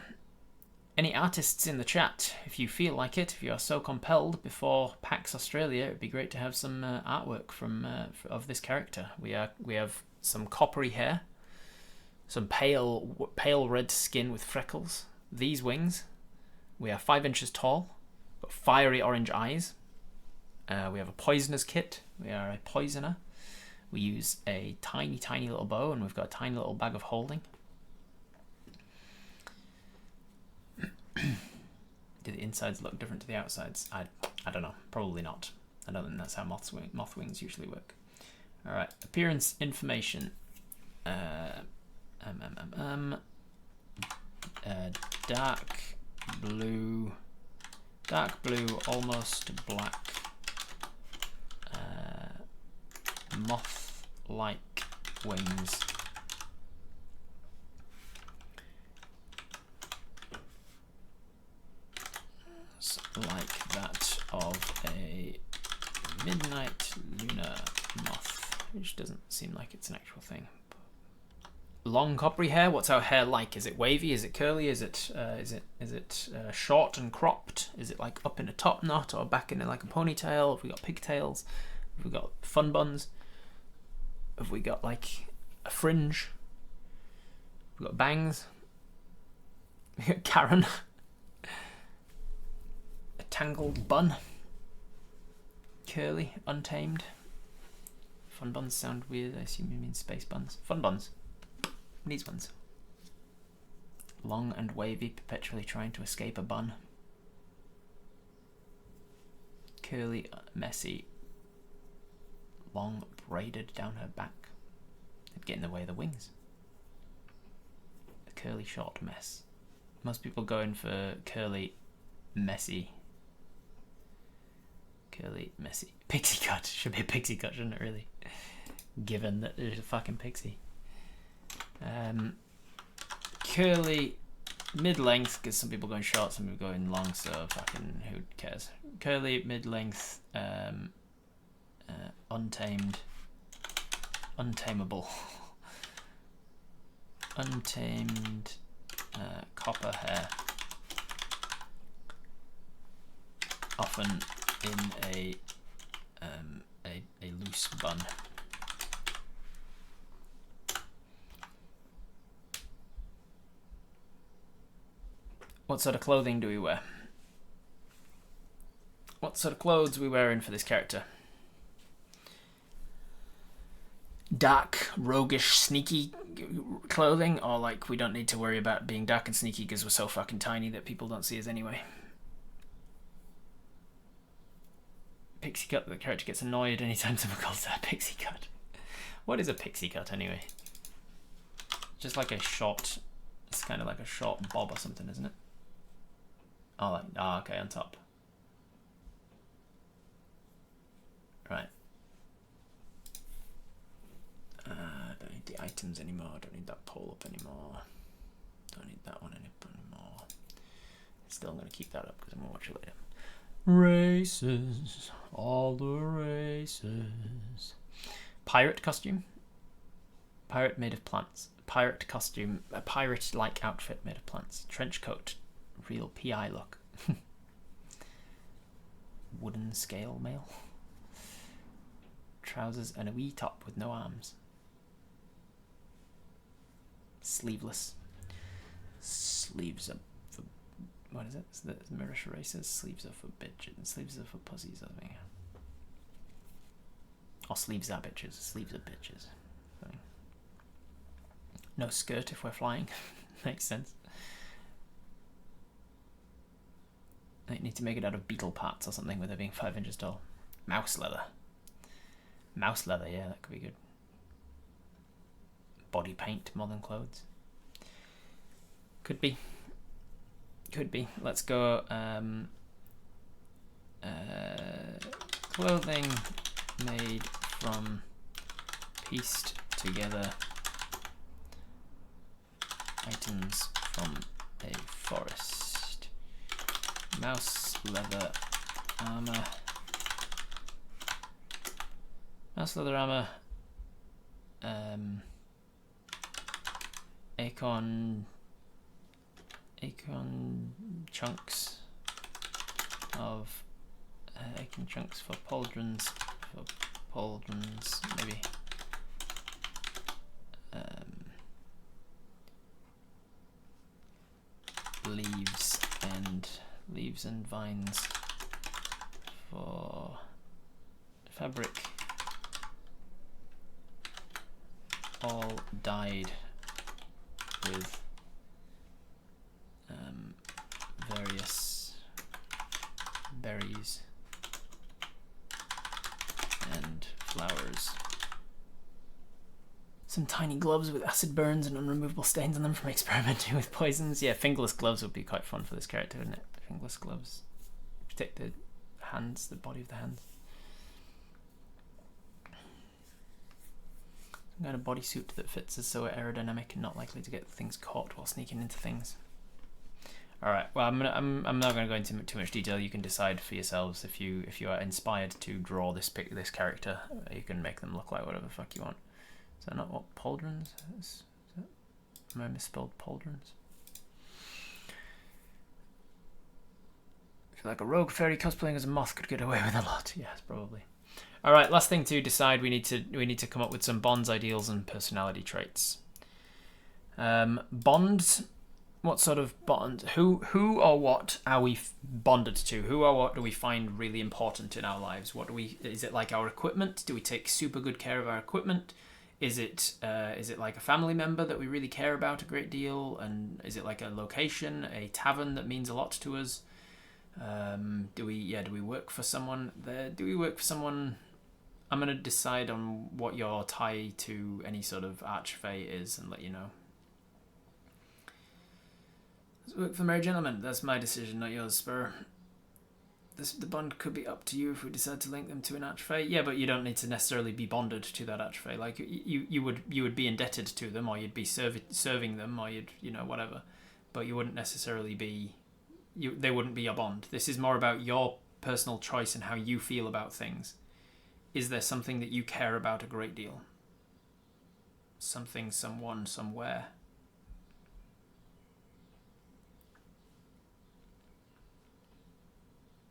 Any artists in the chat, if you feel like it, if you are so compelled, before PAX Australia, it'd be great to have some artwork from of this character. We have some coppery hair, some pale red skin with freckles. These wings, we are 5 inches tall, got fiery orange eyes. We have a poisoner's kit. We are a poisoner. We use a tiny little bow, and we've got a tiny little bag of holding. Do the insides look different to the outsides? I don't know. Probably not. I don't think that's how moth wings usually work. All right. Appearance information. Dark blue, almost black. Moth-like wings. Like that of a midnight lunar moth, which doesn't seem like it's an actual thing. Long coppery hair. What's our hair like? Is it wavy? Is it curly? Is it short and cropped? Is it like up in a top knot or back in like a ponytail? Have we got pigtails? Have we got fun buns? Have we got like a fringe? Have we got bangs? We got Karen. A tangled bun. Curly, untamed. Fun buns sound weird. I assume you mean space buns. Fun buns. These ones. Long and wavy, perpetually trying to escape a bun. Curly, messy. Long, braided down her back. It'd get in the way of the wings. A curly, short mess. Most people go in for curly, messy. Curly, messy. Pixie cut. Should be a pixie cut, shouldn't it, really? Given that there's a fucking pixie. Curly, mid-length, because some people go in short, some people go in long, so fucking who cares? Curly, mid-length, untamed, untamable, untamed, copper hair, often in a loose bun. What sort of clothing do we wear? What sort of clothes are we wearing for this character? Dark, roguish, sneaky clothing, or like we don't need to worry about being dark and sneaky because we're so fucking tiny that people don't see us anyway? Pixie cut. The character gets annoyed anytime someone calls that a pixie cut. What is a pixie cut anyway? Just like a short. It's kind of like a short bob or something, isn't it? Oh, okay, on top. Right. Don't need the items anymore. Don't need that pull up anymore. Don't need that one anymore. Still, I'm going to keep that up because I'm going to watch it later. Races. All the races. Pirate costume. Pirate made of plants. Pirate costume. A pirate-like outfit made of plants. Trench coat. Real PI look. Wooden scale mail. Trousers and a wee top with no arms. Sleeveless. Sleeves are for... What is it? It's the Mirish races. Sleeves are for bitches. Sleeves are for pussies, I think. Or sleeves are bitches. Sleeves are bitches. No skirt if we're flying. Makes sense. I need to make it out of beetle parts or something with it being 5 inches tall. Mouse leather. Mouse leather, yeah, that could be good. Body paint more than clothes. Could be. Could be. Let's go. Clothing made from pieced together items from a forest. Mouse leather armor. Mouse leather armor. Acorn chunks of acorn chunks for pauldrons. Maybe. Leaves and vines for fabric, all dyed with various berries and flowers. Some tiny gloves with acid burns and unremovable stains on them from experimenting with poisons. Yeah, fingerless gloves would be quite fun for this character, wouldn't it? Fingerless gloves. Protect the hands, the body of the hands. Some kind of bodysuit that fits is so aerodynamic and not likely to get things caught while sneaking into things. Alright, well I'm not going to go into too much detail. You can decide for yourselves if you are inspired to draw this character. You can make them look like whatever the fuck you want. Is that not what pauldrons is? Am I misspelled pauldrons? I feel like a rogue fairy cosplaying as a moth could get away with a lot. Yes, probably. All right, last thing to decide. We need to come up with some bonds, ideals, and personality traits. Bonds. What sort of bond? Who or what are we bonded to? Who or what do we find really important in our lives? What do we? Is it like our equipment? Do we take super good care of our equipment? Is it like a family member that we really care about a great deal? And is it like a location, a tavern that means a lot to us? Do we work for someone there? Do we work for someone? I'm going to decide on what your tie to any sort of archfey is and let you know. Let's work for Merry Gentlemen. That's my decision, not yours, Spur. The bond could be up to you if we decide to link them to an archfey. Yeah, but you don't need to necessarily be bonded to that archfey. Like you would be indebted to them, or you'd be serving them, or you'd whatever. But you wouldn't necessarily be. They wouldn't be a bond. This is more about your personal choice and how you feel about things. Is there something that you care about a great deal? Something, someone, somewhere.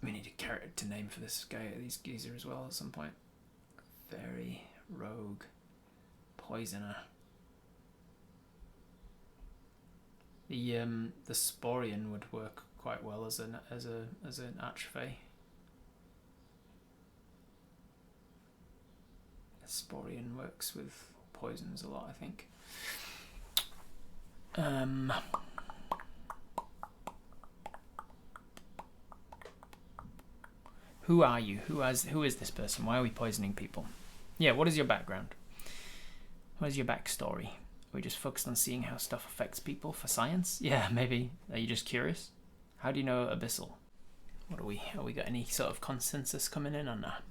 We need a character name for this guy, these geezer as well at some point. Fairy, rogue, poisoner. The Sporian would work quite well as an archfey. Sporian works with poisons a lot, I think. Who are you? Who is this person? Why are we poisoning people? Yeah, what is your background? What is your backstory? Are we just focused on seeing how stuff affects people for science? Yeah, maybe. Are you just curious? How do you know Abyssal? What are we? Have we got any sort of consensus coming in on that?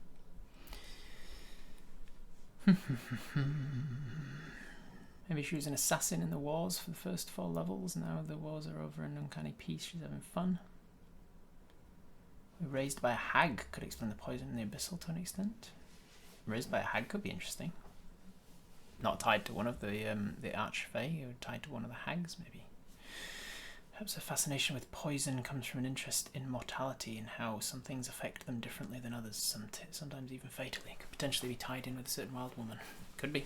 Maybe she was an assassin in the wars for the first 4 levels. Now the wars are over and uncanny peace. She's having fun. Raised by a hag could explain the poison in the Abyssal to an extent. Raised by a hag could be interesting. Not tied to one of the Archfey, or tied to one of the hags, maybe. Perhaps a fascination with poison comes from an interest in mortality and how some things affect them differently than others, sometimes even fatally. Could potentially be tied in with a certain wild woman. Could be.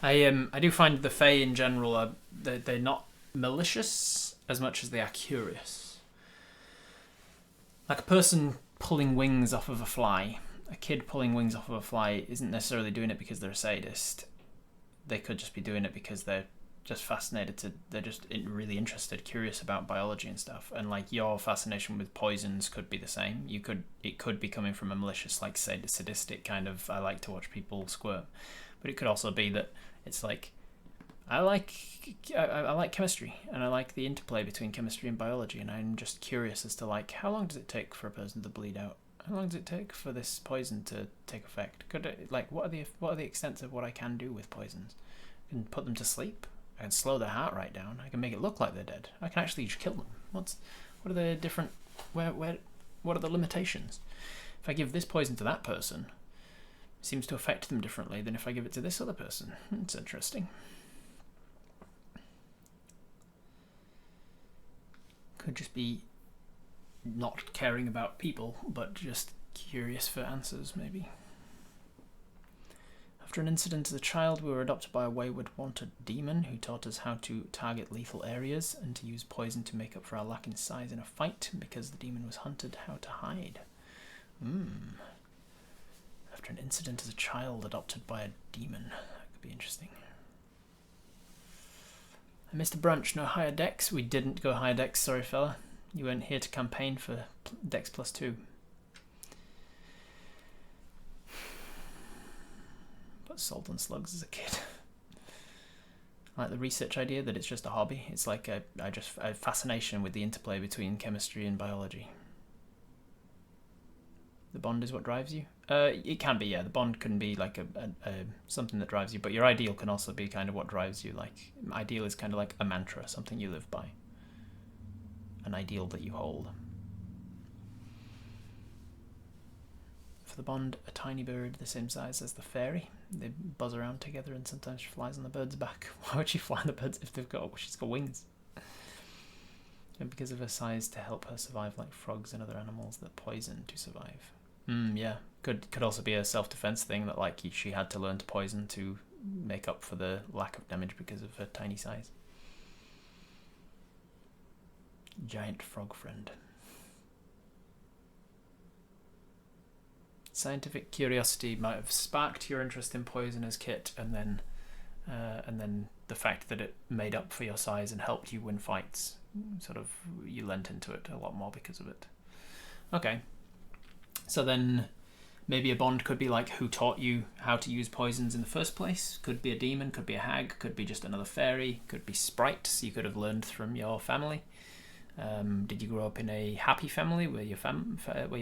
I do find the Fae in general they're not malicious as much as they are curious. Like a person pulling wings off of a fly, a kid pulling wings off of a fly isn't necessarily doing it because they're a sadist. They could just be doing it because they're just fascinated they're just really interested, curious about biology and stuff. And like your fascination with poisons could be the same. It could be coming from a malicious, like sadistic kind of, I like to watch people squirt. But it could also be that it's like, I like chemistry, and I like the interplay between chemistry and biology, and I'm just curious as to like, how long does it take for a person to bleed out? How long does it take for this poison to take effect? What are the extents of what I can do with poisons? I can put them to sleep. I can slow their heart rate down. I can make it look like they're dead. I can actually just kill them. What are the different? What are the limitations? If I give this poison to that person, it seems to affect them differently than if I give it to this other person. It's interesting. Could just be not caring about people, but just curious for answers, maybe. After an incident as a child, we were adopted by a wayward, wanted demon who taught us how to target lethal areas and to use poison to make up for our lack in size in a fight. Because the demon was hunted, how to hide. After an incident as a child, adopted by a demon. That could be interesting. I missed a brunch. No higher decks. We didn't go higher decks. Sorry, fella. You weren't here to campaign for Dex +2. But Salt and Slugs as a kid. I like the research idea that it's just a hobby. It's like a fascination with the interplay between chemistry and biology. The bond is what drives you? It can be, yeah. The bond can be like a something that drives you, but your ideal can also be kind of what drives you. Like, ideal is kind of like a mantra, something you live by. An ideal that you hold. For the bond, a tiny bird the same size as the fairy. They buzz around together and sometimes she flies on the bird's back. Why would she fly on the birds if she's got wings? And because of her size, to help her survive like frogs and other animals that poison to survive. Yeah. Could also be a self-defense thing that like she had to learn to poison to make up for the lack of damage because of her tiny size. Giant frog friend. Scientific curiosity might have sparked your interest in poison as kit, and then the fact that it made up for your size and helped you win fights, sort of, you lent into it a lot more because of it. Okay. So then maybe a bond could be like who taught you how to use poisons in the first place. Could be a demon, could be a hag, could be just another fairy, could be sprites you could have learned from your family. Did you grow up in a happy family? Were your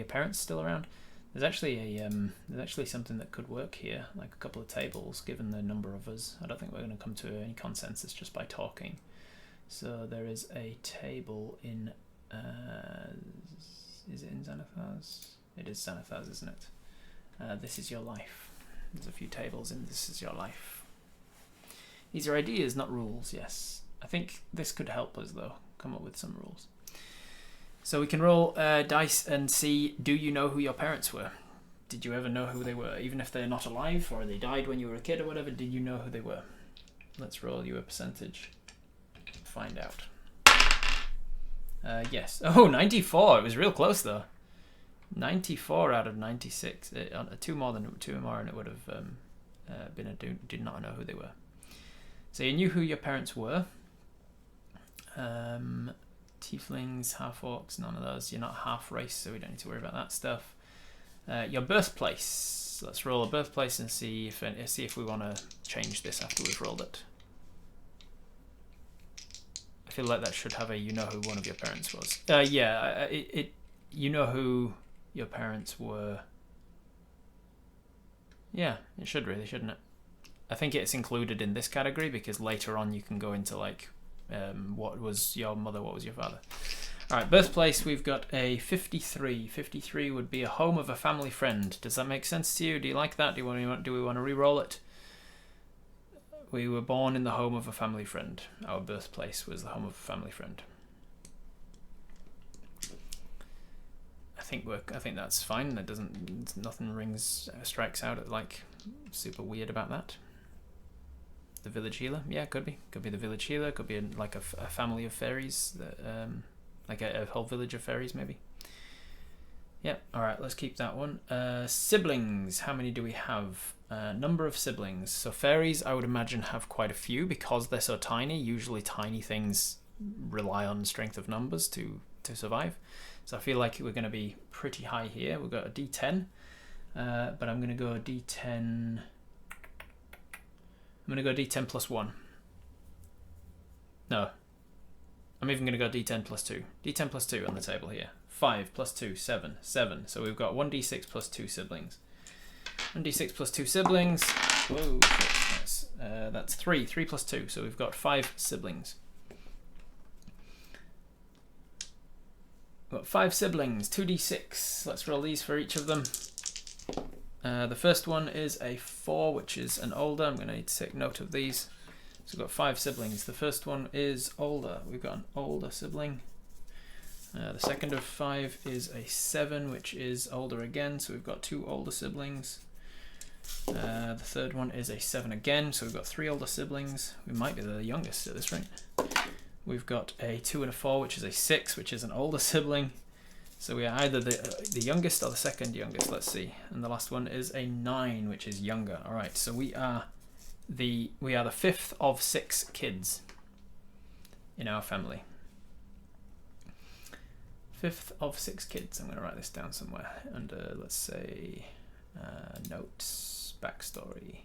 parents still around? There's actually something that could work here, like a couple of tables, given the number of us. I don't think we're going to come to any consensus just by talking. So there is a table in... is it in Xanathars? It is Xanathars, isn't it? This is your life. There's a few tables in This is your life. These are ideas, not rules, yes. I think this could help us, though, come up with some rules. So we can roll dice and see, do you know who your parents were? Did you ever know who they were? Even if they're not alive or they died when you were a kid or whatever, did you know who they were? Let's roll you a percentage. Find out. Yes. Oh, 94. It was real close, though. 94 out of 96. Two more and it would have been a did not know who they were. So you knew who your parents were. Tieflings, half orcs, none of those. You're not half race, so we don't need to worry about that stuff. Your birthplace. Let's roll a birthplace and see if we want to change this after we've rolled it. I feel like that should have a you know who one of your parents was. Yeah, you know who your parents were. Yeah, it should really, shouldn't it? I think it's included in this category because later on you can go into like what was your mother, what was your father. Alright, birthplace, we've got a 53. 53 would be a home of a family friend. Does that make sense to you? Do you like that? Do we want to re-roll it? We were born in the home of a family friend. Our birthplace was the home of a family friend. I think that's fine. That nothing strikes out at like super weird about that. The village healer, yeah, could be the village healer. Could be like a family of fairies that like a whole village of fairies maybe. Yeah, all right, let's keep that one. Siblings, how many do we have? Number of siblings. So fairies, I would imagine, have quite a few because they're so tiny. Usually tiny things rely on strength of numbers to survive. So I feel like we're going to be pretty high here. We've got a D10, but I'm going to go D10. I'm going to go D10 plus 1. No. I'm even going to go D10 plus 2. D10 plus 2 on the table here. 5 plus 2, 7. 7. So we've got 1d6 plus 2 siblings. 1d6 plus 2 siblings. Whoa. That's 3. 3 plus 2. So we've got 5 siblings. We've got 5 siblings. 2d6. Let's roll these for each of them. The first one is a 4, which is an older. I'm going to need to take note of these. So we've got 5 siblings. The first one is older. We've got an older sibling. The second of 5 is a 7, which is older again. So we've got 2 older siblings. The third one is a 7 again. So we've got 3 older siblings. We might be the youngest at this rate. We've got a 2 and a 4, which is a 6, which is an older sibling. So we are either the youngest or the second youngest. Let's see. And the last one is a 9, which is younger. All right. So we are the 5th of 6 kids in our family. 5th of 6 kids. I'm going to write this down somewhere under, let's say, notes, backstory.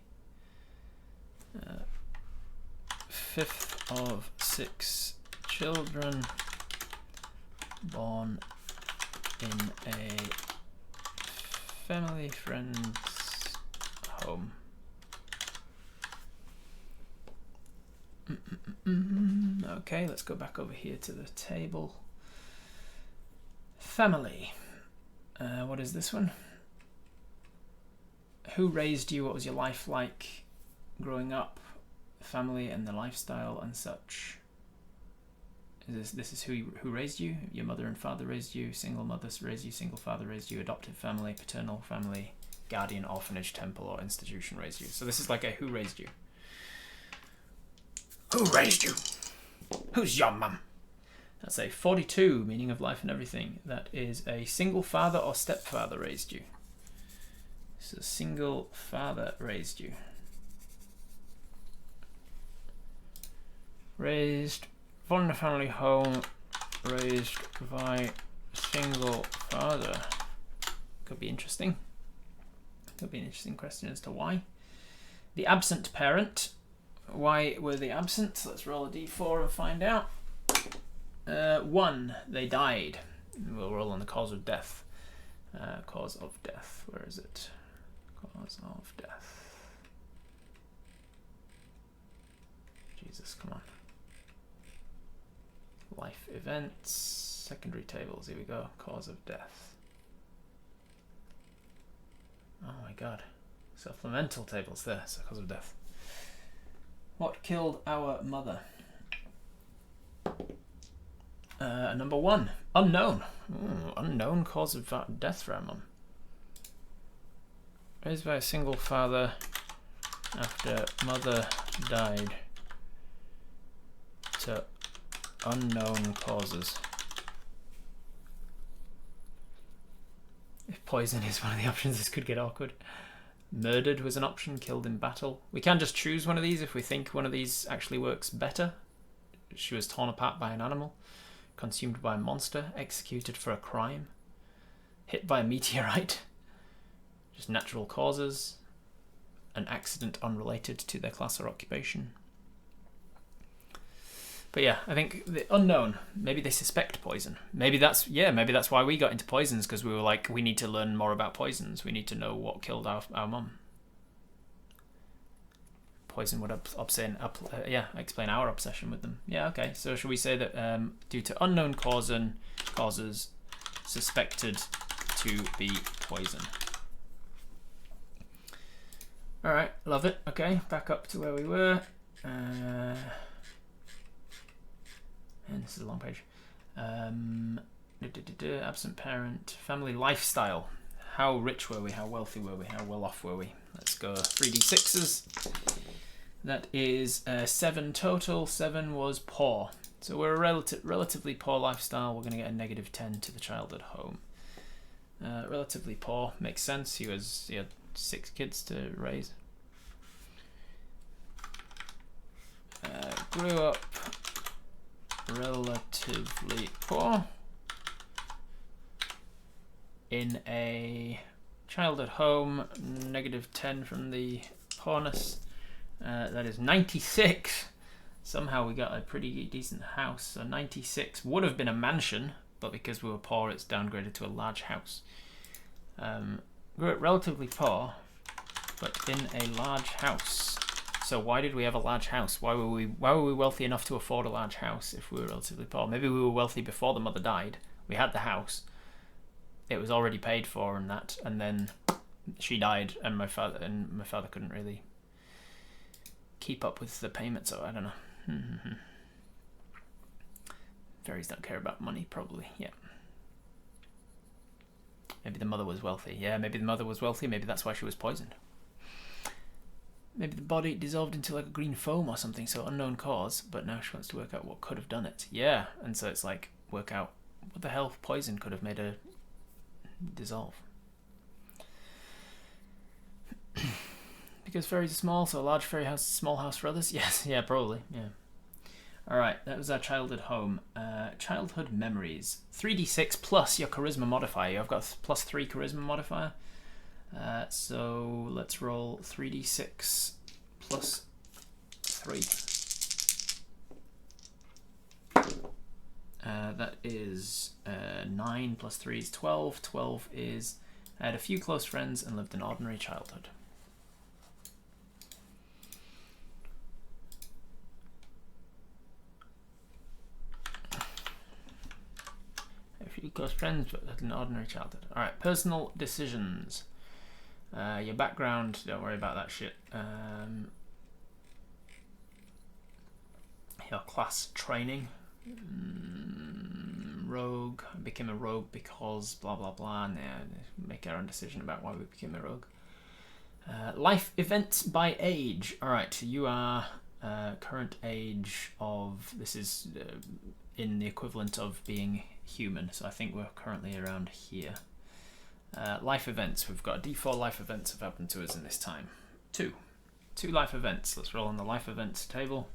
5th of 6 children born in a family friend's home. Okay, let's go back over here to the table. Family. What is this one? Who raised you? What was your life like growing up? Family and the lifestyle and such. This is who raised you? Your mother and father raised you, single mother raised you, single father raised you, adoptive family, paternal family, guardian, orphanage, temple, or institution raised you. So this is like a who raised you. Who raised you? Who's your mum? That's a 42, meaning of life and everything. That is a single father or stepfather raised you. So single father raised you. Raised born in a family home, raised by single father. Could be interesting. Could be an interesting question as to why. The absent parent. Why were they absent? Let's roll a d4 and find out. 1, they died. We'll roll on the cause of death. Cause of death. Where is it? Cause of death. Jesus, come on. Life events, secondary tables, here we go, cause of death. Oh my god, supplemental tables there, so cause of death. What killed our mother? Number 1, unknown. Unknown cause of death for our mum. Raised by a single father after mother died to unknown causes. If poison is one of the options, this could get awkward. Murdered was an option, killed in battle. We can just choose one of these if we think one of these actually works better. She was torn apart by an animal, consumed by a monster, executed for a crime, hit by a meteorite, just natural causes, an accident unrelated to their class or occupation. But yeah, I think the unknown, maybe they suspect poison. Maybe that's why we got into poisons, because we were like, we need to learn more about poisons. We need to know what killed our mum. Poison would explain our obsession with them. Yeah, okay. So should we say that due to unknown causes suspected to be poison? All right, love it. Okay, back up to where we were. And this is a long page. Absent parent, family lifestyle. How rich were we? How wealthy were we? How well off were we? Let's go 3d6s. That is 7 total. 7 was poor. So we're a relatively poor lifestyle. We're going to get a -10 to the child at home. Relatively poor. Makes sense. He had 6 kids to raise. Grew up relatively poor in a child at home, -10 from the poorness. That is 96. Somehow we got a pretty decent house. So 96 would have been a mansion, but because we were poor, it's downgraded to a large house. Grew up relatively poor, but in a large house. So why did we have a large house? Why were we wealthy enough to afford a large house if we were relatively poor? Maybe we were wealthy before the mother died. We had the house. It was already paid for and that, and then she died, and my father couldn't really keep up with the payments. So I don't know. Fairies don't care about money, probably. Yeah. Maybe the mother was wealthy. Yeah, maybe the mother was wealthy. Maybe that's why she was poisoned. Maybe the body dissolved into like a green foam or something, so unknown cause, but now she wants to work out what could have done it. Yeah, and so it's like, work out what the hell poison could have made her dissolve. Because fairies are small, so a large fairy house, small house for others? Yes, yeah, probably, yeah. Alright, that was our child at home. Childhood memories. 3d6 plus your charisma modifier. I've got a +3 charisma modifier. So let's roll 3d6 plus 3. That is 9 plus 3 is 12. 12 is I had a few close friends and lived an ordinary childhood. A few close friends but lived an ordinary childhood. Alright, personal decisions. Your background, don't worry about that shit. Your class training. Rogue. I became a rogue because blah blah blah. And make our own decision about why we became a rogue. Life events by age. Alright, you are current age of, this is in the equivalent of being human, so I think we're currently around here. Life events. We've got D4 life events have happened to us in this time. 2 life events. Let's roll on the life events table.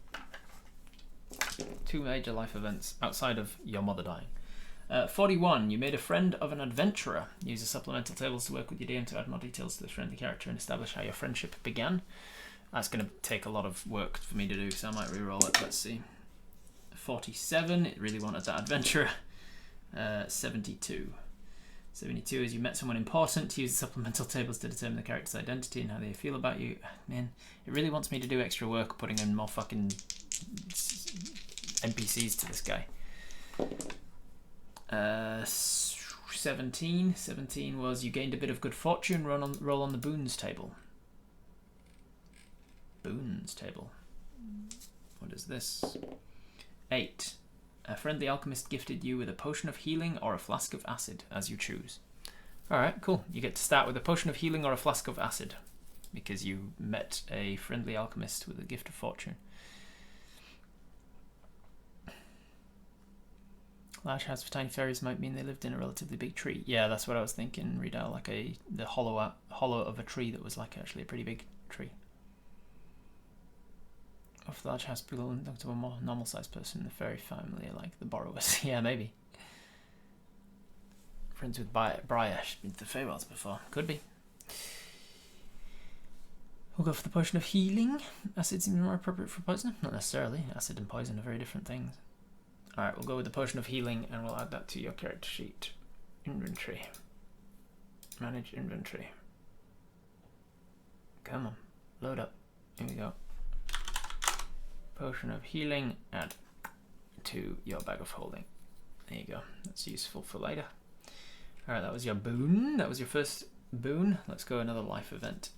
2 major life events outside of your mother dying. 41. You made a friend of an adventurer. Use the supplemental tables to work with your DM to add more details to the friendly character and establish how your friendship began. That's going to take a lot of work for me to do, so I might re-roll it. Let's see. 47. It really wanted that adventurer. 72. 72 is you met someone important. Use the supplemental tables to determine the character's identity and how they feel about you. Man, it really wants me to do extra work putting in more fucking NPCs to this guy. 17. 17 was you gained a bit of good fortune. Roll on the boons table. Boons table. What is this? 8. A friendly alchemist gifted you with a potion of healing or a flask of acid, as you choose. Alright, cool. You get to start with a potion of healing or a flask of acid, because you met a friendly alchemist with a gift of fortune. Large house for tiny fairies might mean they lived in a relatively big tree. Yeah, that's what I was thinking, Rita, like the hollow of a tree that was like actually a pretty big tree. Of the large house belonging to a more normal sized person in the fairy family, like the borrowers. Yeah, maybe. Friends with Briar. She's been to the Feywilds before. Could be. We'll go for the potion of healing. Acid seems more appropriate for poison. Not necessarily. Acid and poison are very different things. Alright, we'll go with the potion of healing and we'll add that to your character sheet. Inventory. Manage inventory. Come on. Load up. Here we go. Potion of healing. Add to your bag of holding. There you go. That's useful for later. Alright, that was your boon. That was your first boon. Let's go another life event.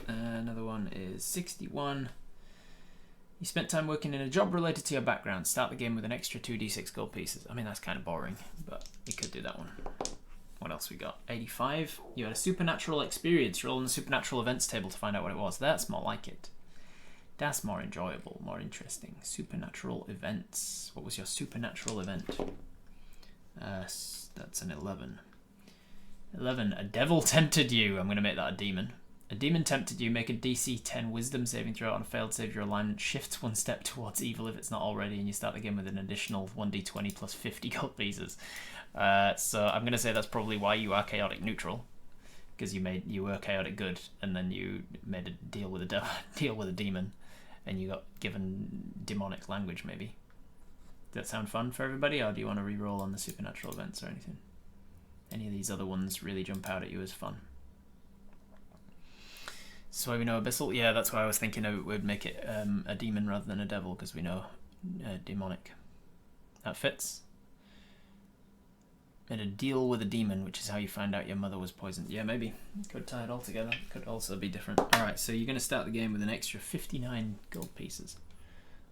Another one is 61. You spent time working in a job related to your background. Start the game with an extra 2d6 gold pieces. I mean, that's kind of boring, but we could do that one. What else we got? 85. You had a supernatural experience. Roll on the supernatural events table to find out what it was. That's more like it. That's more enjoyable, more interesting. Supernatural events. What was your supernatural event? That's an 11. 11. A devil tempted you. I'm going to make that a demon. A demon tempted you. Make a DC 10 wisdom saving throw. On a failed save, your alignment shifts one step towards evil if it's not already, and you start the game with an additional 1d20 plus 50 gold pieces. So I'm going to say that's probably why you are chaotic neutral, because you were chaotic good, and then you made a deal with a demon, and you got given demonic language. Maybe. Does that sound fun for everybody, or do you want to re-roll on the supernatural events or anything? Any of these other ones really jump out at you as fun? So we know Abyssal? Yeah, that's why I was thinking it would make it a demon rather than a devil, because we know demonic. That fits. Made a deal with a demon, which is how you find out your mother was poisoned. Yeah, maybe. Could tie it all together. Could also be different. Alright, so you're going to start the game with an extra 59 gold pieces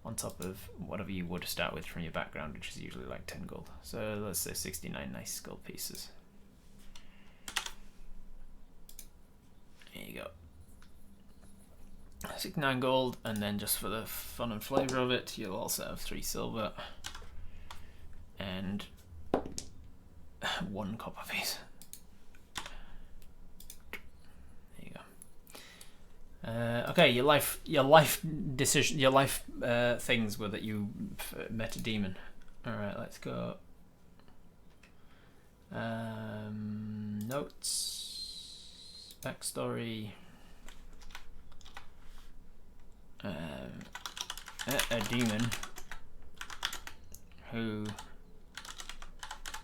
on top of whatever you would start with from your background, which is usually like 10 gold. So let's say 69 nice gold pieces. There you go. 69 gold, and then just for the fun and flavour of it, you'll also have 3 silver and 1 copper piece. There you go. Okay, your life things were that you met a demon. All right, let's go. Notes, backstory. A demon who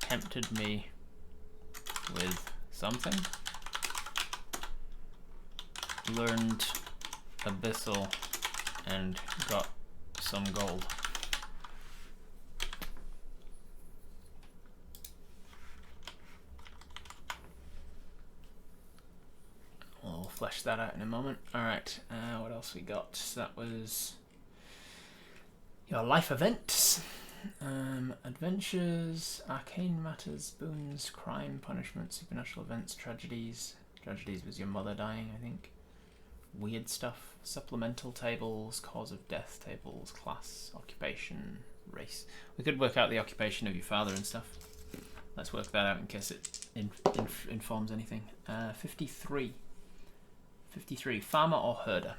tempted me with something. Learned Abyssal and got some gold. We'll flesh that out in a moment. Alright, what else we got? That was your life events. Adventures, arcane matters, boons, crime, punishment, supernatural events, tragedies. Tragedies was your mother dying, I think. Weird stuff. Supplemental tables, cause of death tables, class, occupation, race. We could work out the occupation of your father and stuff. Let's work that out in case it informs anything. 53. 53. Farmer or herder.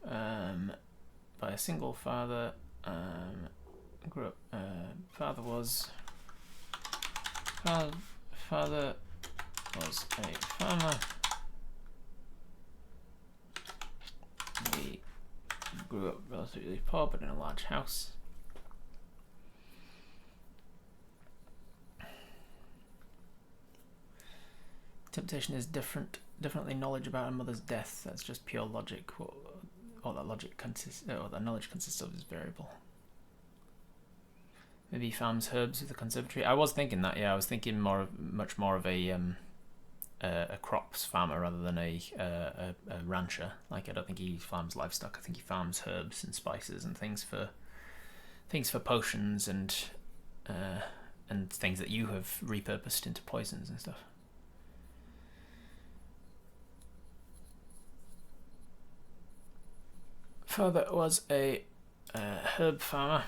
By a single father. Grew up. Father was a farmer. He grew up relatively poor, but in a large house. Temptation is definitely knowledge about a mother's death. That's just pure logic. All that logic consists, or that knowledge consists of, is variable. Maybe he farms herbs with the conservatory. I was thinking that. Yeah, I was thinking much more of a crops farmer rather than a rancher. Like, I don't think he farms livestock. I think he farms herbs and spices and things for potions and things that you have repurposed into poisons and stuff. Father was a herb farmer.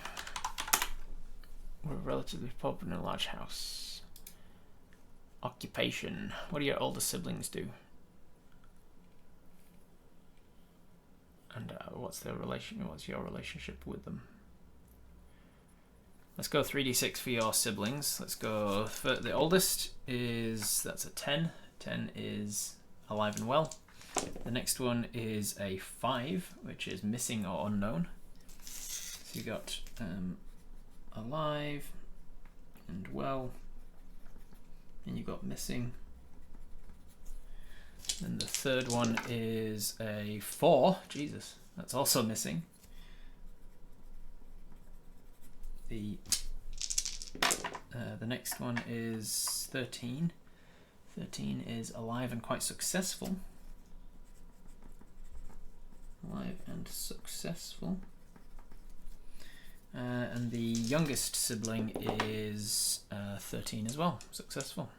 We're relatively popular in a large house. Occupation. What do your older siblings do? And what's your relationship with them? Let's go 3d6 for your siblings. Let's go for the oldest that's a 10. 10 is alive and well. The next one is a 5, which is missing or unknown. So you got alive and well, and you got missing. Then the third one is a 4. Jesus, that's also missing. The next one is 13. 13 is alive and quite successful. Alive and successful. And the youngest sibling is 13 as well, successful.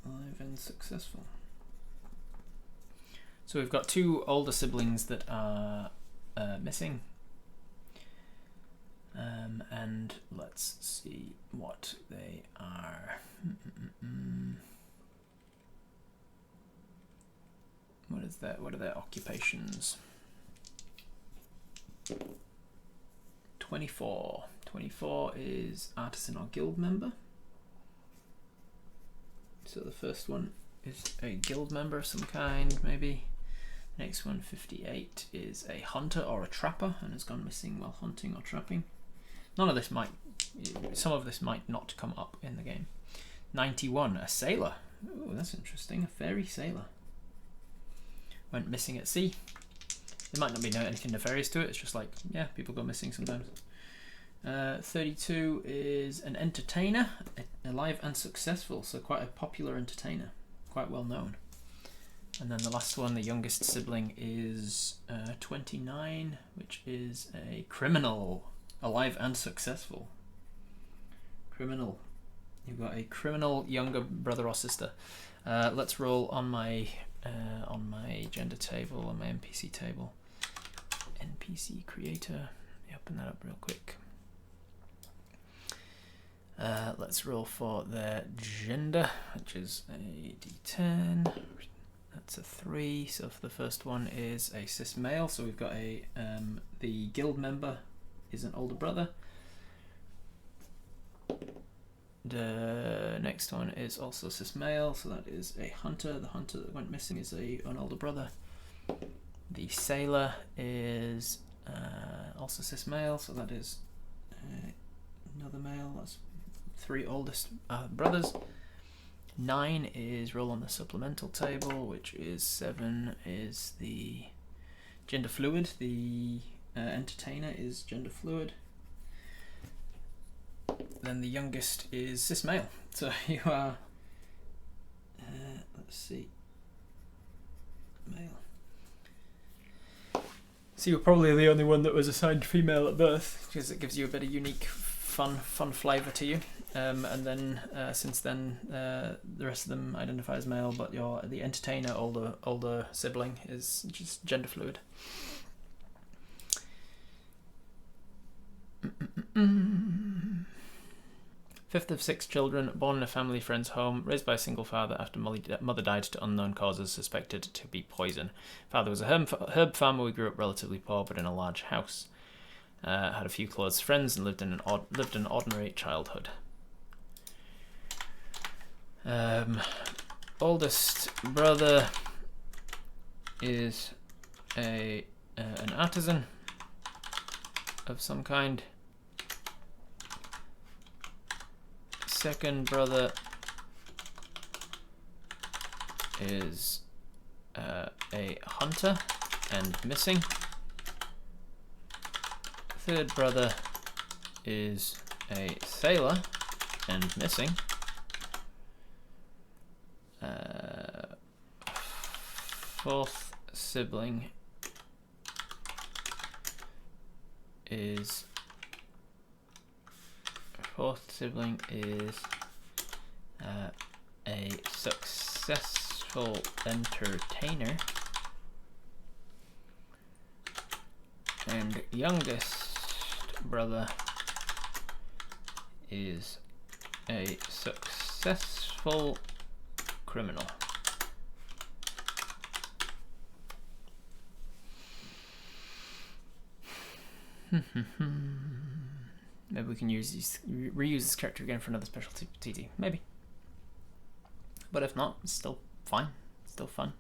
Alive and successful. So we've got 2 older siblings that are missing. And let's see what they are. What is that? What are their occupations? 24. 24 is artisan or guild member. So the first one is a guild member of some kind, maybe. Next one, 58, is a hunter or a trapper and has gone missing while hunting or trapping. None of this might, some of this might not come up in the game. 91, a sailor. Oh, that's interesting, a fairy sailor. Went missing at sea. There might not be anything nefarious to it, it's just like, yeah, people go missing sometimes. 32 is an entertainer, alive and successful, so quite a popular entertainer, quite well known. And then the last one, the youngest sibling, is 29, which is a criminal, alive and successful. Criminal. You've got a criminal younger brother or sister. Let's roll on my gender table, on my NPC table. NPC creator. Open that up real quick. Let's roll for their gender, which is a D10. That's a 3. So for the first one is a cis male. So we've got a the guild member is an older brother. The next one is also cis male, so that is a hunter. The hunter that went missing is an older brother. The sailor is also cis male, so that is another male. That's 3 oldest brothers. 9 is roll on the supplemental table, which is 7 is the gender fluid. The entertainer is gender fluid. Then the youngest is cis male. So you are, let's see, male. So you're probably the only one that was assigned female at birth, because it gives you a bit of unique, fun flavour to you. And then since then, the rest of them identify as male, but the entertainer, older sibling, is just gender fluid. Fifth of 6 children, born in a family friend's home, raised by a single father after mother died to unknown causes, suspected to be poison. Father was a herb farmer. We grew up relatively poor, but in a large house. Had a few close friends and lived an ordinary childhood. Oldest brother is an artisan of some kind. Second brother is a hunter and missing. Third brother is a sailor and missing. Fourth sibling is a successful entertainer, and youngest brother is a successful criminal. Maybe we can reuse this character again for another special TT. Maybe. But if not, it's still fine. Still fun.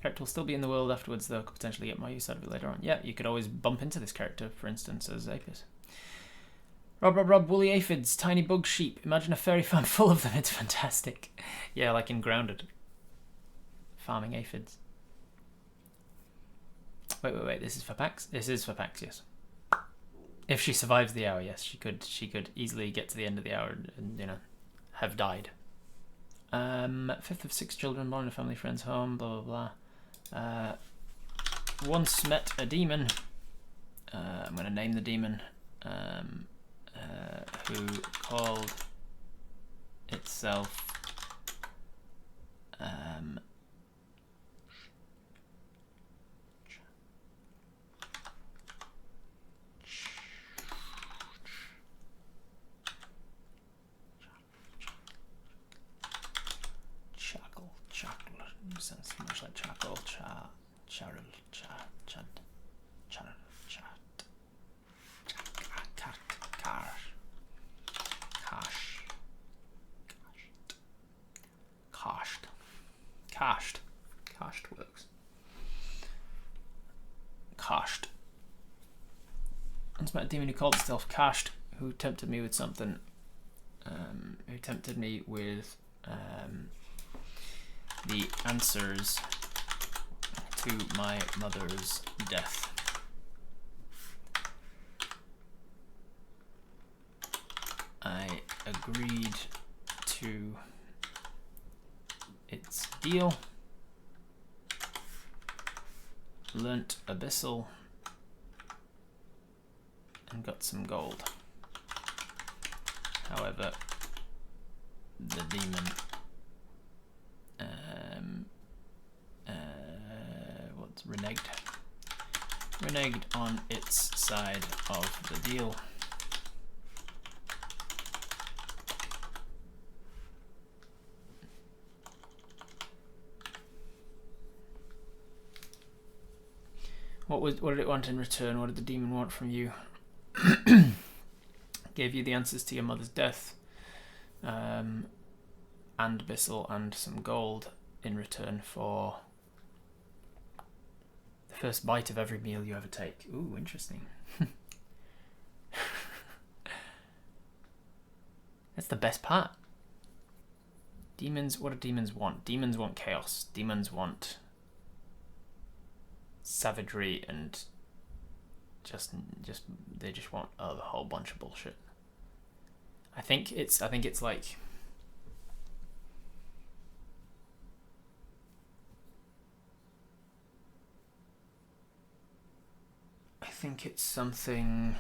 Character will still be in the world afterwards, though. Could potentially get more use out of it later on. Yeah, you could always bump into this character, for instance, as Apis. Rob, woolly aphids, tiny bug sheep. Imagine a fairy farm full of them. It's fantastic. Yeah, like in Grounded. Farming aphids. Wait. This is for PAX? This is for PAX, yes. If she survives the hour, yes, she could easily get to the end of the hour and have died. 5th of 6 children born in a family friend's home, blah blah blah. Once met a demon. I'm gonna name the demon. Who called itself sounds much like charcoal. Cached works. Cached. Once met a demon who called himself Cached, who tempted me with something. Who tempted me with the answers to my mother's death. I agreed to its deal, learnt Abyssal, and got some gold. However, the demon reneged on its side of the deal. What did it want in return? What did the demon want from you? Gave you the answers to your mother's death, and Abyssal, and some gold in return for the first bite of every meal you ever take. Ooh, interesting. That's the best part. Demons, what do demons want? Demons want chaos. Demons want savagery and they just want a whole bunch of bullshit. I think it's like something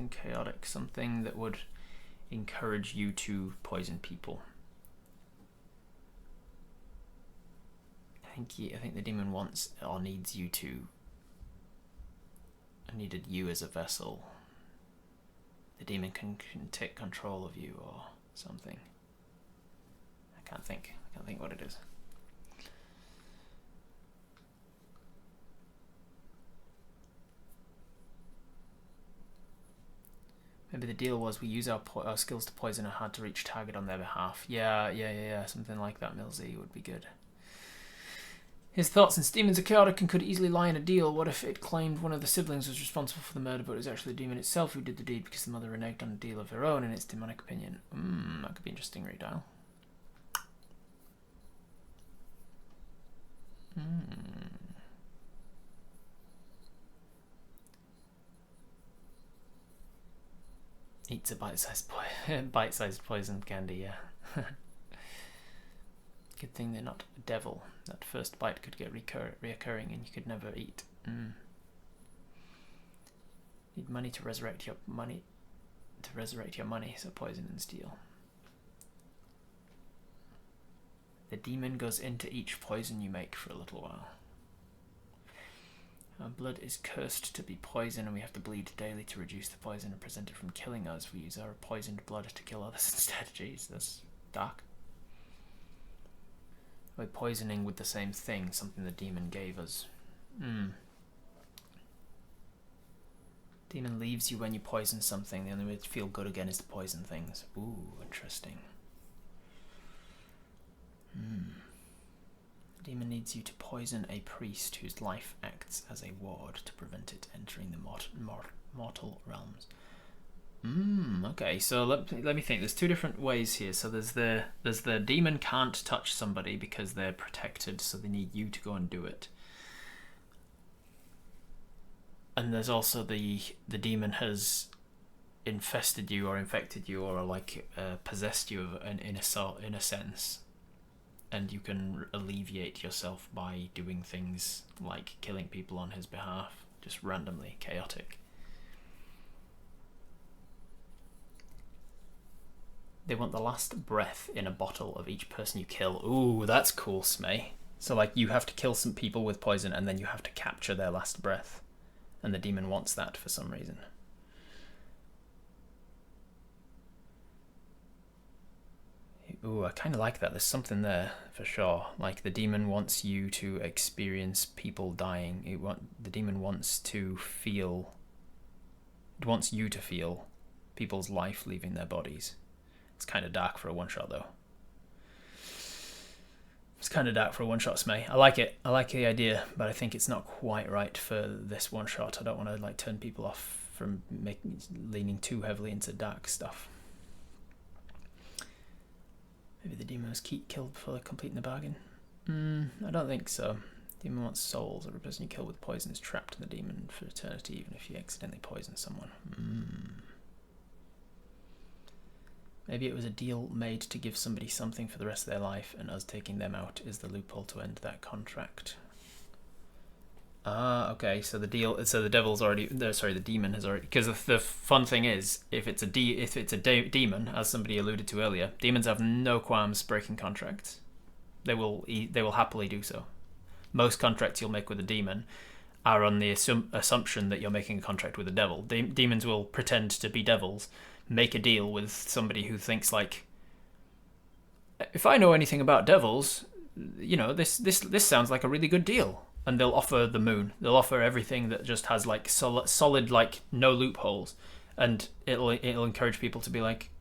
chaotic, something that would encourage you to poison people. I think the demon wants or needs you to. Needed you as a vessel. The demon can take control of you or something. I can't think what it is. Maybe the deal was we use our skills to poison a hard to reach target on their behalf. Yeah. Something like that, Milsey, would be good. His thoughts, since demons are chaotic and could easily lie in a deal, what if it claimed one of the siblings was responsible for the murder, but it was actually the demon itself who did the deed because the mother reneged on a deal of her own in its demonic opinion? That could be interesting, Redial. Eats a bite-sized poison candy, yeah. Good thing they're not a devil. That first bite could get reoccurring and you could never eat. Need money to resurrect your money. So poison and steal. The demon goes into each poison you make for a little while. Our blood is cursed to be poison and we have to bleed daily to reduce the poison and prevent it from killing us. We use our poisoned blood to kill others instead. Jeez, that's dark. We're poisoning with the same thing, something the demon gave us. Demon leaves you when you poison something. The only way to feel good again is to poison things. Ooh, interesting. The demon needs you to poison a priest whose life acts as a ward to prevent it entering the mortal realms. Okay, so let me think. There's two different ways here. So there's the demon can't touch somebody because they're protected, so they need you to go and do it. And there's also the demon has infested you or infected you or like possessed you in a sense, and you can alleviate yourself by doing things like killing people on his behalf, just randomly, chaotic. They want the last breath in a bottle of each person you kill. Ooh, that's cool, Smay. So like you have to kill some people with poison and then you have to capture their last breath. And the demon wants that for some reason. Ooh, I kind of like that. There's something there for sure. Like the demon wants you to experience people dying. The demon wants to feel... It wants you to feel people's life leaving their bodies. It's kind of dark for a one-shot, though. It's kind of dark for a one-shot, Smay. I like it. I like the idea, but I think it's not quite right for this one-shot. I don't want to like turn people off from leaning too heavily into dark stuff. Maybe the demon was killed before completing the bargain. I don't think so. The demon wants souls. Every person you kill with poison is trapped in the demon for eternity, even if you accidentally poison someone. Maybe it was a deal made to give somebody something for the rest of their life, and us taking them out is the loophole to end that contract. Okay. So the demon has already. Because the fun thing is, if it's a demon, as somebody alluded to earlier, demons have no qualms breaking contracts. They will happily do so. Most contracts you'll make with a demon are on the assumption that you're making a contract with a devil. Demons will pretend to be devils. Make a deal with somebody who thinks like, if I know anything about devils, this sounds like a really good deal, and they'll offer the moon. They'll offer everything that just has like solid like no loopholes, and it'll encourage people to be like,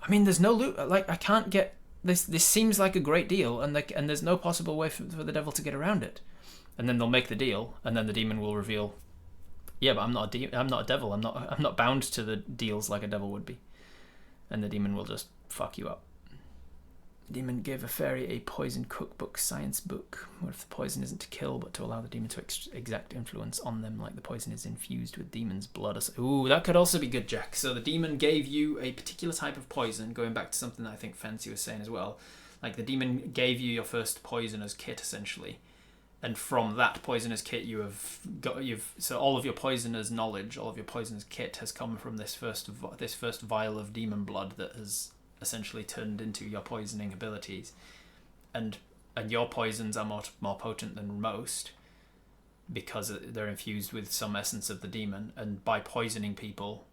I mean, there's no loop. Like I can't get this. This seems like a great deal, and there's no possible way for the devil to get around it. And then they'll make the deal, and then the demon will reveal, yeah, but I'm not a devil. I'm not bound to the deals like a devil would be. And the demon will just fuck you up. The demon gave a fairy a poison cookbook science book. What if the poison isn't to kill, but to allow the demon to exact influence on them, like the poison is infused with demon's blood? Ooh, that could also be good, Jack. So the demon gave you a particular type of poison, going back to something that I think Fancy was saying as well. Like the demon gave you your first poisoner's kit, essentially. And from that poisoner's kit, so all of your poisoner's knowledge, all of your poisoner's kit has come from this first vial of demon blood that has essentially turned into your poisoning abilities, and your poisons are more potent than most because they're infused with some essence of the demon. And by poisoning people,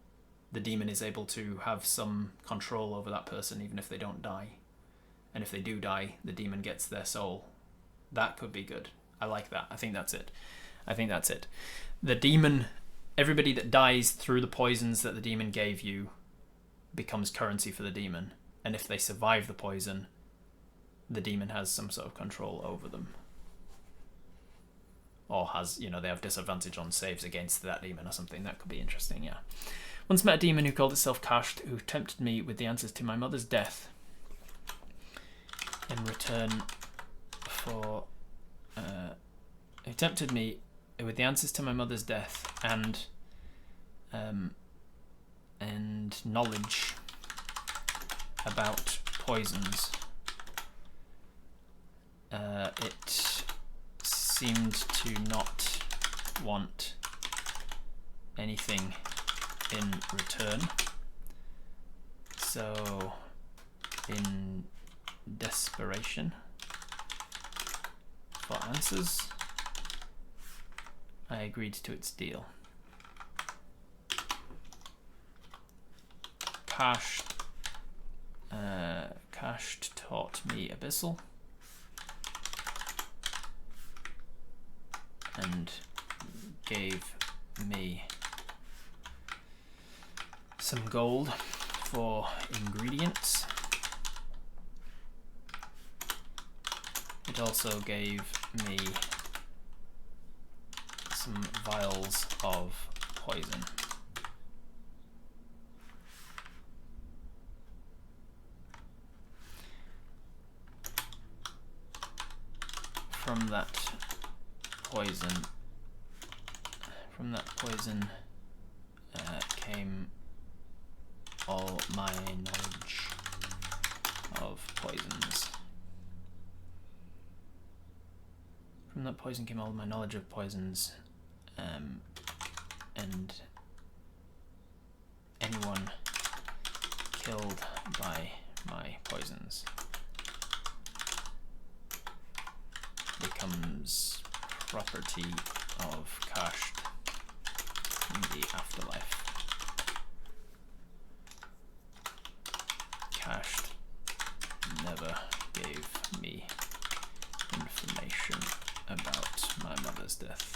the demon is able to have some control over that person, even if they don't die. And if they do die, the demon gets their soul. That could be good. I like that. I think that's it. The demon, everybody that dies through the poisons that the demon gave you becomes currency for the demon. And if they survive the poison, the demon has some sort of control over them. Or they have disadvantage on saves against that demon or something. That could be interesting, yeah. Once met a demon who called itself Kasht, who tempted me with the answers to my mother's death. In return for... who tempted me with the answers to my mother's death and knowledge about poisons. It seemed to not want anything in return, so in desperation for answers, I agreed to its deal. Kasht taught me Abyssal and gave me some gold for ingredients. it also gave me some vials of poison. From that poison came all my knowledge of poisons. From that poison came all my knowledge of poisons, and anyone killed by my poisons becomes property of Kasht in the afterlife. Kasht never gave me information about my mother's death.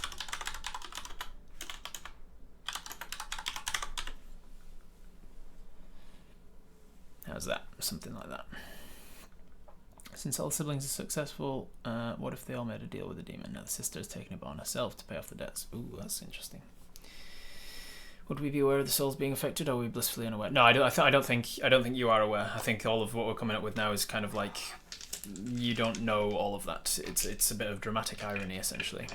How's that? Something like that. Since all the siblings are successful, what if they all made a deal with the demon? Now the sister has taken it upon herself to pay off the debts. Ooh, that's interesting. Would we be aware of the souls being affected, or are we blissfully unaware? No, I don't think you are aware. I think all of what we're coming up with now is kind of like you don't know all of that. It's a bit of dramatic irony, essentially.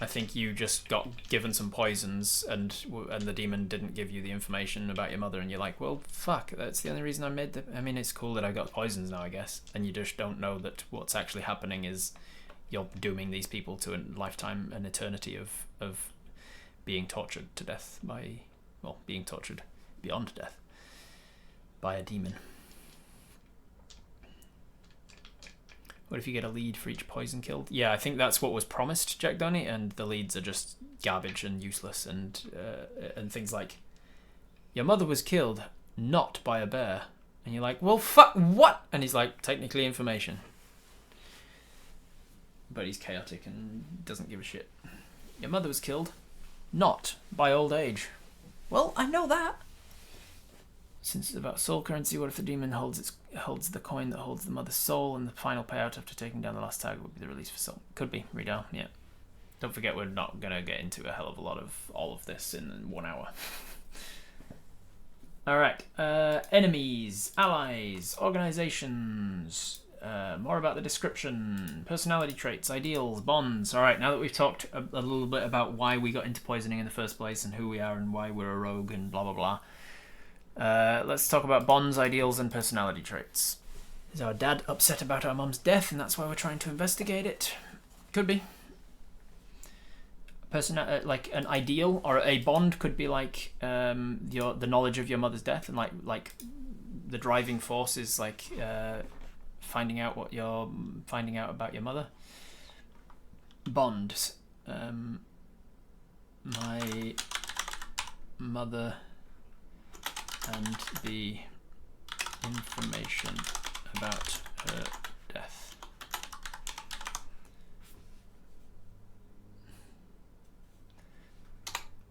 I think you just got given some poisons, and the demon didn't give you the information about your mother, and you're like, well, fuck, that's the only reason I made the... I mean, it's cool that I got poisons now, I guess, and you just don't know that what's actually happening is you're dooming these people to a lifetime, an eternity of being tortured to death by... well, being tortured beyond death by a demon. What if you get a lead for each poison killed? Yeah, I think that's what was promised, Jack Donny, and the leads are just garbage and useless, and things like, your mother was killed not by a bear, and you're like, well, fuck, what? And he's like, technically information, but he's chaotic and doesn't give a shit. Your mother was killed not by old age. Well, I know that. Since it's about soul currency, what if the demon holds the coin that holds the mother's soul, and the final payout after taking down the last target would be the release for soul? Could be. Readout, yeah. Don't forget, we're not going to get into a hell of a lot of all of this in 1 hour. Alright. Enemies, allies, organizations. More about the description. Personality traits, ideals, bonds. Alright, now that we've talked a little bit about why we got into poisoning in the first place, and who we are, and why we're a rogue, and blah blah blah. Let's talk about bonds, ideals, and personality traits. Is our dad upset about our mum's death, and that's why we're trying to investigate it? Could be. Like an ideal or a bond could be like the knowledge of your mother's death, and like the driving force is like finding out about your mother. Bonds. My mother and the information about her death.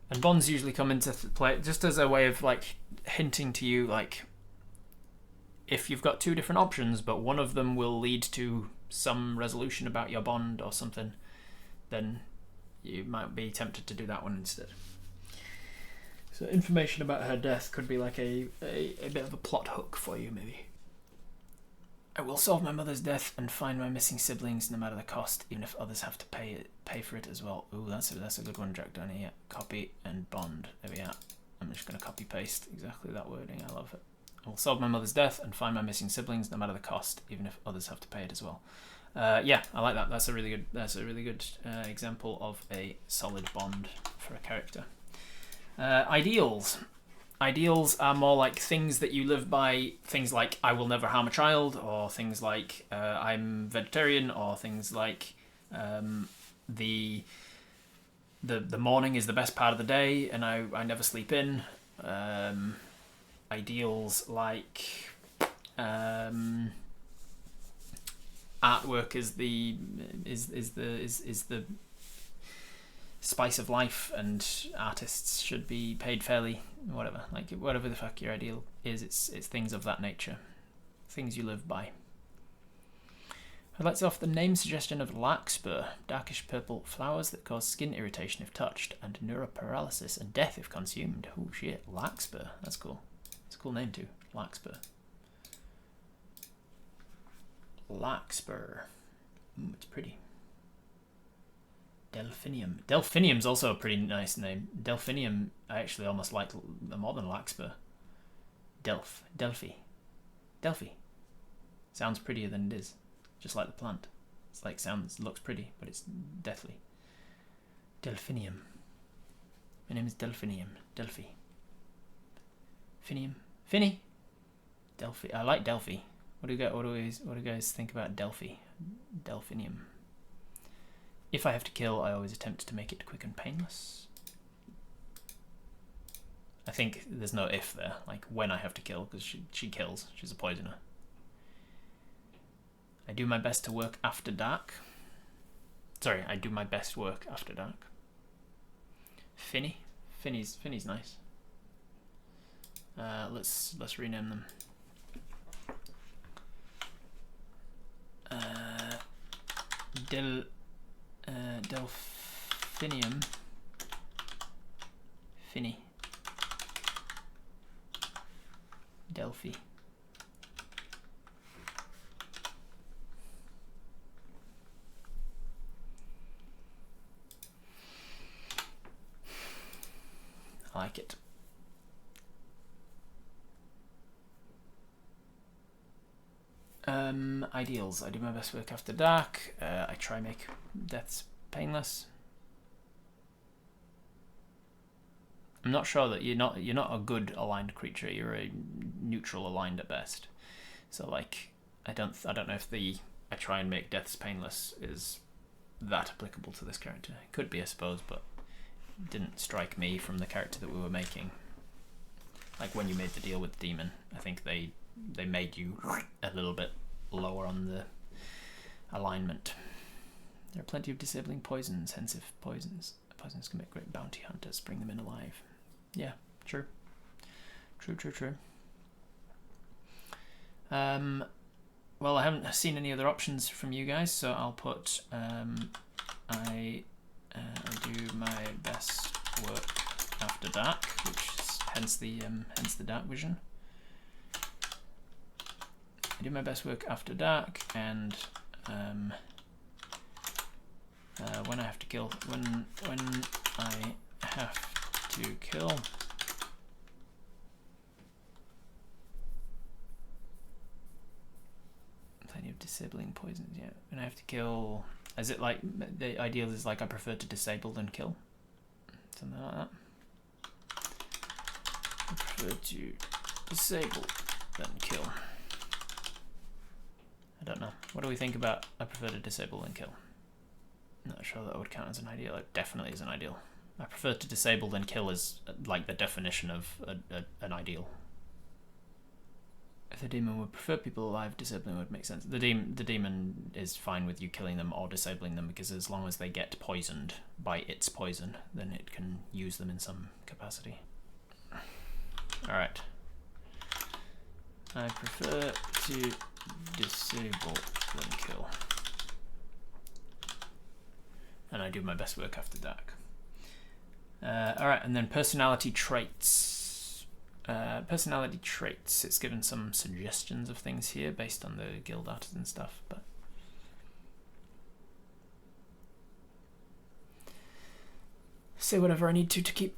And bonds usually come into play just as a way of like hinting to you, like, if you've got two different options but one of them will lead to some resolution about your bond or something, then you might be tempted to do that one instead. So information about her death could be like a bit of a plot hook for you, maybe. I will solve my mother's death and find my missing siblings no matter the cost, even if others have to pay for it as well. Ooh, that's a good one, Jack Donny. Yeah. Copy and bond. There we are. I'm just going to copy paste exactly that wording. I love it. I will solve my mother's death and find my missing siblings no matter the cost, even if others have to pay it as well. Yeah, I like that. That's a really good example of a solid bond for a character. Ideals. Ideals are more like things that you live by, things like I will never harm a child, or things like I'm vegetarian, or things like the morning is the best part of the day and I never sleep in. Ideals like artwork is the spice of life, and artists should be paid fairly, whatever the fuck your ideal is, it's things of that nature, things you live by. I'd like to offer the name suggestion of larkspur, darkish purple flowers that cause skin irritation if touched, and neuroparalysis and death if consumed. Oh shit, larkspur. That's cool. It's a cool name too. Larkspur. Larkspur. Ooh, it's pretty. Delphinium. Delphinium's also a pretty nice name. Delphinium, I actually almost like more than larkspur. Delphi. Sounds prettier than it is. Just like the plant. It's like looks pretty, but it's deathly. Delphinium. My name is Delphinium. Delphi. Finium. Finny. Delphi. I like Delphi. What do you guys think about Delphi? Delphinium. If I have to kill, I always attempt to make it quick and painless. I think there's no if there, like when I have to kill, because she kills. She's a poisoner. I do my best to work after dark. Sorry, I do my best work after dark. Finny's nice. Let's rename them. Delphinium. Finny. Delphi. I like it. Ideals. I do my best work after dark. I try make deaths painless. I'm not sure that you're not a good aligned creature. You're a neutral aligned at best. So like I don't know if I try and make deaths painless is that applicable to this character. It could be, I suppose, but it didn't strike me from the character that we were making. Like when you made the deal with the demon, I think they made you a little bit lower on the alignment. There are plenty of disabling poisons, hence if poisons can make great bounty hunters, bring them in alive. Yeah, true. True. Well, I haven't seen any other options from you guys, so I'll put I do my best work after dark, which is hence the dark vision. I do my best work after dark, and when I have to kill, when I have to kill, plenty of disabling poisons. Yeah, when I have to kill, is it like the ideal is like I prefer to disable than kill, something like that. I prefer to disable than kill. I don't know. What do we think about I prefer to disable than kill? Not sure that would count as an ideal. It definitely is an ideal. I prefer to disable than kill is like the definition of an ideal. If the demon would prefer people alive, disabling would make sense. The demon is fine with you killing them or disabling them, because as long as they get poisoned by its poison, then it can use them in some capacity. Alright. I prefer to disable than kill. And I do my best work after dark. Alright, and then personality traits. Personality traits. It's given some suggestions of things here based on the guild artisan stuff, but say whatever I need to keep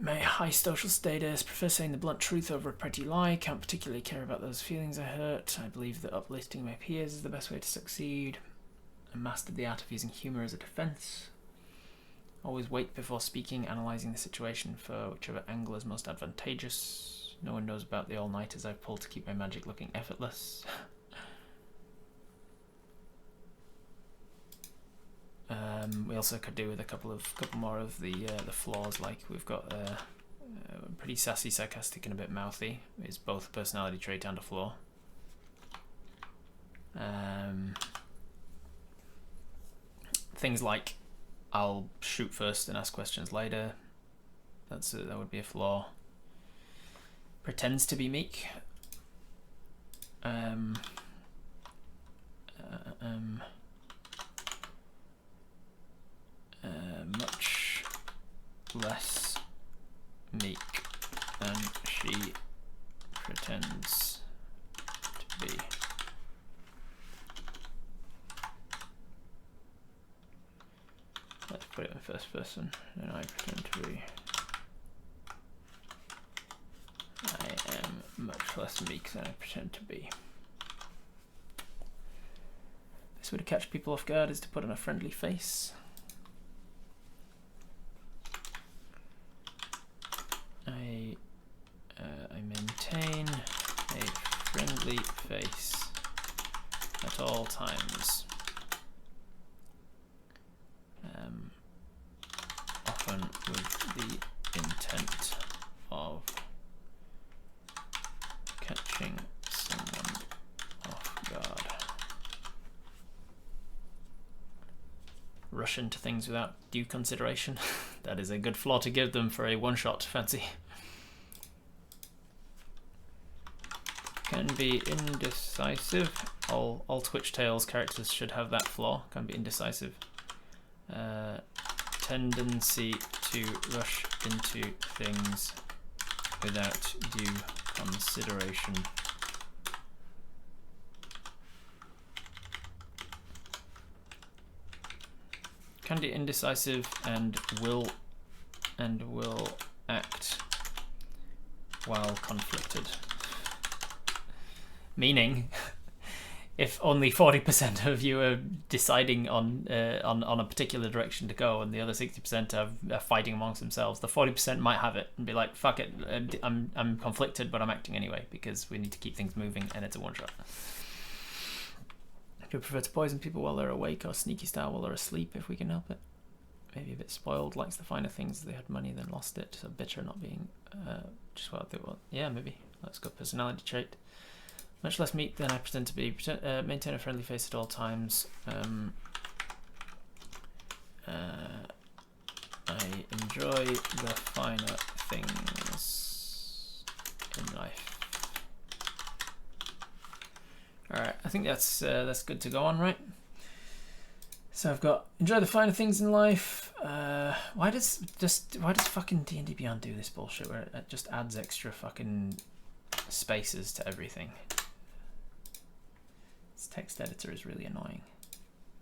my high social status. Prefer saying the blunt truth over a pretty lie. Can't particularly care about those feelings I hurt. I believe that uplifting my peers is the best way to succeed. I mastered the art of using humour as a defence. Always wait before speaking, analysing the situation for whichever angle is most advantageous. No one knows about the all-nighters I've pulled to keep my magic looking effortless. We also could do with a couple more of the flaws. Like we've got pretty sassy, sarcastic, and a bit mouthy. Is both a personality trait and a flaw. Things like I'll shoot first and ask questions later. That would be a flaw. Pretends to be meek. less meek than she pretends to be. Let's put it in first person, and I pretend to be. I am much less meek than I pretend to be. Best way to catch people off guard is to put on a friendly face. I maintain a friendly face at all times. Often with the intent of catching someone off guard. Rush into things without due consideration. That is a good flaw to give them for a one-shot fancy. Can be indecisive. All Twitch Tales characters should have that flaw. Can be indecisive. Tendency to rush into things without due consideration. Can be indecisive and will act while conflicted. Meaning, if only 40% of you are deciding on a particular direction to go, and the other 60% are fighting amongst themselves, the 40% might have it and be like, "Fuck it, I'm conflicted, but I'm acting anyway because we need to keep things moving, and it's a one shot." Do you prefer to poison people while they're awake, or sneaky style while they're asleep if we can help it? Maybe a bit spoiled, likes the finer things. They had money, then lost it. So bitter, not being just what they want. Yeah, maybe. That's a good personality trait. Much less meek than I pretend to be. Maintain a friendly face at all times. I enjoy the finer things in life. Alright, I think that's good to go on, right? So I've got enjoy the finer things in life. Why does fucking D&D Beyond do this bullshit where it just adds extra fucking spaces to everything? This text editor is really annoying.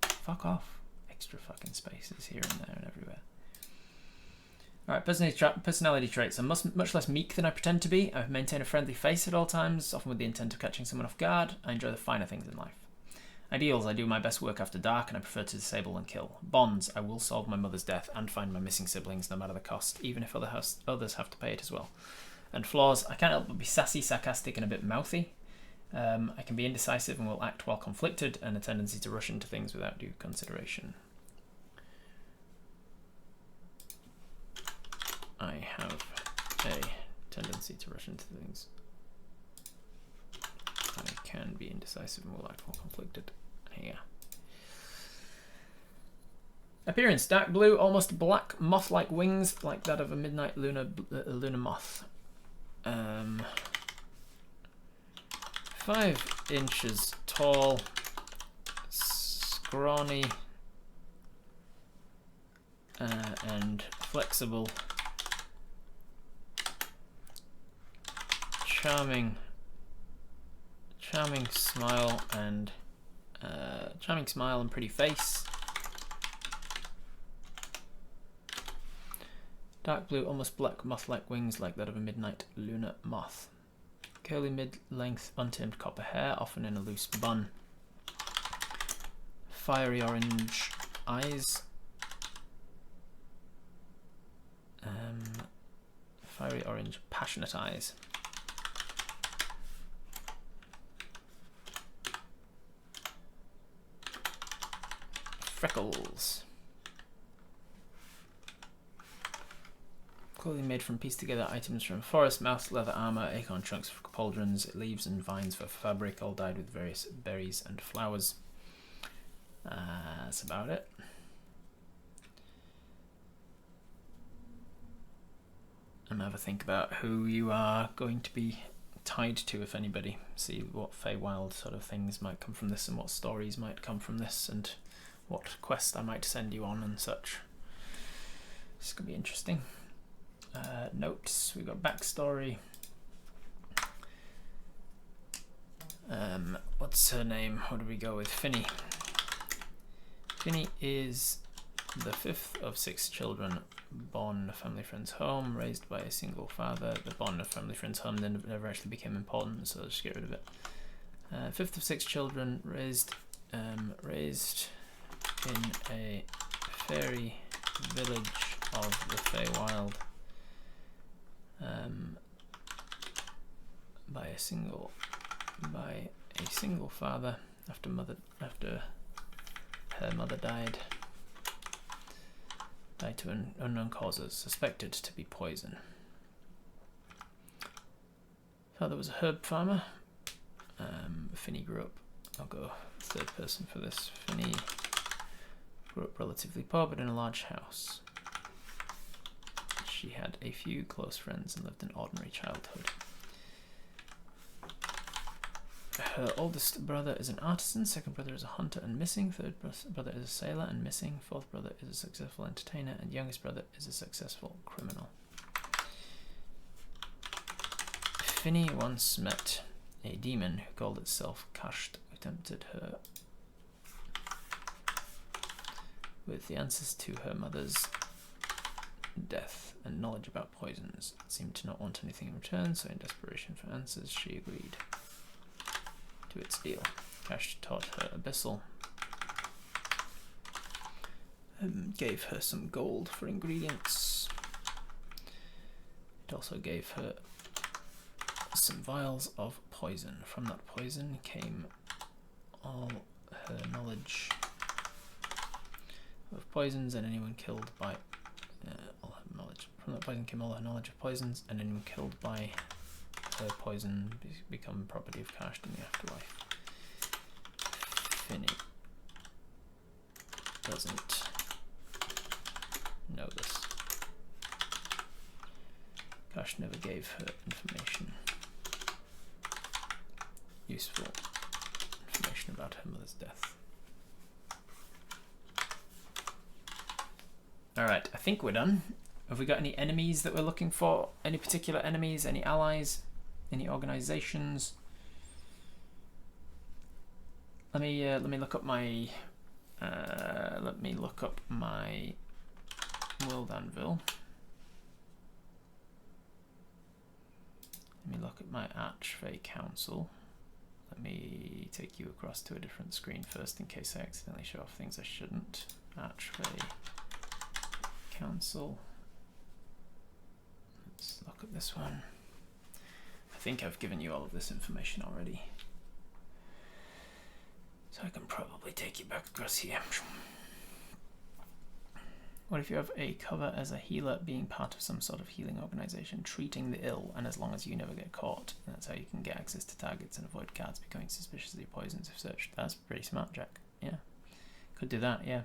Fuck off. Extra fucking spaces here and there and everywhere. Alright, personality traits. I'm much less meek than I pretend to be. I maintain a friendly face at all times, often with the intent of catching someone off guard. I enjoy the finer things in life. Ideals. I do my best work after dark, and I prefer to disable and kill. Bonds. I will solve my mother's death and find my missing siblings no matter the cost, even if others have to pay it as well. And flaws. I can't help but be sassy, sarcastic, and a bit mouthy. I can be indecisive and will act while conflicted, and a tendency to rush into things without due consideration. I have a tendency to rush into things. I can be indecisive and will act while conflicted. Here. Appearance: dark blue, almost black, moth-like wings, like that of a midnight lunar moth. 5 inches tall, scrawny, and flexible. Charming smile and pretty face. Dark blue, almost black, moth-like wings, like that of a midnight lunar moth. Curly mid-length, untamed copper hair, often in a loose bun. Fiery orange eyes. Fiery orange, passionate eyes. Freckles. Clothing made from pieced together items from forest, mouse, leather armor, acorn trunks for cauldrons, leaves and vines for fabric, all dyed with various berries and flowers. That's about it. And have a think about who you are going to be tied to, if anybody. See what Feywild sort of things might come from this, and what stories might come from this, and what quest I might send you on and such. This could be interesting. Notes. We've got backstory. What's her name? What do we go with? Finny. Finny is the fifth of 6 children born in a family friend's home, raised by a single father. The born in a family friend's home then never actually became important, so let's just get rid of it. Fifth of 6 children, raised in a fairy village of the Feywild by a single father after her mother died to unknown causes, suspected to be poison. Father was a herb farmer. Finny grew up, I'll go third person for this. Finny grew up relatively poor but in a large house. She had a few close friends and lived an ordinary childhood. Her oldest brother is an artisan, second brother is a hunter and missing, third brother is a sailor and missing, fourth brother is a successful entertainer, and youngest brother is a successful criminal. Finny once met a demon who called itself Kasht, who tempted her with the answers to her mother's death and knowledge about poisons. It seemed to not want anything in return, so in desperation for answers, she agreed to its deal. Kasht taught her Abyssal, gave her some gold for ingredients. It also gave her some vials of poison. From that poison came all her knowledge of poisons, and anyone killed by all her knowledge. From that poison came all her knowledge of poisons, and anyone killed by her poison become property of Kasht in the afterlife. Finny doesn't know this. Kasht never gave her useful information about her mother's death. Alright, I think we're done. Have we got any enemies that we're looking for? Any particular enemies? Any allies? Any organizations? Let me look up my World Anvil. Let me look at my Archfey Council. Let me take you across to a different screen first in case I accidentally show off things I shouldn't. Archfey Council. Let's look at this one. I think I've given you all of this information already, so I can probably take you back across here. What if you have a cover as a healer, being part of some sort of healing organization, treating the ill, and as long as you never get caught, that's how you can get access to targets and avoid cards becoming suspiciously poisons if searched. That's pretty smart, Jack. Yeah, could do that. Yeah,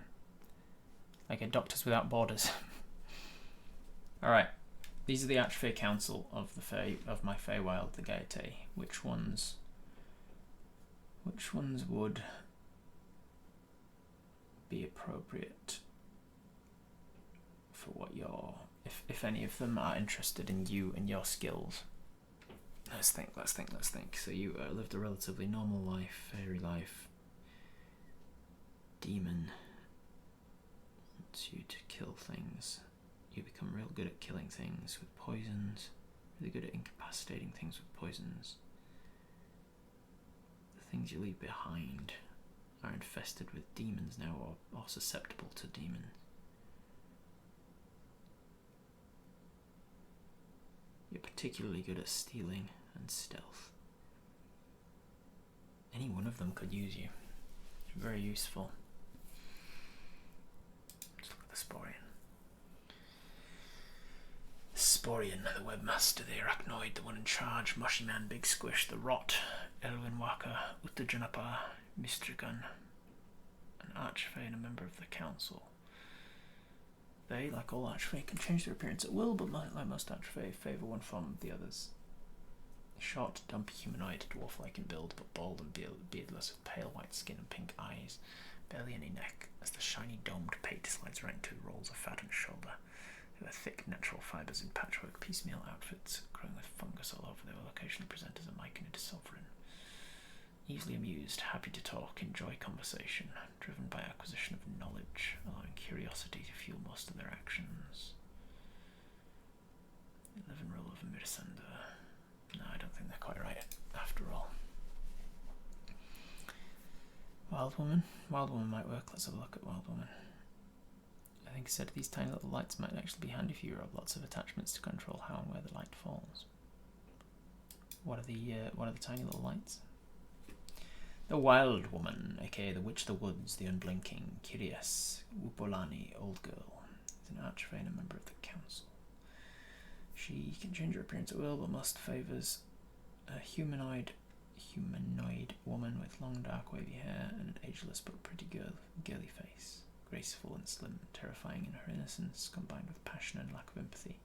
like a Doctors Without Borders. All right, these are the Archfey Council of my Feywild, the Gaete. Which ones would be appropriate for what you're, if any of them are interested in you and your skills? Let's think. So you lived a relatively normal life, fairy life. Demon wants you to kill things. You become real good at killing things with poisons, really good at incapacitating things with poisons. The things you leave behind are infested with demons now, or susceptible to demons. You're particularly good at stealing and stealth. Any one of them could use you. You're very useful. Let's look at the Sporian. The Sporian, the Webmaster, the Arachnoid, the one in charge, Mushy Man, Big Squish, the Rot, Elwyn Waka, Uttajanapa, Mistrigan, an Archfey and a member of the Council. They, like all Archfey, can change their appearance at will, but like most Archfey, favour one form of the others. Short, dumpy humanoid, dwarf-like in build, but bald and beardless, with pale white skin and pink eyes. Barely any neck, as the shiny domed pate slides right into rolls of fat on his shoulder. They were thick, natural fibres in patchwork piecemeal outfits, growing with fungus all over. They will occasionally present as a myconid sovereign. Easily amused, happy to talk, enjoy conversation, driven by acquisition of knowledge, allowing curiosity to fuel most of their actions. 11 rule of Mirsanda. No, I don't think they're quite right, after all. Wild Woman. Wild Woman might work. Let's have a look at Wild Woman. I think it said these tiny little lights might actually be handy if you have lots of attachments to control how and where the light falls. What are the tiny little lights? The Wild Woman, aka the Witch of the Woods, the Unblinking, Kyrios, Upolani, Old Girl, is an archfey and a member of the council. She can change her appearance at will, but most favours a humanoid woman with long dark wavy hair and an ageless but pretty girly face. Graceful and slim, terrifying in her innocence, combined with passion and lack of empathy.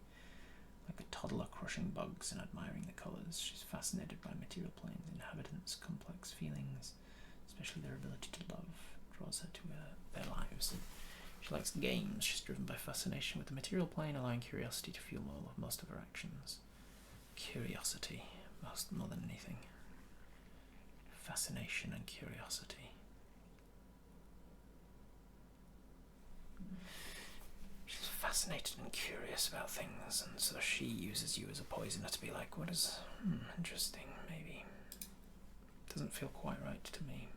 Like a toddler crushing bugs and admiring the colours, she's fascinated by material planes, inhabitants, complex feelings, especially their ability to love, draws her to their lives. She likes games. She's driven by fascination with the material plane, allowing curiosity to fuel most of her actions. Curiosity, more than anything. Fascination and curiosity. She's fascinated and curious about things, and so she uses you as a poisoner to be like, what is... interesting, maybe. Doesn't feel quite right to me.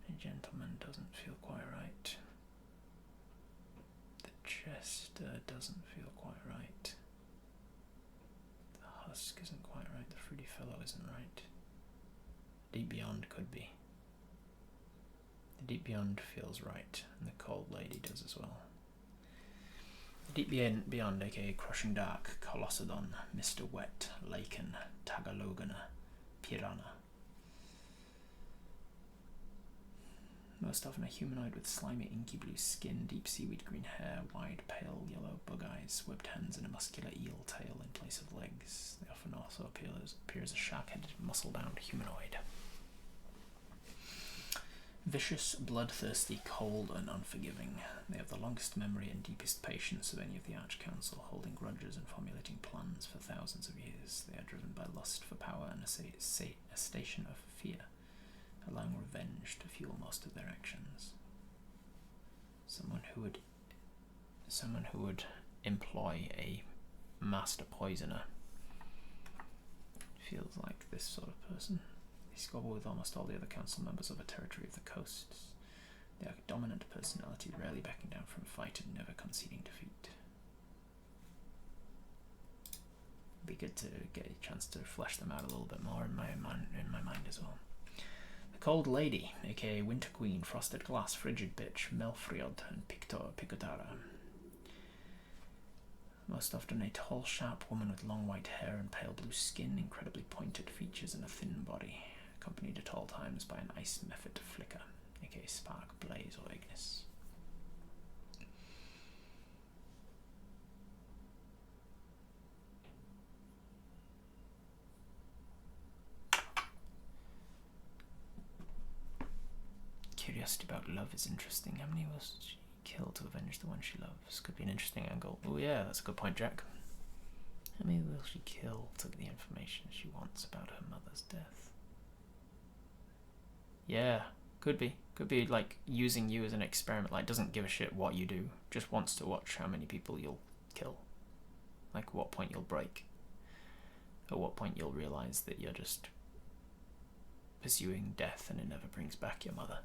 A gentleman doesn't feel quite right. The jester doesn't feel quite right. The husk isn't quite right. The fruity fellow isn't right. Deep Beyond could be. The Deep Beyond feels right, and the Cold Lady does as well. The Deep Beyond, aka Crushing Dark, Colossodon, Mr. Wet, Laken, Tagalogana, Piranha. Most often a humanoid with slimy inky blue skin, deep seaweed green hair, wide pale yellow bug eyes, webbed hands and a muscular eel tail in place of legs. They often also appear as a shark-headed, muscle-bound humanoid. Vicious, bloodthirsty, cold and unforgiving. They have the longest memory and deepest patience of any of the Arch-Council, holding grudges and formulating plans for thousands of years. They are driven by lust for power and a station of fear, allowing revenge to fuel most of their actions. Someone who would employ a master poisoner feels like this sort of person. They squabble with almost all the other council members of a territory of the coasts. They are a dominant personality, rarely backing down from a fight and never conceding defeat. It'd be good to get a chance to flesh them out a little bit more in my mind as well. The Cold Lady, aka Winter Queen, Frosted Glass, Frigid Bitch, Melfriod, and Picotara. Most often a tall, sharp woman with long white hair and pale blue skin, incredibly pointed features and a thin body, accompanied at all times by an ice method flicker, aka Spark, Blaze, or Ignis. Curiosity about love is interesting. How many will she kill to avenge the one she loves? Could be an interesting angle. Oh yeah, that's a good point, Jack. How many will she kill to get the information she wants about her mother's death? Yeah, could be. Could be like using you as an experiment. Like doesn't give a shit what you do. Just wants to watch how many people you'll kill. Like what point you'll break. At what point you'll realise that you're just pursuing death and it never brings back your mother.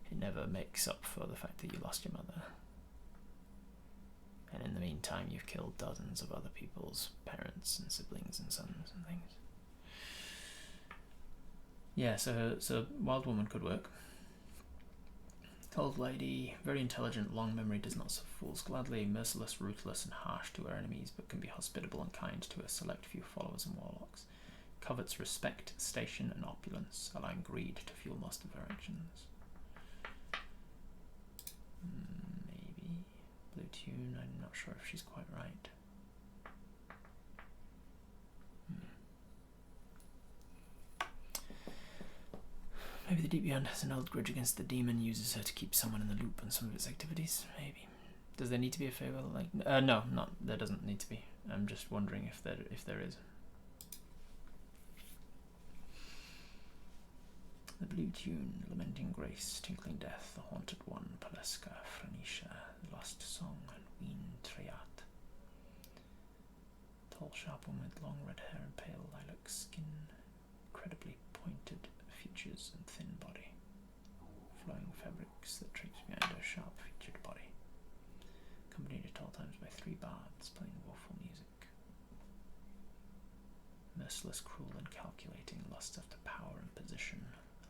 It never makes up for the fact that you lost your mother. And in the meantime, you've killed dozens of other people's parents and siblings and sons and things. Yeah, so Wild Woman could work. Cold Lady, very intelligent, long memory, does not serve fools gladly, merciless, ruthless, and harsh to her enemies, but can be hospitable and kind to a select few followers and warlocks. Covets respect, station, and opulence, allowing greed to fuel most of her actions. Maybe. Blue Tune, I'm not sure if she's quite right. Maybe the Deep Beyond has an old grudge against the demon, uses her to keep someone in the loop on some of its activities. Maybe. Does there need to be a Feywild link? No, not. There doesn't need to be. I'm just wondering if there is. The Blue Tune, Lamenting Grace, Tinkling Death, The Haunted One, Paleska, Phrenecia, The Lost Song, and Ween Triat. Tall, sharp woman with long red hair and pale lilac skin, incredibly pointed features and thin body, flowing fabrics that trace behind her sharp-featured body, accompanied at all times by 3 bards playing woeful music. Merciless, cruel, and calculating, lusts after power and position,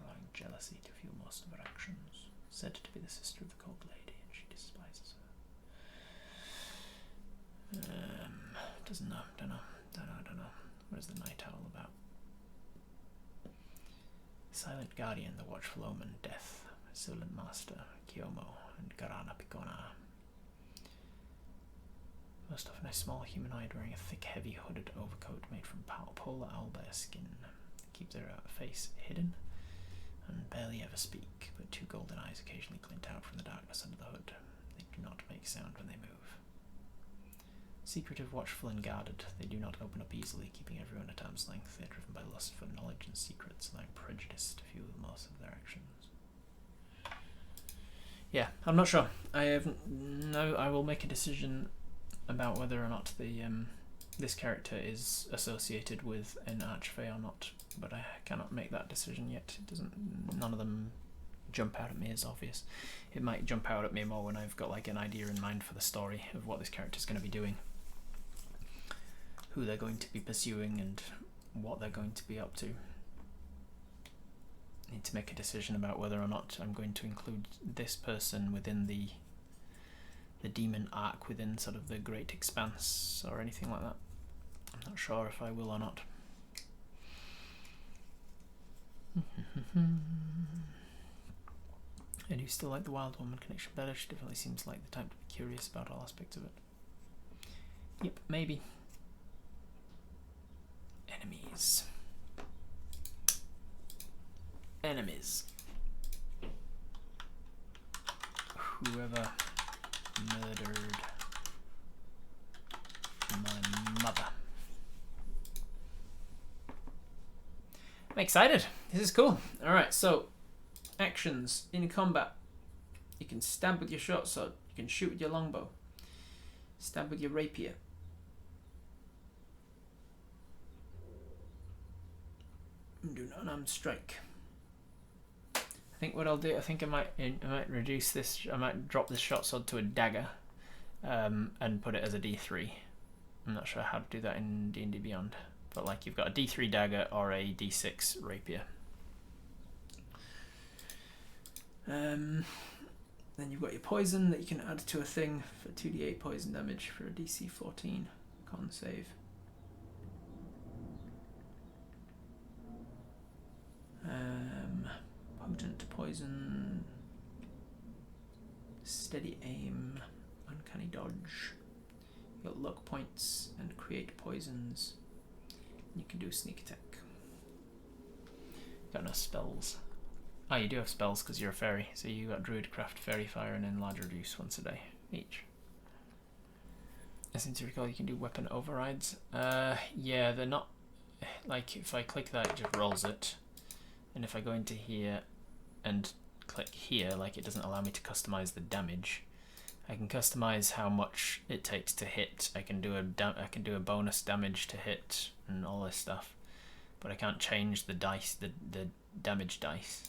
allowing jealousy to fuel most of her actions. Said to be the sister of the Cold Lady, and she despises her. Doesn't know. Don't know. What is the Night Owl about? Silent Guardian, the Watchful Omen, Death, Silent Master, Kyomo, and Garana Picona. Most often a small humanoid wearing a thick, heavy hooded overcoat made from polar owlbear skin. Keep their face hidden and barely ever speak, but 2 golden eyes occasionally glint out from the darkness under the hood. They do not make sound when they move. Secretive, watchful, and guarded, they do not open up easily, keeping everyone at arm's length. They are driven by lust for knowledge and secrets, allowing prejudice to fuel most of their actions. Yeah, I'm not sure. I will make a decision about whether or not the this character is associated with an Archfey or not, but I cannot make that decision yet. None of them jump out at me as obvious. It might jump out at me more when I've got like an idea in mind for the story of what this character is going to be doing, who they're going to be pursuing, and what they're going to be up to. I need to make a decision about whether or not I'm going to include this person within the demon arc within sort of the Great Expanse or anything like that. I'm not sure if I will or not. I do still like the Wild Woman connection better. She definitely seems like the type to be curious about all aspects of it. Yep, maybe. Enemies. Whoever murdered my mother. I'm excited. This is cool. Alright, so actions in combat. You can stab with your short sword. You can shoot with your longbow. Stab with your rapier. Do an unarmed strike. I think what I'll do, I might reduce this. I might drop this short sword to a dagger, and put it as a D3. I'm not sure how to do that in D&D Beyond, but like you've got a D3 dagger or a D6 rapier. Then you've got your poison that you can add to a thing for 2d8 poison damage for a DC 14 con save. Potent poison, steady aim, uncanny dodge. You got luck points and create poisons. You can do sneak attack. Got no spells. Oh, you do have spells because you're a fairy. So you got Druidcraft, Fairy Fire, and Enlarge Reduce once a day each. I seem to recall you can do weapon overrides. Yeah, they're not like if I click that, it just rolls it. And if I go into here and click here, like it doesn't allow me to customize the damage. I can customize how much it takes to hit. I can do a bonus damage to hit and all this stuff, but I can't change the dice, the damage dice.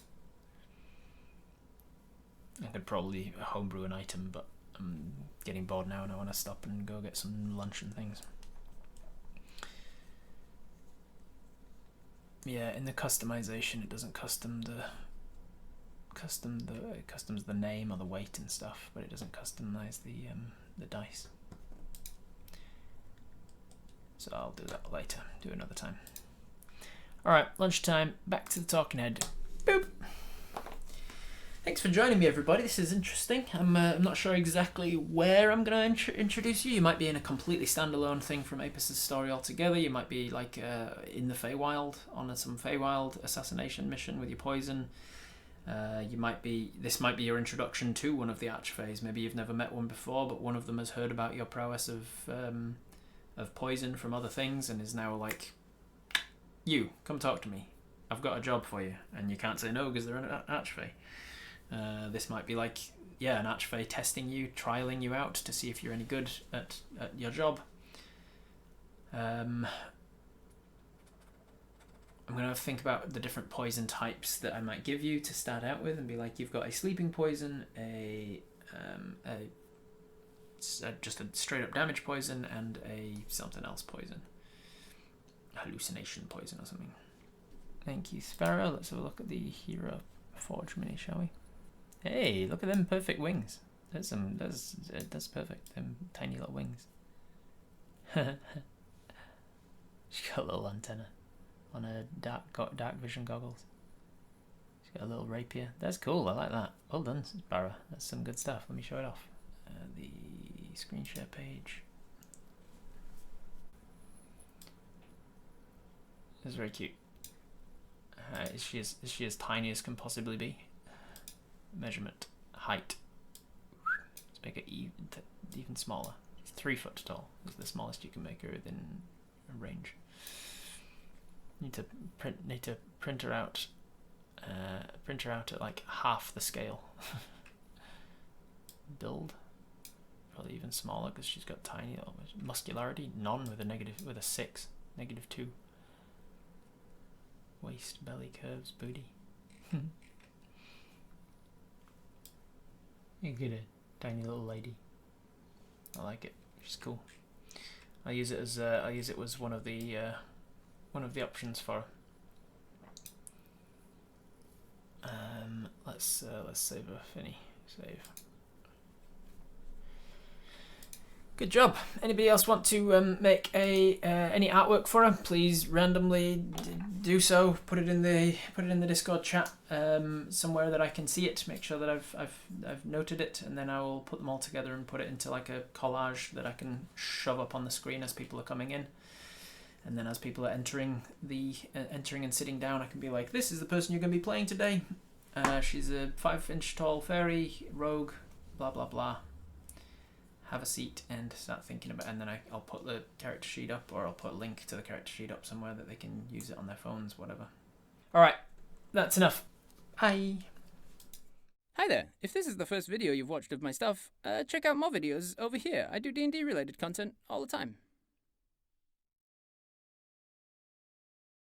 I could probably homebrew an item, but I'm getting bored now and I want to stop and go get some lunch and things. Yeah, in the customization, it doesn't customs the name or the weight and stuff, but it doesn't customize the dice. So I'll do that later, do another time. All right, lunchtime. Back to the talking head. Boop. Thanks for joining me, everybody. This is interesting. I'm not sure exactly where I'm going to introduce you. You might be in a completely standalone thing from Apis' story altogether. You might be like in the Feywild, on some Feywild assassination mission with your poison. This might be your introduction to one of the archfays. Maybe you've never met one before, but one of them has heard about your prowess of poison from other things and is now like, you, come talk to me. I've got a job for you. And you can't say no because they're an archfey. This might be like, yeah, an archfey testing you, trialing you out to see if you're any good at your job. I'm going to think about the different poison types that I might give you to start out with and be like, you've got a sleeping poison, just a straight up damage poison, and a something else poison. Hallucination poison or something. Thank you, Sparrow. Let's have a look at the Hero Forge mini, shall we? Hey, look at them perfect wings. That's perfect. Them tiny little wings. She's got a little antenna on her dark vision goggles. She's got a little rapier. That's cool. I like that. Well done, Sparrow. That's some good stuff. Let me show it off. The screen share page. That's very cute. Is she as tiny as can possibly be? Measurement, height. Let's make it even smaller. It's 3 foot tall. It's the smallest you can make her within a range. Need to print her out. Print her out at like half the scale. Build. Probably even smaller because she's got tiny muscularity. None with a 6, -2. Waist, belly, curves, booty. You get a tiny little lady. I like it. She's cool. I'll use it as one of the options for her. Let's save her, Finny. Save. Good job. Anybody else want to make any artwork for her? Please randomly do so. Put it in the Discord chat somewhere that I can see it. Make sure that I've noted it, and then I will put them all together and put it into like a collage that I can shove up on the screen as people are coming in. And then as people are entering and sitting down, I can be like, "This is the person you're going to be playing today. She's a 5-inch tall fairy rogue. Blah blah blah." Have a seat and start thinking about it, and then I'll put the character sheet up, or I'll put a link to the character sheet up somewhere that they can use it on their phones, whatever. Alright, that's enough. Bye! Hi there! If this is the first video you've watched of my stuff, check out more videos over here. I do D&D related content all the time.